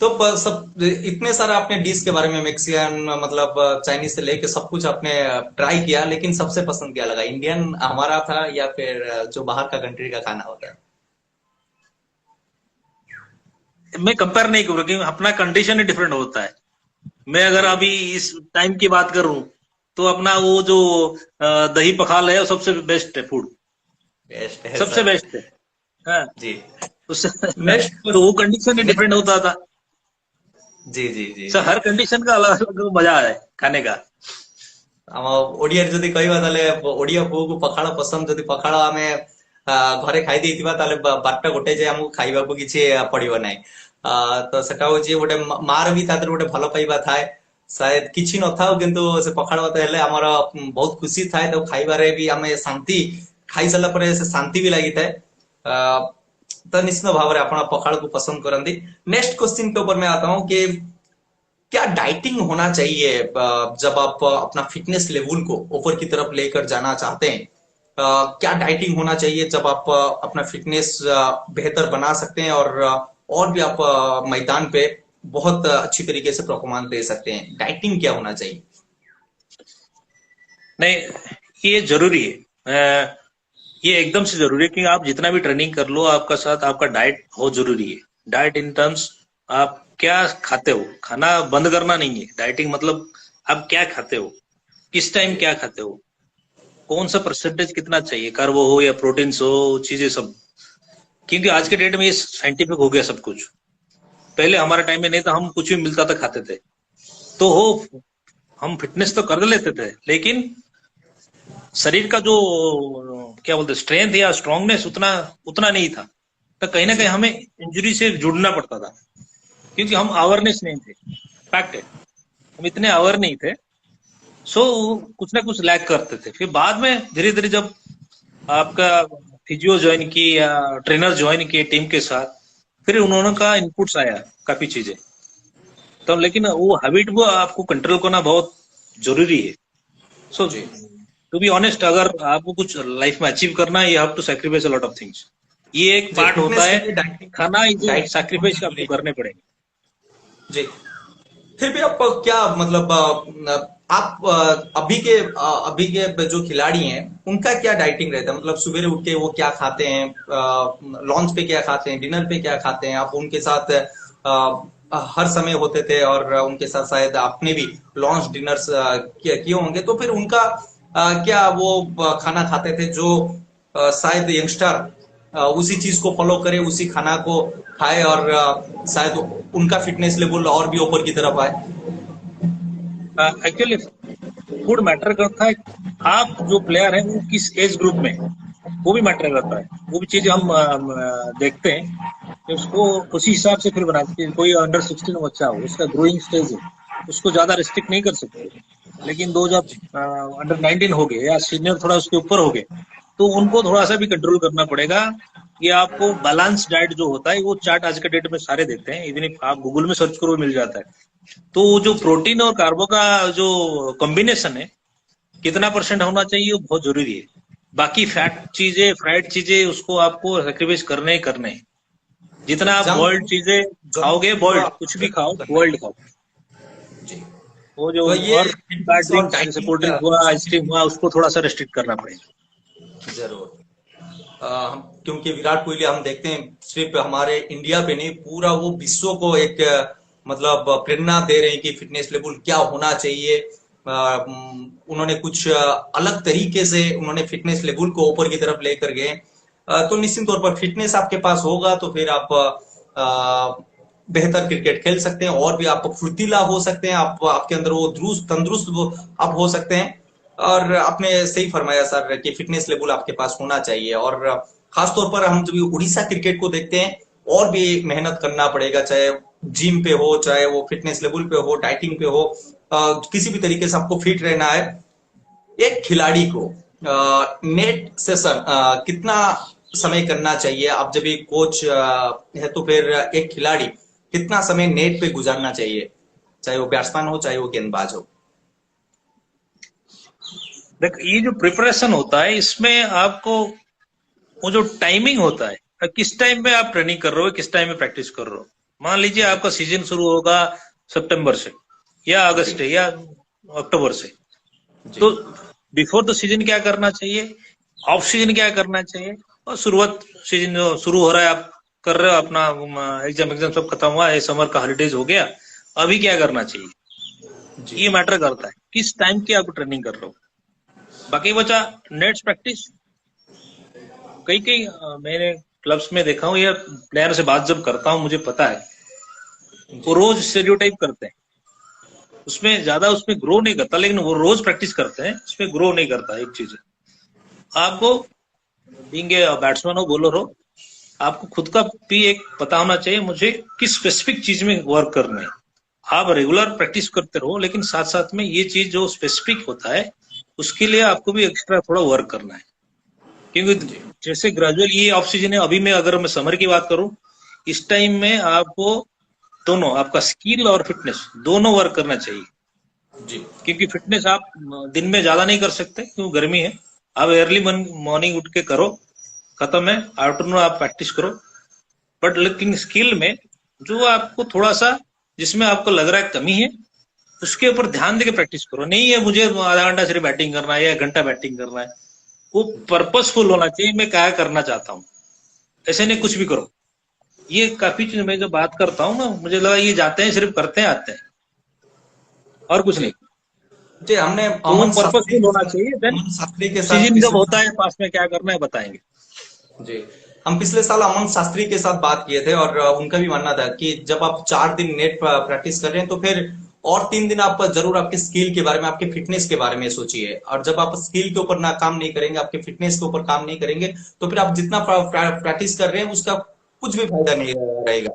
तो सब इतने सारे आपने डिश के बारे में, मैक्सिकन मतलब चाइनीज से लेके सब कुछ आपने ट्राई किया, लेकिन सबसे पसंद क्या लगा, इंडियन हमारा था या फिर जो बाहर का कंट्री का खाना होता है। मैं कंपेयर नहीं करूँ, क्योंकि अपना कंडीशन ही डिफरेंट होता है। मैं अगर जी। अभी इस टाइम की बात करूं, तो अपना वो जो दही पखाल है वो सबसे बेस्ट है फूड, बेस्ट है सबसे सर। बेस्ट है। हाँ, जी। उससे नेक्स्ट तो वो कंडीशन ही डिफरेंट नेक्स्ट। होता था। जी जी जी सर जी। हर कंडीशन का अलग अलग मजा है खाने का। ଆମ ଓଡିଆରେ ଯଦି କହିବା ତାହେଲେ ଓଡିଆ ପୁଅକୁ ପଖାଳ ପସନ୍ଦ, ଯଦି ପଖାଳ ଆମେ ଘରେ ଖାଇ ଦେଇଥିବା ତାହେଲେ 12ଟା ଗୋଟେ ଯାଏ ଆମକୁ ଖାଇବାକୁ କିଛି ପଡିବ ନାହିଁ। ତ ସେଟା ହଉଛି ଗୋଟେ ମାର ବି ତା ଦେହରେ ଗୋଟେ ଭଲ ପାଇବା ଥାଏ, ସାୟଦ କିଛି ନଥାଉ କିନ୍ତୁ ସେ ପଖାଳ ଭାତ ହେଲେ ଆମର ବହୁତ ଖୁସି ଥାଏ, ତାକୁ ଖାଇବାରେ ବି ଆମେ ଶାନ୍ତି, ଖାଇସାରିଲା ପରେ ସେ ଶାନ୍ତି ବି ଲାଗିଥାଏ। ଆ, ତ ନିଶ୍ଚିତ ଭାବରେ ଆପଣ ପଖାଳକୁ पसंद करती। नेक्स्ट क्वेश्चन के ऊपर मैं आता हूँ कि क्या डाइटिंग होना चाहिए जब आप अपना फिटनेस लेवल को ऊपर की तरफ लेकर जाना चाहते हैं। क्या डाइटिंग होना चाहिए जब आप अपना फिटनेस बेहतर बना सकते हैं और भी आप मैदान पे बहुत अच्छी तरीके से परफॉर्मेंस दे सकते हैं, डाइटिंग क्या होना चाहिए। नहीं, ये जरूरी है। ये एकदम से जरूरी है कि आप जितना भी ट्रेनिंग कर लो, आपका साथ आपका डाइट बहुत जरूरी है। डाइट इन टर्म्स, आप क्या खाते हो, खाना बंद करना नहीं है। डाइटिंग मतलब आप क्या खाते हो, किस टाइम जी क्या खाते हो, कौन सा परसेंटेज कितना चाहिए, कार्बो हो या प्रोटीन्स हो, चीजें सब। क्योंकि आज के डेट में ये साइंटिफिक हो गया सब कुछ। पहले हमारे टाइम में नहीं था, हम कुछ भी मिलता था खाते थे। तो हो, हम फिटनेस तो कर लेते थे, लेकिन शरीर का जो क्या बोलते स्ट्रेंथ या स्ट्रांगनेस उतना उतना नहीं था। तो कहीं ना जी। कहीं हमें इंजरी से जुड़ना पड़ता था, क्योंकि जी हम अवेयरनेस नहीं थे। फैक्ट है, हम इतने अवेयर नहीं थे। सो कुछ ना कुछ लैक करते थे। फिर बाद में धीरे धीरे जब आपका फिजियो ज्वाइन की या ट्रेनर ज्वाइन किए टीम के साथ, फिर उन्होंने का इनपुट्स आया काफी चीजें। तो लेकिन वो हैबिट वो आपको कंट्रोल करना बहुत जरूरी है। सो जी। टू बी ऑनेस्ट, अगर आपको कुछ लाइफ में अचीव करना है, you have to sacrifice a lot of things. ये एक जी पार्ट होता फिटनेस के है। लिए डाइटिंग, खाना इज डाइटिंग बहुत सैक्रिफाइस आपको जरूरी है। करने पड़ेंगे। जी। फिर भी आप क्या मतलब आप अभी के जो खिलाड़ी हैं उनका क्या डाइटिंग रहता है, मतलब सुबह उठ के वो क्या खाते हैं, लॉन्च पे क्या खाते हैं, डिनर पे क्या खाते हैं, आप उनके साथ हर समय होते थे और उनके साथ शायद आपने भी लॉन्च डिनर्स किए होंगे, तो फिर उनका क्या वो खाना खाते थे जो शायद यंगस्टर उसी चीज को फॉलो करे, उसी खाना को खाए और शायद उनका फिटनेस लेवल और भी ऊपर की तरफ आए। एक्चुअली फूड मैटर करता है। आप जो प्लेयर है वो किस एज ग्रुप में है, वो भी मैटर करता है। वो भी चीज हम देखते हैं कि उसको उसी हिसाब से फिर बनाते हैं। कोई अंडर 16 बच्चा हो, उसका ग्रोइंग स्टेज है, उसको ज्यादा रिस्ट्रिक्ट नहीं कर सकते। लेकिन दो जब अंडर 19 हो गए या सीनियर थोड़ा उसके ऊपर हो गए, तो उनको थोड़ा सा भी कंट्रोल करना पड़ेगा। ये आपको बैलेंस डाइट जो होता है वो चार्ट आज के डेट में सारे देते हैं, इवन आप गूगल में सर्च करो मिल जाता है। तो जो प्रोटीन और कार्बो का जो कॉम्बिनेशन है कितना परसेंट होना चाहिए वो बहुत जरूरी है। बाकी फैट चीजें, फ्राइड चीजें, उसको आपको सेक्रीफाइस करने ही करने हैं। जितना आप जंक बॉइल्ड चीजें खाओगे, जंक बॉइल्ड कुछ भी खाओ, करना बॉइल्ड खाओ। जी। वो जो तो ये और फ्लैट फिटनेस और ड्रिंक्स जैसे डाइटिंग कोल्ड ड्रिंक हुआ, आइसक्रीम हुआ, उसको थोड़ा सा रेस्ट्रिक्ट करना पड़ेगा। जरूर। क्योंकि विराट कोहली हम देखते हैं सिर्फ हमारे इंडिया पे नहीं, पूरा वो विश्व को एक मतलब प्रेरणा दे रहे हैं कि फिटनेस लेवल क्या होना चाहिए। उन्होंने कुछ अलग तरीके से उन्होंने फिटनेस लेवल को ऊपर की तरफ लेकर गए। तो निश्चित तौर पर फिटनेस आपके पास होगा तो फिर आप बेहतर क्रिकेट खेल सकते हैं और भी आप फुर्तीला हो सकते हैं, आप आपके अंदर वो तंदुरुस्त आप हो सकते हैं। और आपने सही फरमाया सर कि फिटनेस लेवल आपके पास होना चाहिए, और खासतौर पर हम जब उड़ीसा क्रिकेट को देखते हैं और भी मेहनत करना पड़ेगा, चाहे जिम पे हो, चाहे वो फिटनेस लेवल पे हो, डाइटिंग पे हो, किसी भी तरीके से आपको फिट रहना है। एक खिलाड़ी को नेट सेशन कितना समय करना चाहिए? आप जब एक कोच है तो फिर एक खिलाड़ी कितना समय नेट पे गुजारना चाहिए, चाहे वो बैट्समैन हो चाहे वो गेंदबाज हो? देख, ये जो प्रिपरेशन होता है इसमें आपको वो जो टाइमिंग होता है, किस टाइम पे आप ट्रेनिंग कर रहे हो, किस टाइम में प्रैक्टिस कर रहे हो। मान लीजिए आपका सीजन शुरू होगा सितंबर से या अगस्त जी से या अक्टूबर से, जी तो बिफोर द सीजन क्या करना चाहिए, ऑफ सीजन क्या करना चाहिए, और शुरुआत सीजन जो शुरू हो रहा है आप कर रहे हो अपना एग्जाम एग्जाम सब खत्म हुआ है, समर का हॉलीडेज हो गया, अभी क्या करना चाहिए, जी ये मैटर करता है किस टाइम की आप ट्रेनिंग कर रहे हो। बाकी बचा नेट्स प्रैक्टिस। कई कई मैंने क्लब्स में देखा हूँ या प्लेयर से बात जब करता हूँ मुझे पता है वो जी रोज स्टेरियोटाइप करते हैं, उसमें ज्यादा उसमें ग्रो नहीं करता, लेकिन वो रोज प्रैक्टिस करते हैं, उसमें ग्रो नहीं करता। एक चीज है आपको बीइंग ए बैट्समैन हो बॉलर हो, आपको खुद का भी एक पता होना चाहिए मुझे किस स्पेसिफिक चीज में वर्क करना है। आप रेगुलर प्रैक्टिस करते रहो, लेकिन साथ साथ में ये चीज जो स्पेसिफिक होता है उसके लिए आपको भी एक्स्ट्रा थोड़ा वर्क करना है। क्योंकि जी जैसे ग्रेजुअल ये ऑफ सीजन है, अभी मैं अगर मैं समर की बात करूं, इस टाइम में आपको दोनों आपका स्किल और फिटनेस दोनों वर्क करना चाहिए। जी क्योंकि फिटनेस आप दिन में ज्यादा नहीं कर सकते क्योंकि गर्मी है। आप अर्ली मॉर्निंग उठ के करो, खत्म है, आफ्टरनून आप प्रैक्टिस करो। बट लेकिन स्किल में जो आपको थोड़ा सा जिसमें आपको लग रहा है कमी है, उसके ऊपर ध्यान देके प्रैक्टिस करो। नहीं है मुझे आधा घंटा सिर्फ बैटिंग करना है या 1 घंटा बैटिंग करना है, वो जी पर्पसफुल होना चाहिए, मैं क्या करना चाहता हूँ। ऐसे नहीं कुछ भी करो। ये काफी चीज मैं जो बात करता हूँ ना, मुझे लगा ये जाते हैं सिर्फ करते हैं आते हैं और कुछ जी नहीं। जी हमने तो वो पर्पसफुल होना चाहिए। देन अमन शास्त्री के साथ सीजन जब पिछले होता है पास में क्या करना है बताएंगे। जी हम पिछले साल अमन शास्त्री के साथ बात किए थे और उनका भी मानना था कि जब आप 4 दिन नेट प्रैक्टिस कर रहे हैं तो फिर और 3 दिन आप जरूर आपके स्किल के बारे में, आपके फिटनेस के बारे में सोचिए। और जब आप स्किल के ऊपर ना काम नहीं करेंगे, आपके फिटनेस के ऊपर काम नहीं करेंगे, तो फिर आप जितना प्रैक्टिस कर रहे हैं उसका कुछ भी फायदा नहीं रहेगा।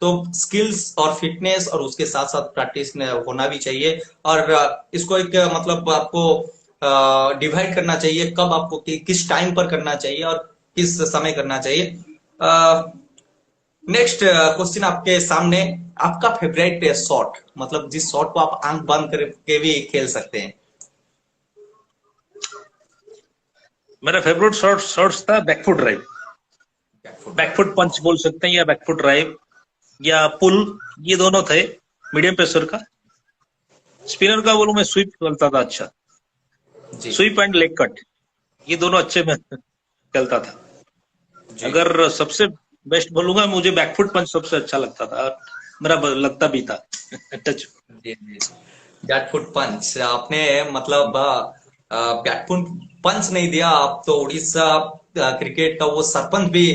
तो स्किल्स और फिटनेस और उसके साथ साथ प्रैक्टिस होना भी चाहिए। और इसको एक मतलब आपको डिवाइड करना चाहिए, कब आपको किस टाइम पर करना चाहिए और किस समय करना चाहिए। नेक्स्ट क्वेश्चन आपके सामने, आपका फेवरेट शॉट, मतलब जिस शॉट को आप आंख बंद करके भी खेल सकते हैं? मेरा फेवरेट शॉट्स था बैकफुट ड्राइव। बैकफुट पंच बोल सकते हैं या बैकफुट ड्राइव या पुल, ये दोनों थे। मीडियम प्रेशर का। स्पिनर का बोलूं मैं स्वीप चलता था अच्छा, जी स्वीप एंड लेग कट, ये दोनों अच्छे में चलता था। जी अगर सबसे बेस्ट बोलूंगा मुझे बैकफुट पंच सबसे अच्छा लगता था। मेरा लगता भी था। टच। जी जी। बैटफुट पंच आपने मतलब बैटफुट पंच नहीं दिया, आप तो उड़ीसा क्रिकेट का वो सरपंच भी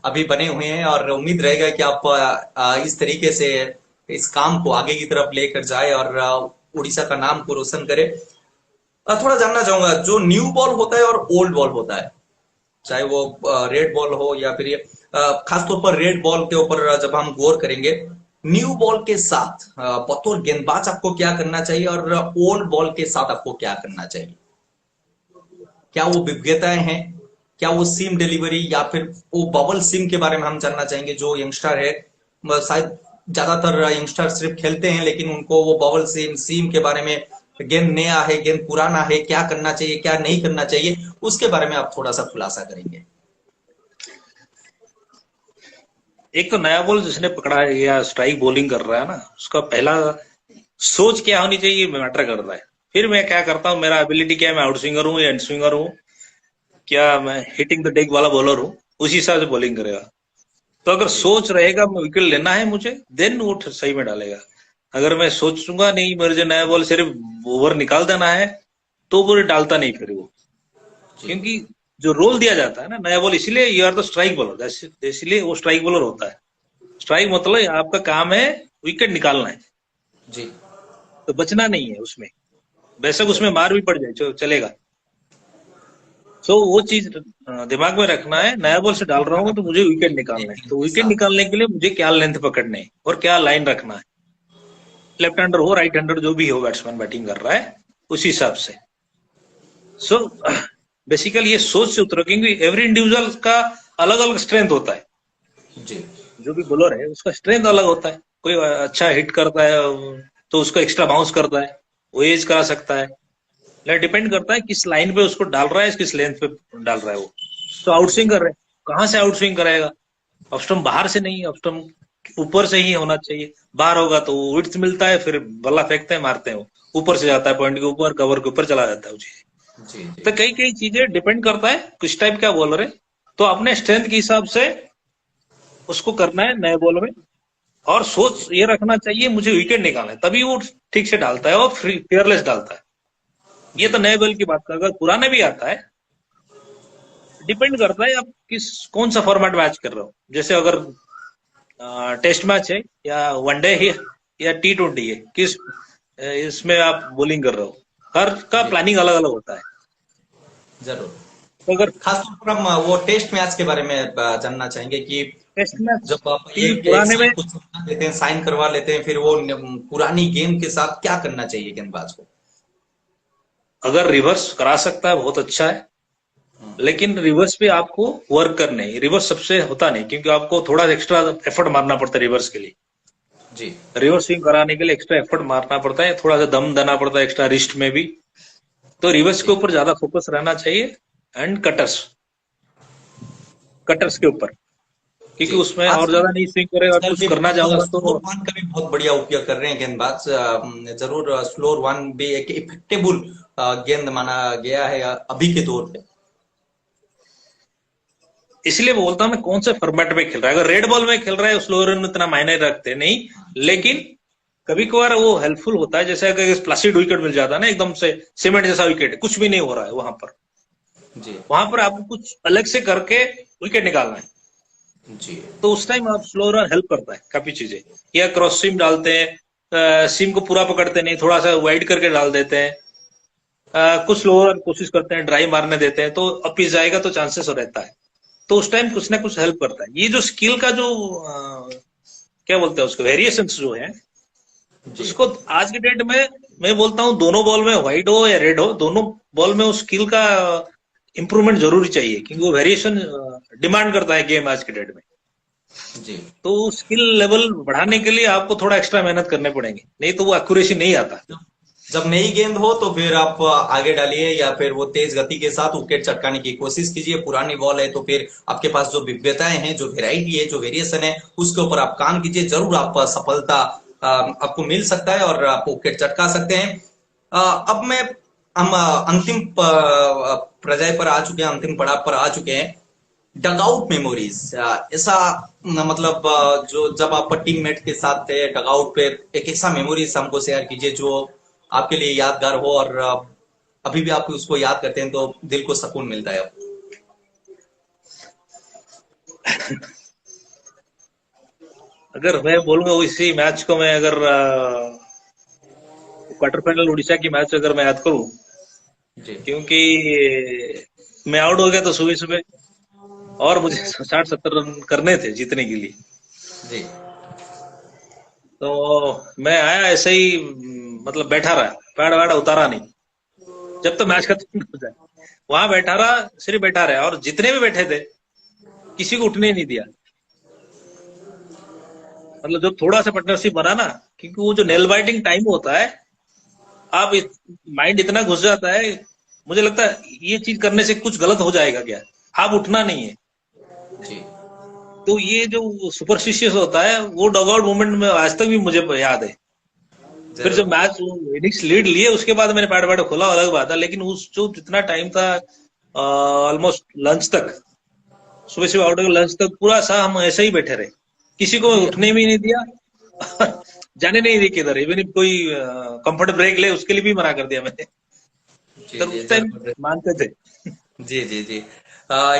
अभी बने हुए हैं, और उम्मीद रहेगा कि आप इस तरीके से इस काम को आगे की तरफ लेकर जाए और उड़ीसा का नाम को रोशन करे। थोड़ा जानना चाहूंगा, जो न्यू बॉल होता है और ओल्ड बॉल होता है, चाहे वो रेड बॉल हो या फिर ये खासतौर पर रेड बॉल के ऊपर जब हम गौर करेंगे, न्यू बॉल के साथ बतौर गेंदबाज आपको क्या करना चाहिए और ओल्ड बॉल के साथ आपको क्या करना चाहिए? क्या वो विविधताएं हैं? क्या वो सीम डिलीवरी या फिर वो बबल सीम के बारे में हम जानना चाहेंगे। जो यंगस्टर है, शायद ज्यादातर यंगस्टर सिर्फ खेलते हैं, लेकिन उनको वो बबल सीम सीम के बारे में, गेंद नया है गेंद पुराना है, क्या करना चाहिए क्या नहीं करना चाहिए, उसके बारे में आप थोड़ा सा खुलासा करेंगे। एक तो नया बॉल जिसने पकड़ा है या स्ट्राइक बॉलिंग कर रहा है ना, उसका पहला सोच क्या होनी चाहिए मैटर कर रहा है। फिर मैं क्या करता हूँ, मेरा एबिलिटी क्या है, मैं आउट स्विंगर हूँ या एंड स्विंगर हूँ, क्या मैं हिटिंग द डेक वाला बॉलर हूँ, उसी हिसाब से बॉलिंग करेगा। तो अगर सोच रहेगा विकेट लेना है मुझे, देन वो सही में डालेगा। अगर मैं सोचूंगा नहीं मुझे नया बॉल सिर्फ ओवर निकाल देना है, तो वो डालता नहीं फिर वो। क्योंकि जो रोल दिया जाता है ना नया बॉल, इसलिए you are the strike bowler, इसलिए वो स्ट्राइक बॉलर होता है। स्ट्राइक मतलब आपका काम है विकेट निकालना है जी। तो बचना नहीं है उसमें, बेशक उसमें मार भी पड़ जाए तो चलेगा। तो वो चीज दिमाग में रखना है, नया बॉल से डाल रहा हूँ तो मुझे विकेट निकालना है, तो विकेट निकालने के लिए मुझे क्या लेंथ पकड़ने है और क्या लाइन रखना है। लेफ्ट हैंडर हो राइट हैंडर जो भी हो, बैट्समैन बैटिंग कर रहा है उसी हिसाब से। सो बेसिकली ये सोच से उतरो, क्योंकि एवरी इंडिविजुअल का अलग अलग स्ट्रेंथ होता है। जी। जो भी बॉलर है उसका स्ट्रेंथ अलग होता है। कोई अच्छा हिट करता है तो उसको एक्स्ट्रा बाउंस करता है, वो एज करा सकता है। डिपेंड करता है किस लाइन पे उसको डाल रहा है, किस लेंथ पे डाल रहा है वो। तो आउट स्विंग कर रहे हैं, कहाँ से आउट स्विंग कराएगा? ऑफ स्टंप बाहर से नहीं, ऑफ स्टंप ऊपर से ही होना चाहिए। बाहर होगा तो विड्थ मिलता है, फिर बल्ला फेंकते हैं मारते हैं, वो ऊपर से जाता है पॉइंट के ऊपर, कवर के ऊपर चला जाता है वो चीज। जी जी। तो कई कई चीजें डिपेंड करता है किस टाइप का बॉलर है, तो अपने स्ट्रेंथ के हिसाब से उसको करना है नए बॉल में। और सोच ये रखना चाहिए मुझे विकेट निकालना है, तभी वो ठीक से डालता है और फेयरलेस डालता है। ये तो नए बॉल की बात कर, अगर पुराने भी आता है, डिपेंड करता है आप किस कौन सा फॉर्मेट मैच कर रहे हो। जैसे अगर टेस्ट मैच है या वनडे है या T20 है, किस इसमें आप बॉलिंग कर रहे हो, हर का प्लानिंग अलग अलग होता है। जरूर। तो अगर खासतौर पर हम वो टेस्ट मैच के बारे में जानना चाहेंगे कि टेस्ट मैच जब आप एक पुराने में साथ कुछ समझा लेते हैं, साइन करवा लेते हैं, फिर वो पुरानी गेम के साथ क्या करना चाहिए गेंदबाज को? अगर रिवर्स करा सकता है बहुत अच्छा है, लेकिन रिवर्स पे आपको वर्क करना है। रिवर्स सबसे होता नहीं, क्योंकि आपको थोड़ा एक्स्ट्रा एफर्ट मारना पड़ता है रिवर्स के लिए। जी। रिवर्स स्विंग कराने के लिए एक्स्ट्रा एफर्ट मारना पड़ता है, थोड़ा सा दम देना पड़ता है एक्स्ट्रा रिस्ट में भी। तो रिवर्स के ऊपर ज्यादा फोकस रहना चाहिए। एंड कटर्स, कटर्स के ऊपर, क्योंकि उसमें और ज्यादा नहीं स्विंग करेगा, कुछ करना चाहूंगा तो। स्लोर वन का भी बहुत बढ़िया उपयोग कर रहे हैं गेंदबाज। जरूर स्लोर वन भी एक इफेक्टेबल गेंद माना गया है अभी के दौर पे। इसलिए बोलता हूं मैं कौन से फॉर्मेट में खेल रहा है। अगर रेड बॉल में खेल रहा है स्लोअर रन उतना मायने रखते नहीं, लेकिन कभी कभार वो हेल्पफुल होता है। जैसे अगर प्लासिड विकेट मिल जाता है ना, एकदम से सीमेंट जैसा विकेट, कुछ भी नहीं हो रहा है वहां पर, जी वहां पर आपको कुछ अलग से करके विकेट निकालना है, जी। तो उस टाइम आप स्लो रन हेल्प करता है काफी चीजें। या क्रॉस सीम डालते हैं, सीम को पूरा पकड़ते नहीं, थोड़ा सा वाइड करके डाल देते हैं। कुछ स्लो रन कोशिश करते हैं, ड्राइव मारने देते हैं, तो अपीच जाएगा तो चांसेस रहता है। तो उस टाइम कुछ ना कुछ हेल्प करता है। ये जो स्किल का जो क्या बोलते हैं उसको, वेरिएशंस जो है, उसको आज के डेट में मैं बोलता हूँ दोनों बॉल में, व्हाइट हो या रेड हो, दोनों बॉल में उस स्किल का इंप्रूवमेंट जरूरी चाहिए, क्योंकि वो वेरिएशन डिमांड करता है गेम आज के डेट में। जी। तो स्किल लेवल बढ़ाने के लिए आपको थोड़ा एक्स्ट्रा मेहनत करने पड़ेंगे, नहीं तो वो एक्यूरेसी नहीं आता। जब नई गेंद हो तो फिर आप आगे डालिए या फिर वो तेज गति के साथ विकेट चटकाने की कोशिश कीजिए। पुरानी बॉल है तो फिर आपके पास जो विविधताएं हैं, जो वेराइटी है, जो वेरिएशन है, उसके ऊपर आप काम कीजिए। जरूर आप सफलता आपको मिल सकता है और आप विकेट चटका सकते हैं। अब हम अंतिम पर्याय पर आ चुके हैं, अंतिम पड़ाव पर आ चुके हैं। डगआउट मेमोरीज, ऐसा मतलब जो जब आप टीममेट के साथ थे डगआउट पे, एक ऐसा मेमोरीज हमको शेयर कीजिए जो आपके लिए यादगार हो और अभी भी आप उसको याद करते हैं तो दिल को सुकून मिलता है। अगर मैं बोलूंगा इसी मैच को, मैं अगर क्वार्टर फाइनल उड़ीसा की मैच अगर मैं याद करूं, जी क्योंकि मैं आउट हो गया तो सुबह सुबह, और मुझे 60-70 रन करने थे जीतने के लिए। जी तो मैं आया ऐसे ही, मतलब बैठा रहा, पैड वैड उतारा नहीं जब तक मैच जी खत्म हो जाए। वहां बैठा रहा, सिर्फ बैठा रहा, और जितने भी बैठे थे किसी को उठने ही नहीं दिया। मतलब जब थोड़ा सा पार्टनरशिप बना ना, क्योंकि वो जो नेल बाइटिंग टाइम होता है, आप माइंड इतना घुस जाता है, मुझे लगता है ये चीज करने से कुछ गलत हो जाएगा क्या, आप उठना नहीं है। जी तो ये जो सुपरस्टिशियस होता है, वो डॉग आउट मोमेंट में आज तक भी मुझे याद है। फिर जरूर। जब मैच इनिंग्स लीड लिए उसके बाद मैंने पैड वैड खोला, अलग बात है, लेकिन उस जो जितना टाइम था, ऑलमोस्ट लंच तक, सुबह सुबह आउट लंच तक पूरा सा हम ऐसे ही बैठे रहे, किसी को जी उठने भी नहीं दिया। जाने नहीं दी किधर, इवन कोई कंफर्ट ब्रेक ले उसके लिए भी मना कर दिया मैंने। जी तो जी उस टाइम जरूर। मानते थे। जी जी जी।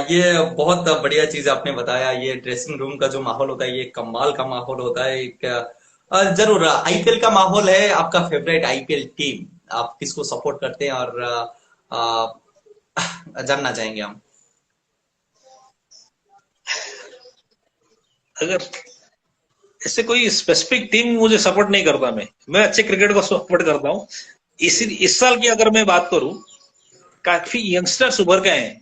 ये बहुत बढ़िया चीज आपने बताया। ये ड्रेसिंग रूम का जो माहौल होता है ये कमाल का माहौल होता है। एक जरूर आईपीएल का माहौल है। आपका फेवरेट आईपीएल टीम, आप किसको सपोर्ट करते हैं और जानना चाहेंगे हम। अगर ऐसे कोई स्पेसिफिक टीम मुझे सपोर्ट नहीं करता, मैं अच्छे क्रिकेट को सपोर्ट करता हूँ। जी इस साल की अगर मैं बात करूं, काफी यंगस्टर्स उभर के हैं,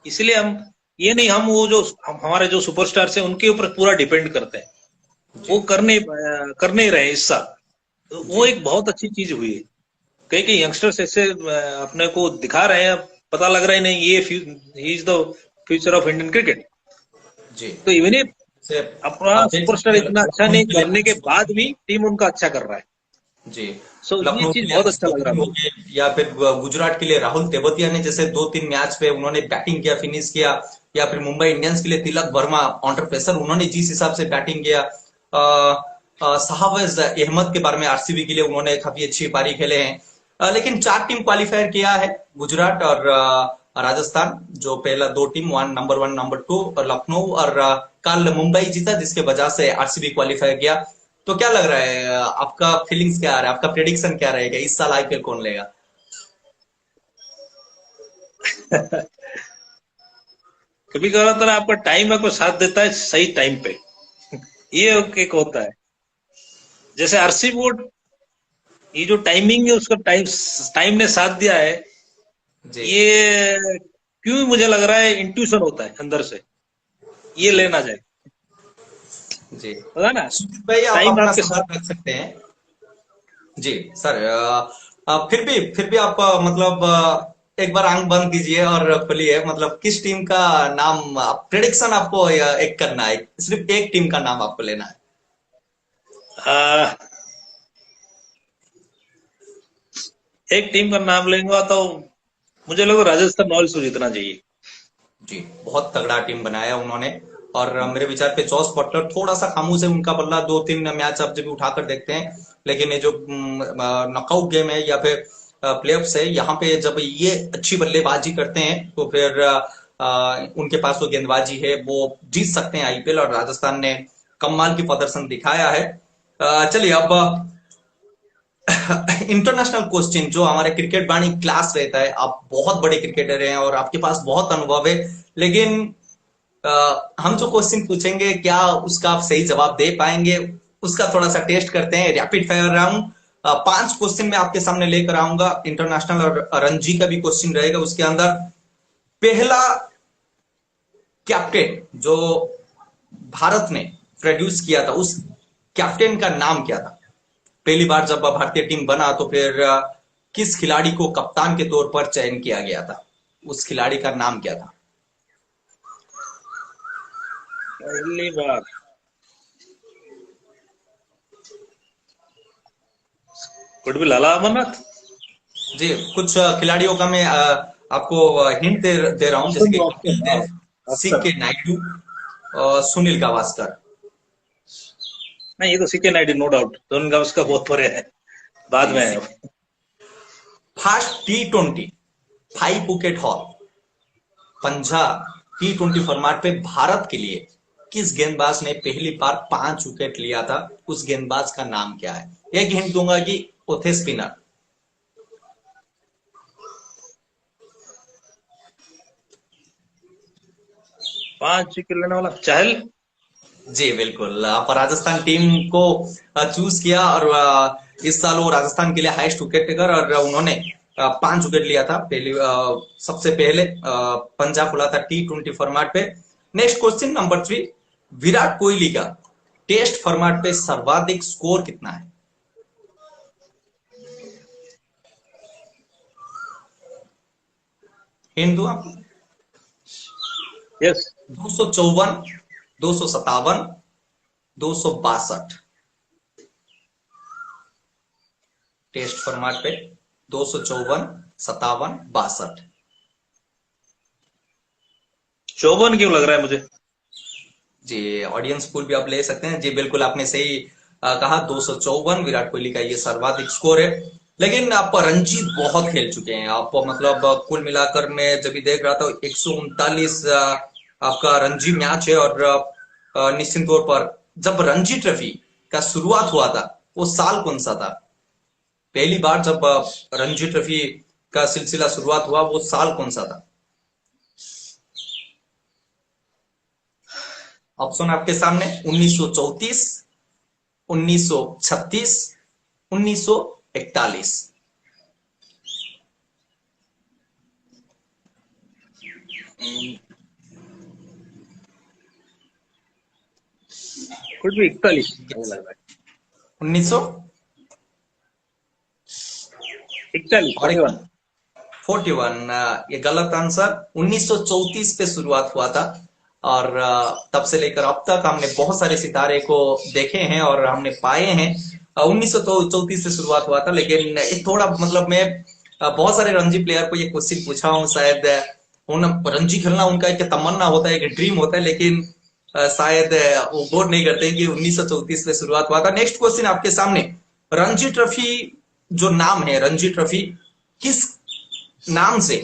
इसलिए हम ये नहीं, हम वो जो हमारे जो सुपरस्टार्स हैं उनके ऊपर पूरा डिपेंड करते हैं, जी वो कर नहीं रहे इस साल। तो वो जी एक बहुत अच्छी चीज हुई है। कई कई यंगस्टर्स ऐसे अपने को दिखा रहे हैं, पता लग रहा है नहीं ये ही is the future of Indian cricket. जी। तो इवन से अपना आप देख सकते सुपरस्टार हैं इतना अच्छा लखनऊ नहीं के लिए बनने के बाद भी टीम उनका अच्छा कर रहा है। जी सो ये लखनऊ के चीज लिए बहुत अच्छा लग रहा अजहरुद्दीन है हो मुझे। गए, या फिर गुजरात के लिए राहुल तेवतिया ने जैसे 2-3 मैच पे उन्होंने बैटिंग किया, फिनिश किया। या फिर मुंबई इंडियंस के लिए तिलक वर्मा काउंटर प्रेशर, उन्होंने जिस हिसाब से बैटिंग किया। शाहबाज अहमद के बारे में आरसीबी के लिए उन्होंने काफी अच्छी पारी खेले हैं। लेकिन 4 टीम क्वालिफायर किया है, गुजरात और राजस्थान, जो पहला 2 टीम, नंबर 1 नंबर 2 और लखनऊ, और कल मुंबई जीता जिसके वजह से आरसीबी क्वालिफाई किया। तो क्या लग रहा है, आपका फीलिंग्स क्या आ रहा है, आपका प्रेडिक्शन क्या रहेगा, इस साल आईपीएल कौन लेगा। कभी कभार आपका टाइम आपको साथ देता है सही टाइम पे, ये एक होता है। जैसे आरसीबी वो, ये जो टाइमिंग है उसका, टाइम टाइम ने साथ दिया है। जी ये क्यों मुझे लग रहा है इंट्यूशन होता है अंदर से, ये जी लेना जाए, जी। पता ना, सुमित भाई आप टाइम अपना आपके सवाल साथ। रख सकते हैं। जी सर, फिर भी आप मतलब एक बार आंख बंद कीजिए और खोलिए, मतलब किस टीम का नाम प्रेडिक्शन आपको एक करना है, सिर्फ एक टीम का नाम आपको लेना है। आ, एक टीम का नाम लेंगे तो मुझे लगा राजस्थान रॉयल्स को जीतना चाहिए। जी बहुत तगड़ा टीम बनाया उन्होंने। और मेरे विचार पे जॉस बटलर थोड़ा सा खामोश है, उनका बल्ला 2-3 मैच आप जब भी उठाकर देखते हैं। लेकिन ये जो नॉकआउट गेम है या फिर प्लेऑफ्स है, यहाँ पे जब ये अच्छी बल्लेबाजी करते हैं तो फिर उनके पास वो गेंदबाजी है, वो जीत सकते हैं आईपीएल। और राजस्थान ने कमाल की प्रदर्शन दिखाया है। चलिए अब इंटरनेशनल क्वेश्चन, जो हमारे क्रिकेट बानी क्लास रहता है, आप बहुत बड़े क्रिकेटर हैं और आपके पास बहुत अनुभव है। लेकिन हम जो क्वेश्चन पूछेंगे क्या उसका आप सही जवाब दे पाएंगे, उसका थोड़ा सा टेस्ट करते हैं। रैपिड फायर राउंड, 5 क्वेश्चन मैं आपके सामने लेकर आऊंगा। इंटरनेशनल और रणजी का भी क्वेश्चन रहेगा उसके अंदर। पहला कैप्टन जो भारत ने प्रोड्यूस किया था, उस कैप्टन का नाम क्या था। पहली बार जब भारतीय टीम बना तो फिर किस खिलाड़ी को कप्तान के तौर पर चयन किया गया था, उस खिलाड़ी का नाम क्या था। पहली बार कुड भी लाला अमरनाथ। जी कुछ खिलाड़ियों का मैं आपको हिंट दे रहा हूँ, जैसे ऑप्शन कि दो, कपिल ऑप्शन, हाँ। देव, गावस्कर। सीके नायडू, सुनील गावस्कर। नहीं, ये तो C K Naidu, no doubt. Sunil Gavaskar बहुत परे है, बाद जी में सी है। First T20 5 wicket haul Punjab T20 format पे भारत के लिए किस गेंदबाज ने पहली बार 5 विकेट लिया था? उस गेंदबाज का नाम क्या है? एक हिंट दूंगा कि वो थे स्पिनर। 5 विकेट लेने वाला चहल। जी बिल्कुल, आप राजस्थान टीम को चूज किया और इस साल वो राजस्थान के लिए हाईएस्ट विकेट टेकर और उन्होंने 5 विकेट लिया था पहली सबसे पहले पंजा खुला था T20 फॉर्मेट पे। Next question number 3, Virat Kohli का टेस्ट फॉर्मेट पे सर्वाधिक स्कोर कितना है? हिंट दूं आपको? यस। 254, 257, 262। टेस्ट फॉर्मेट पे 254, 57, 62। 54 क्यों लग रहा है मुझे? जी ऑडियंस पूल भी आप ले सकते हैं। जी बिल्कुल, आपने सही कहा, 254 विराट कोहली का ये सर्वाधिक स्कोर है। लेकिन आप रणजी बहुत खेल चुके हैं आप, मतलब कुल मिलाकर मैं जब भी देख रहा था 139 आपका रणजी मैच है। और निश्चित तौर पर जब रणजी ट्रॉफी का शुरुआत हुआ था वो साल कौन सा था? पहली बार जब रणजी ट्रॉफी का सिलसिला शुरुआत हुआ वो साल कौन सा था? ऑप्शन आपके सामने, 1934, 1936, 1941। कुछ भी 41 मुझे लग रहा है। 1900 41, और 41। 41, ये गलत आंसर। 1934 पे शुरुआत हुआ था और तब से लेकर अब तक हमने बहुत सारे सितारे को देखे हैं और हमने पाए हैं। 1934 से शुरुआत हुआ था, लेकिन एक थोड़ा मतलब मैं बहुत सारे रणजी प्लेयर को ये क्वेश्चन पूछा हूँ, शायद उन रणजी खेलना उनका एक तमन्ना होता है, एक ड्रीम होता है, लेकिन शायद वो गौर नहीं करते कि 1934 में शुरुआत हुआ था। नेक्स्ट क्वेश्चन आपके सामने, रणजी ट्रॉफी जो नाम है रणजी ट्रॉफी, किस नाम से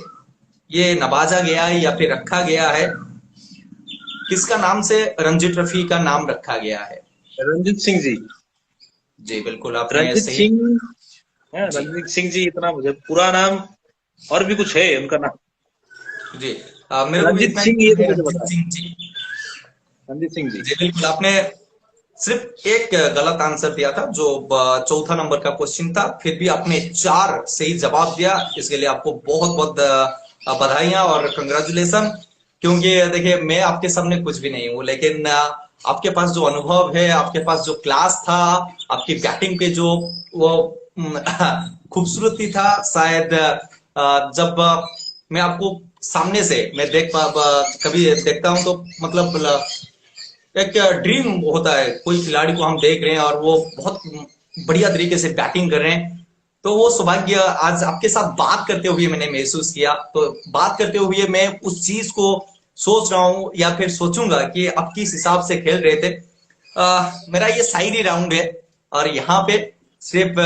ये नवाजा गया है या फिर रखा गया है? किसका नाम से रणजी ट्रॉफी का नाम रखा गया है? रणजीत सिंह जी। जी बिल्कुल, आपने रणजीत सही। सिंह। हाँ, जी रणजीत सिंह जी, इतना मुझे पूरा नाम। और भी कुछ है उनका नाम? जी, मेरे को भी रणजीत इतना सिंह, ही ये है, तो मुझे रणजीत पता है। सिंह जी। रणजीत सिंह जी। जी बिल्कुल, आपने सिर्फ एक गलत आंसर दिया था जो चौथा नंबर का क्वेश्चन था, फिर भी आपने 4 सही जवाब दिया। इसके लिए आपको बहुत बहुत बधाइयां और कंग्रेचुलेशन। क्योंकि देखिए, मैं आपके सामने कुछ भी नहीं हूं, लेकिन आपके पास जो अनुभव है, आपके पास जो क्लास था, आपकी बैटिंग पे जो वो खूबसूरती था, शायद जब मैं आपको सामने से मैं कभी देखता हूं तो मतलब एक ड्रीम होता है, कोई खिलाड़ी को हम देख रहे हैं और वो बहुत बढ़िया तरीके से बैटिंग कर रहे हैं, तो वो सौभाग्य आज आपके साथ बात करते हुए मैंने महसूस किया। तो बात करते हुए मैं उस चीज को सोच रहा हूं या फिर सोचूंगा कि आप किस हिसाब से खेल रहे थे। मेरा ये शायरी राउंड है और यहाँ पे सिर्फ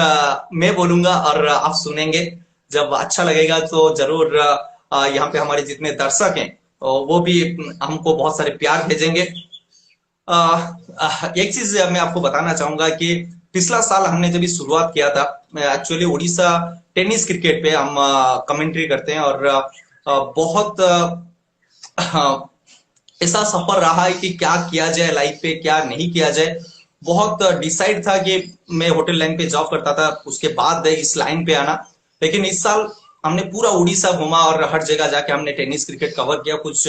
मैं बोलूंगा और आप सुनेंगे। जब अच्छा लगेगा तो जरूर यहाँ पे हमारे जितने दर्शक हैं वो भी हमको बहुत सारे प्यार भेजेंगे। एक चीज मैं आपको बताना चाहूंगा कि पिछला साल हमने जब शुरुआत किया था, एक्चुअली उड़ीसा टेनिस क्रिकेट पे हम कमेंट्री करते हैं और बहुत ऐसा सफर रहा है कि क्या किया जाए लाइफ पे, क्या नहीं किया जाए। बहुत डिसाइड था कि मैं होटल लाइन पे जॉब करता था, उसके बाद इस लाइन पे आना। लेकिन इस साल हमने पूरा उड़ीसा घूमा और हर जगह जाके हमने टेनिस क्रिकेट कवर किया। कुछ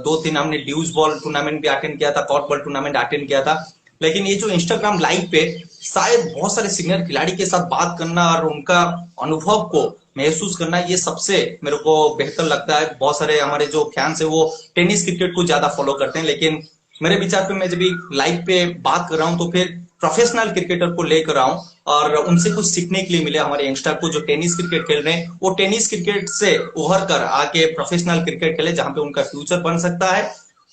2-3 हमने ड्यूज बॉल टूर्नामेंट भी अटेंड किया था, कॉर्ट बॉल टूर्नामेंट अटेंड किया था। लेकिन ये जो इंस्टाग्राम लाइव पे शायद बहुत सारे सीनियर खिलाड़ी के साथ बात करना और उनका अनुभव को महसूस करना, ये सबसे मेरे को बेहतर लगता है। बहुत सारे हमारे जो फैंस है वो टेनिस क्रिकेट को ज्यादा फॉलो करते हैं, लेकिन मेरे विचार पे मैं जब लाइव पे बात कर रहा हूँ तो फिर प्रोफेशनल क्रिकेटर को लेकर आऊं और उनसे कुछ सीखने के लिए मिले। हमारे यंगस्टर को जो टेनिस क्रिकेट खेल रहे हैं वो टेनिस क्रिकेट से उभर कर आके प्रोफेशनल क्रिकेट खेले जहां पे उनका फ्यूचर बन सकता है।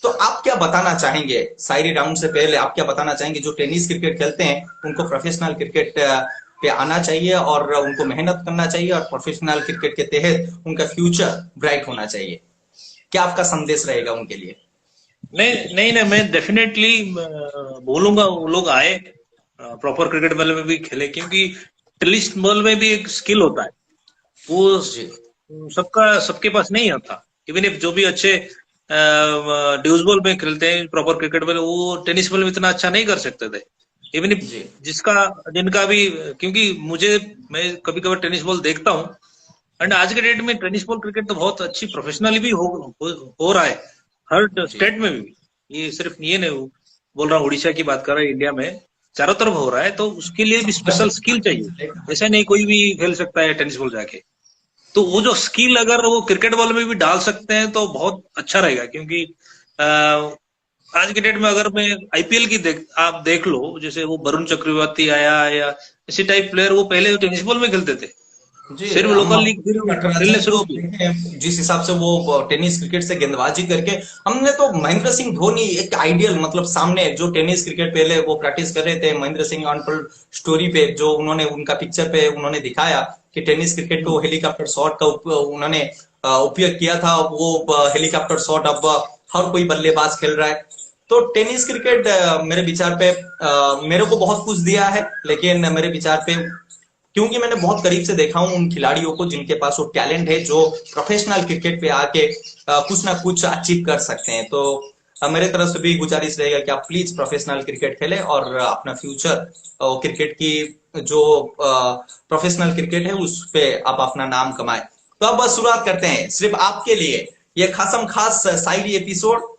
तो आप क्या बताना चाहेंगे शायरी राउंड से पहले, आप क्या बताना चाहेंगे जो टेनिस क्रिकेट खेलते हैं उनको प्रोफेशनल क्रिकेट पे आना चाहिए और उनको मेहनत करना चाहिए और प्रोफेशनल क्रिकेट के तहत उनका फ्यूचर ब्राइट होना चाहिए? क्या आपका संदेश रहेगा उनके लिए? नहीं नहीं नहीं, मैं डेफिनेटली बोलूंगा वो लोग आए, प्रॉपर क्रिकेट बॉल में भी खेले, क्योंकि टेनिस बॉल में भी एक स्किल होता है, वो जी सबके पास नहीं आता। इवन इफ जो भी अच्छे ड्यूस बॉल में खेलते हैं प्रॉपर क्रिकेट बॉल, वो टेनिस बॉल में इतना अच्छा नहीं कर सकते थे। इवन इफ जी जिनका भी, क्योंकि मैं कभी कभी टेनिस बॉल देखता हूँ, एंड आज के डेट में टेनिस बॉल क्रिकेट तो बहुत अच्छी प्रोफेशनली भी हो रहा है हर जी स्टेट में भी। ये सिर्फ ये नहीं बोल रहा हूँ, उड़ीसा की बात कर रहा है, इंडिया में चारों तरफ हो रहा है। तो उसके लिए भी स्पेशल स्किल चाहिए, ऐसा नहीं कोई भी खेल सकता है टेनिस बॉल जाके। तो वो जो स्किल अगर वो क्रिकेट बॉल में भी डाल सकते हैं तो बहुत अच्छा रहेगा, क्योंकि आज के डेट में अगर मैं आईपीएल की आप देख लो, जैसे वो वरुण चक्रवर्ती आया या इसी टाइप प्लेयर, वो पहले टेनिस बॉल में खेलते थे, जी सिर्फ हम लोकल लीग खेलने नटराजन शुरू को किए। देखें, जिस हिसाब से वो टेनिस क्रिकेट से गेंदबाजी करके, हमने तो महेंद्र सिंह धोनी एक आइडियल, मतलब सामने जो टेनिस क्रिकेट पहले वो प्रैक्टिस कर रहे थे, महेंद्र सिंह अनटोल्ड स्टोरी पे जो उन्होंने उनका पिक्चर पे उन्होंने दिखाया कि टेनिस क्रिकेट को हेलीकॉप्टर शॉट का उन्होंने उपयोग किया था। वो हेलीकॉप्टर शॉट अब हर कोई बल्लेबाज खेल रहा है। तो टेनिस क्रिकेट मेरे विचार पे मेरे को बहुत कुछ दिया है, लेकिन मेरे विचार पे क्योंकि मैंने बहुत करीब से देखा हूं उन खिलाड़ियों को जिनके पास वो टैलेंट है जो प्रोफेशनल क्रिकेट पे आके कुछ ना कुछ अचीव कर सकते हैं। तो मेरे तरफ से भी गुजारिश रहेगा कि आप प्लीज प्रोफेशनल क्रिकेट खेलें और अपना फ्यूचर क्रिकेट की जो प्रोफेशनल क्रिकेट है उस पे आप अपना नाम कमाएं। तो अब बस शुरुआत करते हैं सिर्फ आपके लिए ये खासम खास शायरी एपिसोड।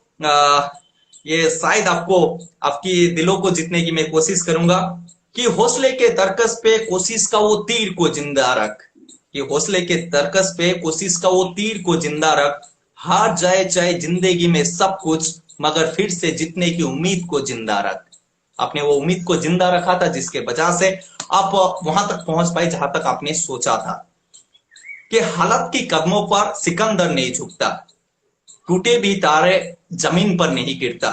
ये शायद आपको आपकी दिलों को जीतने की मैं कोशिश करूंगा कि हौसले के तरकस पे कोशिश का वो तीर को जिंदा रख, कि हौसले के तरकस पे कोशिश का वो तीर को जिंदा रख, हार जाए चाहे जिंदगी में सब कुछ मगर फिर से जीतने की उम्मीद को जिंदा रख। आपने वो उम्मीद को जिंदा रखा था जिसके वजह से आप वहां तक पहुंच पाए जहां तक आपने सोचा था। कि हालत की कदमों पर सिकंदर नहीं झुकता, टूटे भी तारे जमीन पर नहीं गिरता,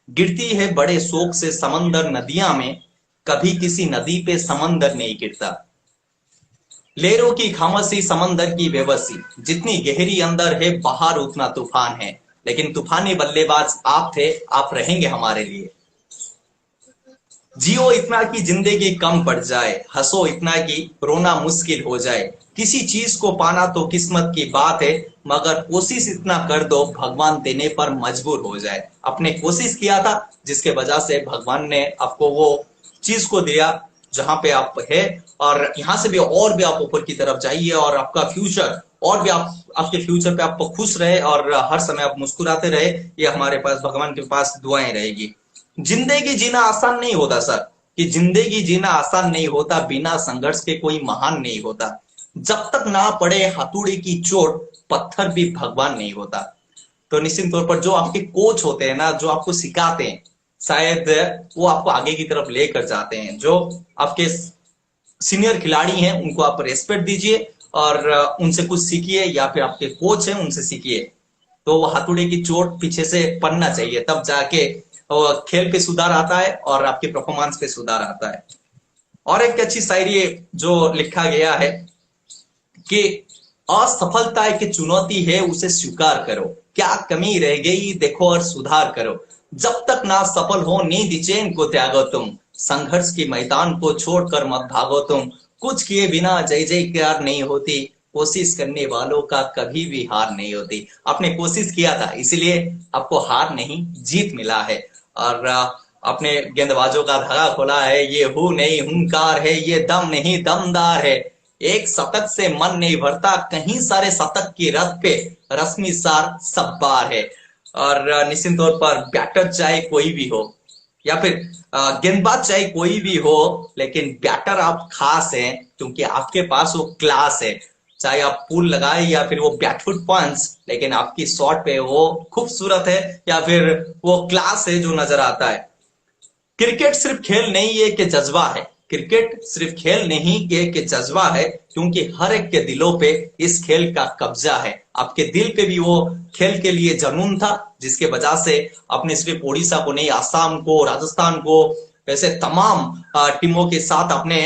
गिरती है बड़े शौक से समंदर नदियां में, कभी किसी नदी पे समंदर नहीं गिरता। लहरों की खामोशी समंदर की बेबसी, जितनी गहरी अंदर है बाहर उतना तूफान है, लेकिन तूफानी बल्लेबाज आप थे, आप रहेंगे हमारे लिए। जियो इतना कि जिंदगी कम पड़ जाए, हंसो इतना कि रोना मुश्किल हो जाए, किसी चीज को पाना तो किस्मत की बात है, मगर कोशिश इतना कर दो भगवान देने पर मजबूर हो जाए। आपने कोशिश किया था जिसके वजह से भगवान ने आपको वो चीज को दिया जहां पे आप है, और यहाँ से भी और भी आप ऊपर की तरफ जाइए और आपका फ्यूचर और भी आपके फ्यूचर पे आप खुश रहे और हर समय आप मुस्कुराते रहे। ये हमारे पास भगवान के पास दुआएं रहेगी। जिंदगी जीना आसान नहीं होता सर, कि जिंदगी जीना आसान नहीं होता, बिना संघर्ष के कोई महान नहीं होता, जब तक ना पड़े हथौड़े की चोट पत्थर भी भगवान नहीं होता। तो निश्चित तौर पर जो आपके कोच होते हैं ना, जो आपको सिखाते हैं, शायद वो आपको आगे की तरफ लेकर जाते हैं। जो आपके सीनियर खिलाड़ी हैं उनको आप रेस्पेक्ट दीजिए और उनसे कुछ सीखिए, या फिर आपके कोच हैं उनसे सीखिए। तो वो हथौड़े की चोट पीछे से पड़ना चाहिए, तब जाके खेल पे सुधार आता है और आपके परफॉर्मेंस पे सुधार आता है। और एक अच्छी शायरी जो लिखा गया है कि असफलता एक चुनौती है उसे स्वीकार करो, क्या कमी रह गई देखो और सुधार करो, जब तक ना सफल हो नींद चैन को त्यागो तुम, संघर्ष के मैदान को छोड़कर मत भागो तुम, कुछ किए बिना जय जयकार नहीं होती, कोशिश करने वालों का कभी भी हार नहीं होती। आपने कोशिश किया था इसलिए आपको हार नहीं जीत मिला है। और अपने गेंदबाजों का धागा खोला है, ये हु नहीं हुंकार है, ये दम नहीं दमदार है, एक शतक से मन नहीं भरता, कहीं सारे शतक की रथ पे रश्मि सार सब बार है। और निश्चित तौर पर बैटर चाहे कोई भी हो या फिर गेंदबाज चाहे कोई भी हो, लेकिन बैटर आप खास हैं क्योंकि आपके पास वो क्लास है। चाहे आप पुल लगाए या फिर वो बैटफुट पंच, लेकिन आपकी शॉट पे वो खूबसूरत है या फिर वो क्लास है जो नजर आता है। क्रिकेट सिर्फ खेल नहीं है कि जज्बा है। क्रिकेट सिर्फ खेल नहीं है कि जज्बा है, क्योंकि हर एक के दिलों पे इस खेल का कब्जा है। आपके दिल पे भी वो खेल के लिए जुनून था, जिसके वजह से आपने सिर्फ ओडिशा को नहीं, आसाम को, राजस्थान को, ऐसे तमाम टीमों के साथ आपने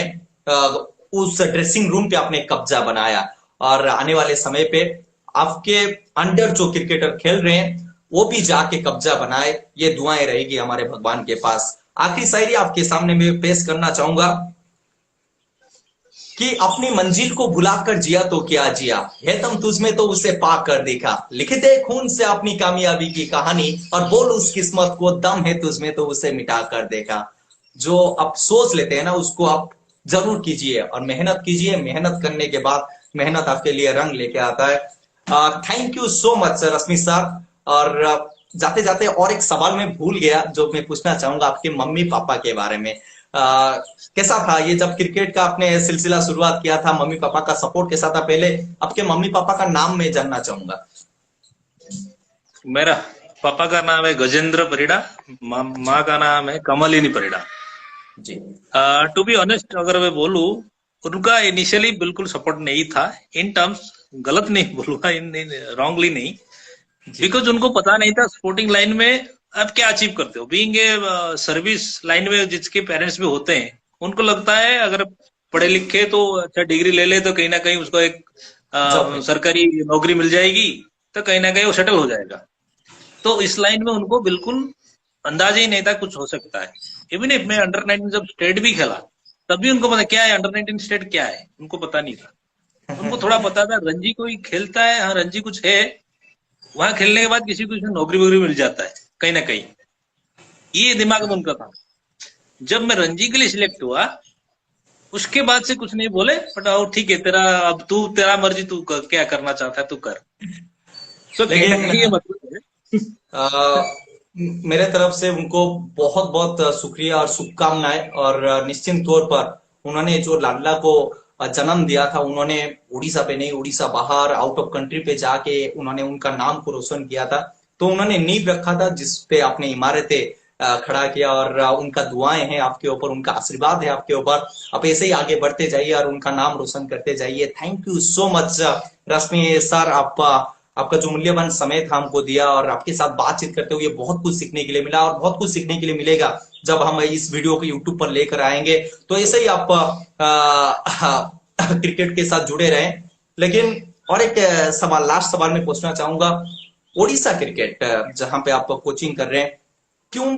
उस ड्रेसिंग रूम पे आपने कब्जा बनाया। और आने वाले समय पे आपके अंडर जो क्रिकेटर खेल रहे हैं वो भी जाके कब्जा बनाए, ये दुआएं रहेगी हमारे भगवान के पास। आखिरी शायरी आपके सामने मैं पेश करना चाहूंगा कि अपनी मंजिल को भुलाकर जिया तो क्या जिया, है तुम तुझमें तो उसे पा कर देखा, लिख दे खून से अपनी कामयाबी की कहानी, और बोल उस किस्मत को दम है तुझमें तो उसे मिटा कर देखा। जो आप सोच लेते हैं ना, उसको आप जरूर कीजिए और मेहनत कीजिए। मेहनत करने के बाद मेहनत आपके लिए रंग लेके आता है। Thank you so much Rashmi sir. और जाते जाते और एक सवाल मैं भूल गया जो मैं पूछना चाहूंगा आपके मम्मी पापा के बारे में। कैसा था ये जब क्रिकेट का आपने सिलसिला शुरुआत किया था, मम्मी पापा का सपोर्ट कैसा था? पहले आपके मम्मी पापा का नाम मैं जानना चाहूंगा। मेरा पापा का नाम है गजेंद्र परिड़ा, माँ का नाम है कमलिनी परिड़ा। जी। टू बी ऑनेस्ट अगर मैं बोलूं, उनका इनिशियली बिल्कुल सपोर्ट नहीं था। इन टर्म्स गलत नहीं बोलूंगा, रॉन्गली नहीं, बिकॉज उनको पता नहीं था स्पोर्टिंग लाइन में आप क्या अचीव करते हो। बीइंग ए सर्विस लाइन में जिसके पेरेंट्स भी होते हैं, उनको लगता है अगर पढ़े लिखे तो अच्छा डिग्री ले ले तो कहीं ना कहीं उसको एक सरकारी नौकरी मिल जाएगी, तो कहीं ना कहीं वो सेटल हो जाएगा। तो इस लाइन में उनको बिल्कुल अंदाजा ही नहीं था कुछ हो सकता है। इवन इफ मैं अंडर 19 जब स्टेट भी खेला, तब भी उनको पता क्या है अंडर 19 स्टेट क्या है, उनको पता नहीं था। उनको थोड़ा पता था रणजी कोई खेलता है, हाँ रणजी कुछ है, वहां खेलने के बाद किसी को नौकरी वोकरी मिल जाता है कहीं ना कहीं, ये दिमाग में उनका था। जब मैं रणजी के लिए सिलेक्ट हुआ, उसके बाद से कुछ नहीं बोले, बट आओ ठीक है तेरा, अब तू तेरा मर्जी, तू क्या करना चाहता है तू कर। तो लेकिन ये मतलब है मेरे तरफ से उनको बहुत बहुत शुक्रिया और शुभकामनाएं। और निश्चित तौर पर उन्होंने जो लाडला को जन्म दिया था, उन्होंने उड़ीसा पे नहीं, उड़ीसा बाहर आउट ऑफ कंट्री पे जाके उन्होंने उनका नाम को रोशन किया था। तो उन्होंने नींव रखा था जिस पे आपने इमारतें खड़ा किया, और उनका दुआएं हैं आपके ऊपर, उनका आशीर्वाद है आपके ऊपर। आप ऐसे ही आगे बढ़ते जाइए और उनका नाम रोशन करते जाइए। Thank you so much Rashmi sir, आपका जो मूल्यवान समय था हमको दिया, और आपके साथ बातचीत करते हुए बहुत कुछ सीखने के लिए मिला, और बहुत कुछ सीखने के लिए मिलेगा जब हम इस वीडियो को यूट्यूब पर लेकर आएंगे। तो ऐसे ही आप क्रिकेट के साथ जुड़े रहें। लेकिन और एक सवाल, लास्ट सवाल मैं पूछना चाहूंगा, ओडिशा क्रिकेट जहां पे आप कोचिंग कर रहे हैं, क्यों,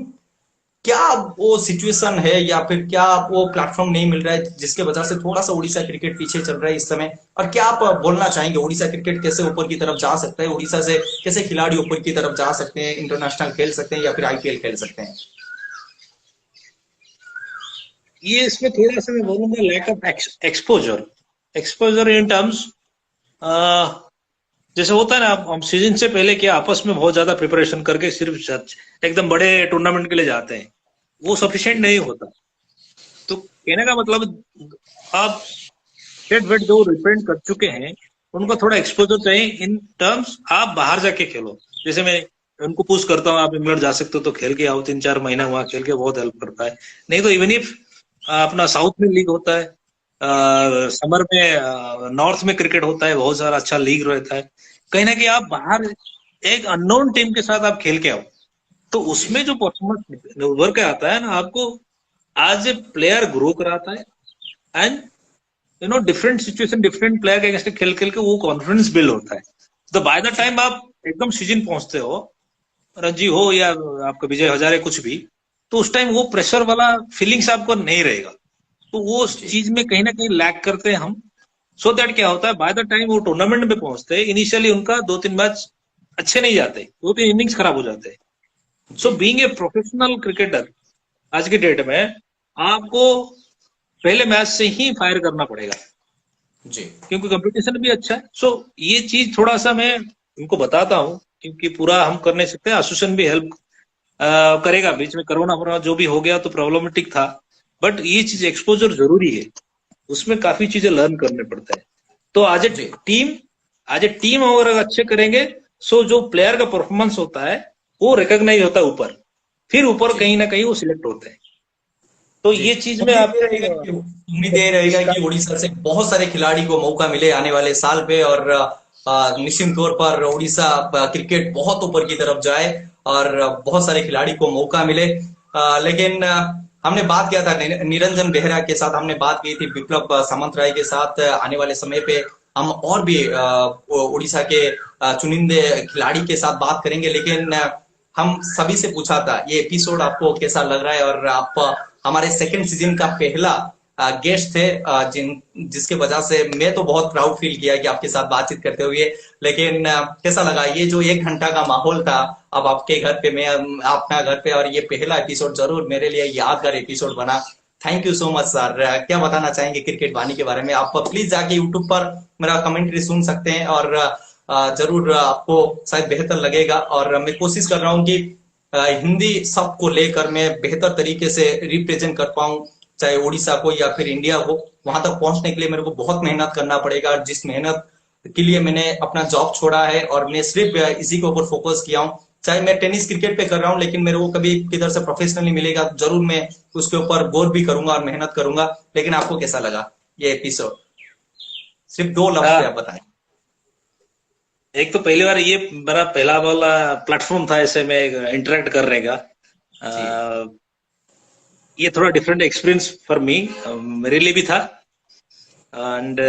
क्या वो सिचुएशन है या फिर क्या वो प्लेटफॉर्म नहीं मिल रहा है जिसके वजह से थोड़ा सा उड़ीसा क्रिकेट पीछे चल रहा है इस समय? और क्या आप बोलना चाहेंगे, उड़ीसा क्रिकेट कैसे ऊपर की तरफ जा सकता है? उड़ीसा से कैसे खिलाड़ी ऊपर की तरफ जा सकते हैं, इंटरनेशनल खेल सकते हैं या फिर आईपीएल खेल सकते हैं? ये इसमें थोड़ा सा मैं बोलूंगा lack of exposure in terms, जैसे होता है ना, हम सीजन से पहले क्या आपस में बहुत ज्यादा प्रिपरेशन करके सिर्फ एकदम बड़े टूर्नामेंट के लिए जाते हैं, वो सफिशिएंट नहीं होता। तो कहने का मतलब आप स्टेट वेट जो रिप्रेजेंट कर चुके हैं, उनको थोड़ा एक्सपोजर चाहिए इन टर्म्स, आप बाहर जाके खेलो। जैसे मैं उनको पुश करता हूँ, आप इंग्लैंड जा सकते हो तो खेल के आओ, 3-4 महीना वहां खेल के बहुत हेल्प करता है। नहीं तो इवन इफ अपना साउथ में लीग होता है, समर में नॉर्थ में क्रिकेट होता है, बहुत सारा अच्छा लीग रहता है, कहीं ना कहीं आप बाहर एक अननोन टीम के साथ आप खेल के आओ, तो उसमें जो परफॉर्मेंस उभर के आता है ना, आपको आज ए प्लेयर ग्रो कराता है। And you know different situation, different player के अगेंस्ट खेल खेल के वो कॉन्फिडेंस बिल्ड होता है। तो बाय द टाइम आप एकदम सीजन पहुंचते हो, रणजी हो या आपका विजय हजारे कुछ भी, तो उस टाइम वो प्रेशर वाला फीलिंग्स आपको नहीं रहेगा। तो वो चीज में कहीं ना कहीं लैक करते हैं हम। सो दैट क्या होता है, बाय द टाइम वो टूर्नामेंट में पहुंचते हैं, इनिशियली उनका 2-3 मैच अच्छे नहीं जाते, 2-3 इनिंग्स खराब हो जाते हैं। So being a professional cricketer आज के डेट में आपको पहले मैच से ही फायर करना पड़ेगा जी, क्योंकि कंपटीशन भी अच्छा है। सो ये चीज थोड़ा सा मैं उनको बताता हूँ, क्योंकि पूरा हम कर नहीं सकते, एसोसिएशन भी हेल्प करेगा। बीच में कोरोना जो भी हो गया तो प्रॉब्लमेटिक था, बट ये चीज एक्सपोजर जरूरी है, उसमें काफी चीजें लर्न करने पड़ता है। तो आज ए टीम अगर अच्छे करेंगे, सो जो प्लेयर का परफॉर्मेंस होता है वो रिकॉग्नाइज होता है ऊपर, फिर ऊपर कहीं ना कहीं वो सिलेक्ट होते हैं। तो जी। ये चीज में आपको उम्मीद ये रहेगा इसका कि उड़ीसा से बहुत सारे खिलाड़ी को मौका मिले आने वाले साल पे, और निश्चित तौर पर उड़ीसा क्रिकेट बहुत ऊपर की तरफ जाए और बहुत सारे खिलाड़ी को मौका मिले। लेकिन हमने बात किया था निरंजन बेहरा के साथ, हमने बात की थी विप्लव सामंतराय के साथ, आने वाले समय पे हम और भी उड़ीसा के चुनिंदे खिलाड़ी के साथ बात करेंगे। लेकिन हम सभी से पूछा था ये एपिसोड आपको कैसा लग रहा है, और आप हमारे सेकंड सीजन का पहला गेस्ट थे, जिसके वजह से मैं तो बहुत प्राउड फील किया कि आपके साथ बातचीत करते हुए। लेकिन कैसा लगा ये जो 1 घंटा का माहौल था, अब आपके घर पे, मैं अपना घर पे, और ये पहला एपिसोड जरूर मेरे लिए यादगार एपिसोड बना। Thank you so much sir. क्या बताना चाहेंगे क्रिकेट वानी के बारे में? आप प्लीज जाके यूट्यूब पर मेरा कमेंट्री सुन सकते हैं, और जरूर आपको शायद बेहतर लगेगा। और मैं कोशिश कर रहा हूँ कि हिंदी शब्द को लेकर मैं बेहतर तरीके से रिप्रेजेंट कर पाऊं, चाहे उड़ीसा को या फिर इंडिया को। वहां तक पहुंचने के लिए मेरे को बहुत मेहनत करना पड़ेगा, और जिस मेहनत के लिए मैंने अपना जॉब छोड़ा है और मैं सिर्फ इसी के ऊपर फोकस किया हूँ। चाहे मैं टेनिस क्रिकेट पे कर रहा हूँ, लेकिन मेरे को कभी किधर से प्रोफेशनली मिलेगा जरूर मैं उसके ऊपर गौर भी करूंगा और मेहनत करूंगा। लेकिन आपको कैसा लगा ये एपिसोड? सिर्फ 2 लफ्ज पे हाँ, आप बताएं। एक तो पहली बार ये मेरा पहला वाला प्लेटफॉर्म था ऐसे में इंटरेक्ट करने का। जी ये थोड़ा डिफरेंट एक्सपीरियंस फॉर मी, मेरे लिए भी था। एंड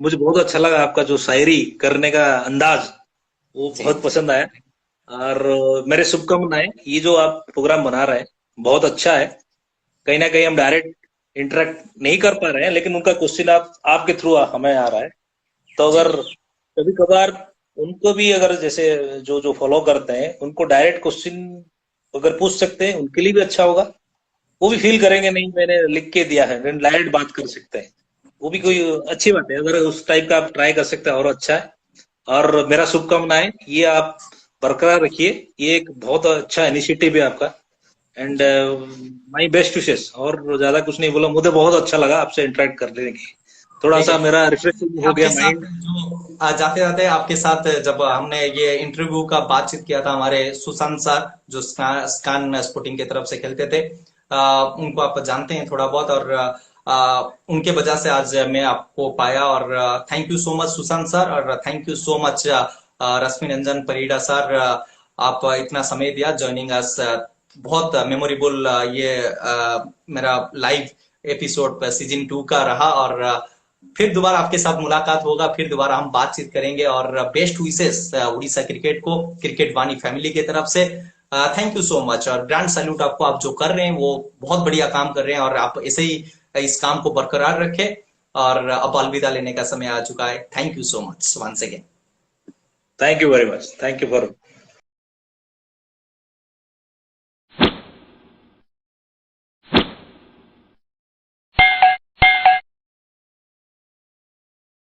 मुझे बहुत अच्छा लगा आपका जो शायरी करने का अंदाज, वो जी बहुत पसंद आया। और मेरे शुभकामनाएं, ये जो आप प्रोग्राम बना रहे हैं बहुत अच्छा है। कहीं ना कहीं हम डायरेक्ट इंटरेक्ट नहीं कर पा रहे हैं, लेकिन उनका क्वेश्चन आपके थ्रू हमें आ रहा है। तो जी अगर कभी कभार उनको भी, अगर जैसे जो जो फॉलो करते हैं उनको डायरेक्ट क्वेश्चन अगर पूछ सकते हैं उनके लिए भी अच्छा होगा। वो भी फील करेंगे नहीं मैंने लिख के दिया है, डायरेक्ट बात कर सकते हैं। वो भी कोई जी अच्छी बात है, अगर उस टाइप का आप ट्राई कर सकते हैं और अच्छा है। और मेरा शुभकामनाएं, ये आप बरकरार रखिए। ये एक बहुत अच्छा इनिशिएटिव है आपका। एंड जी माई बेस्ट विशेस। और ज्यादा कुछ नहीं बोला, मुझे बहुत अच्छा लगा आपसे इंटरेक्ट करने की। थोड़ा ठीक सा है। मेरा रिफ्रेशिंग हो आपके गया साथ माइंड। जो जाते जाते आपके साथ जब हमने ये इंटरव्यू का बातचीत किया था, हमारे सुशांत सर जो स्कान स्पोर्टिंग की तरफ से खेलते थे, उनको आप जानते हैं थोड़ा बहुत, और उनके वजह से आज मैं आपको पाया। और thank you so much Sushant sir, और thank you so much Rashmi Ranjan Parida sir. आप इतना समय दिया ज्वाइनिंग अस। बहुत मेमोरेबल ये मेरा लाइव एपिसोड सीजन 2 का रहा। और फिर दोबारा आपके साथ मुलाकात होगा, फिर दोबारा हम बातचीत करेंगे। और बेस्ट विशेस उड़ीसा क्रिकेट को, क्रिकेट वाणी फैमिली की तरफ से। थैंक यू सो मच, और ग्रैंड सैल्यूट आपको। आप जो कर रहे हैं वो बहुत बढ़िया काम कर रहे हैं, और आप ऐसे ही इस काम को बरकरार रखें। और अब अलविदा लेने का समय आ चुका है। Thank you so much once again. Thank you very much, thank you for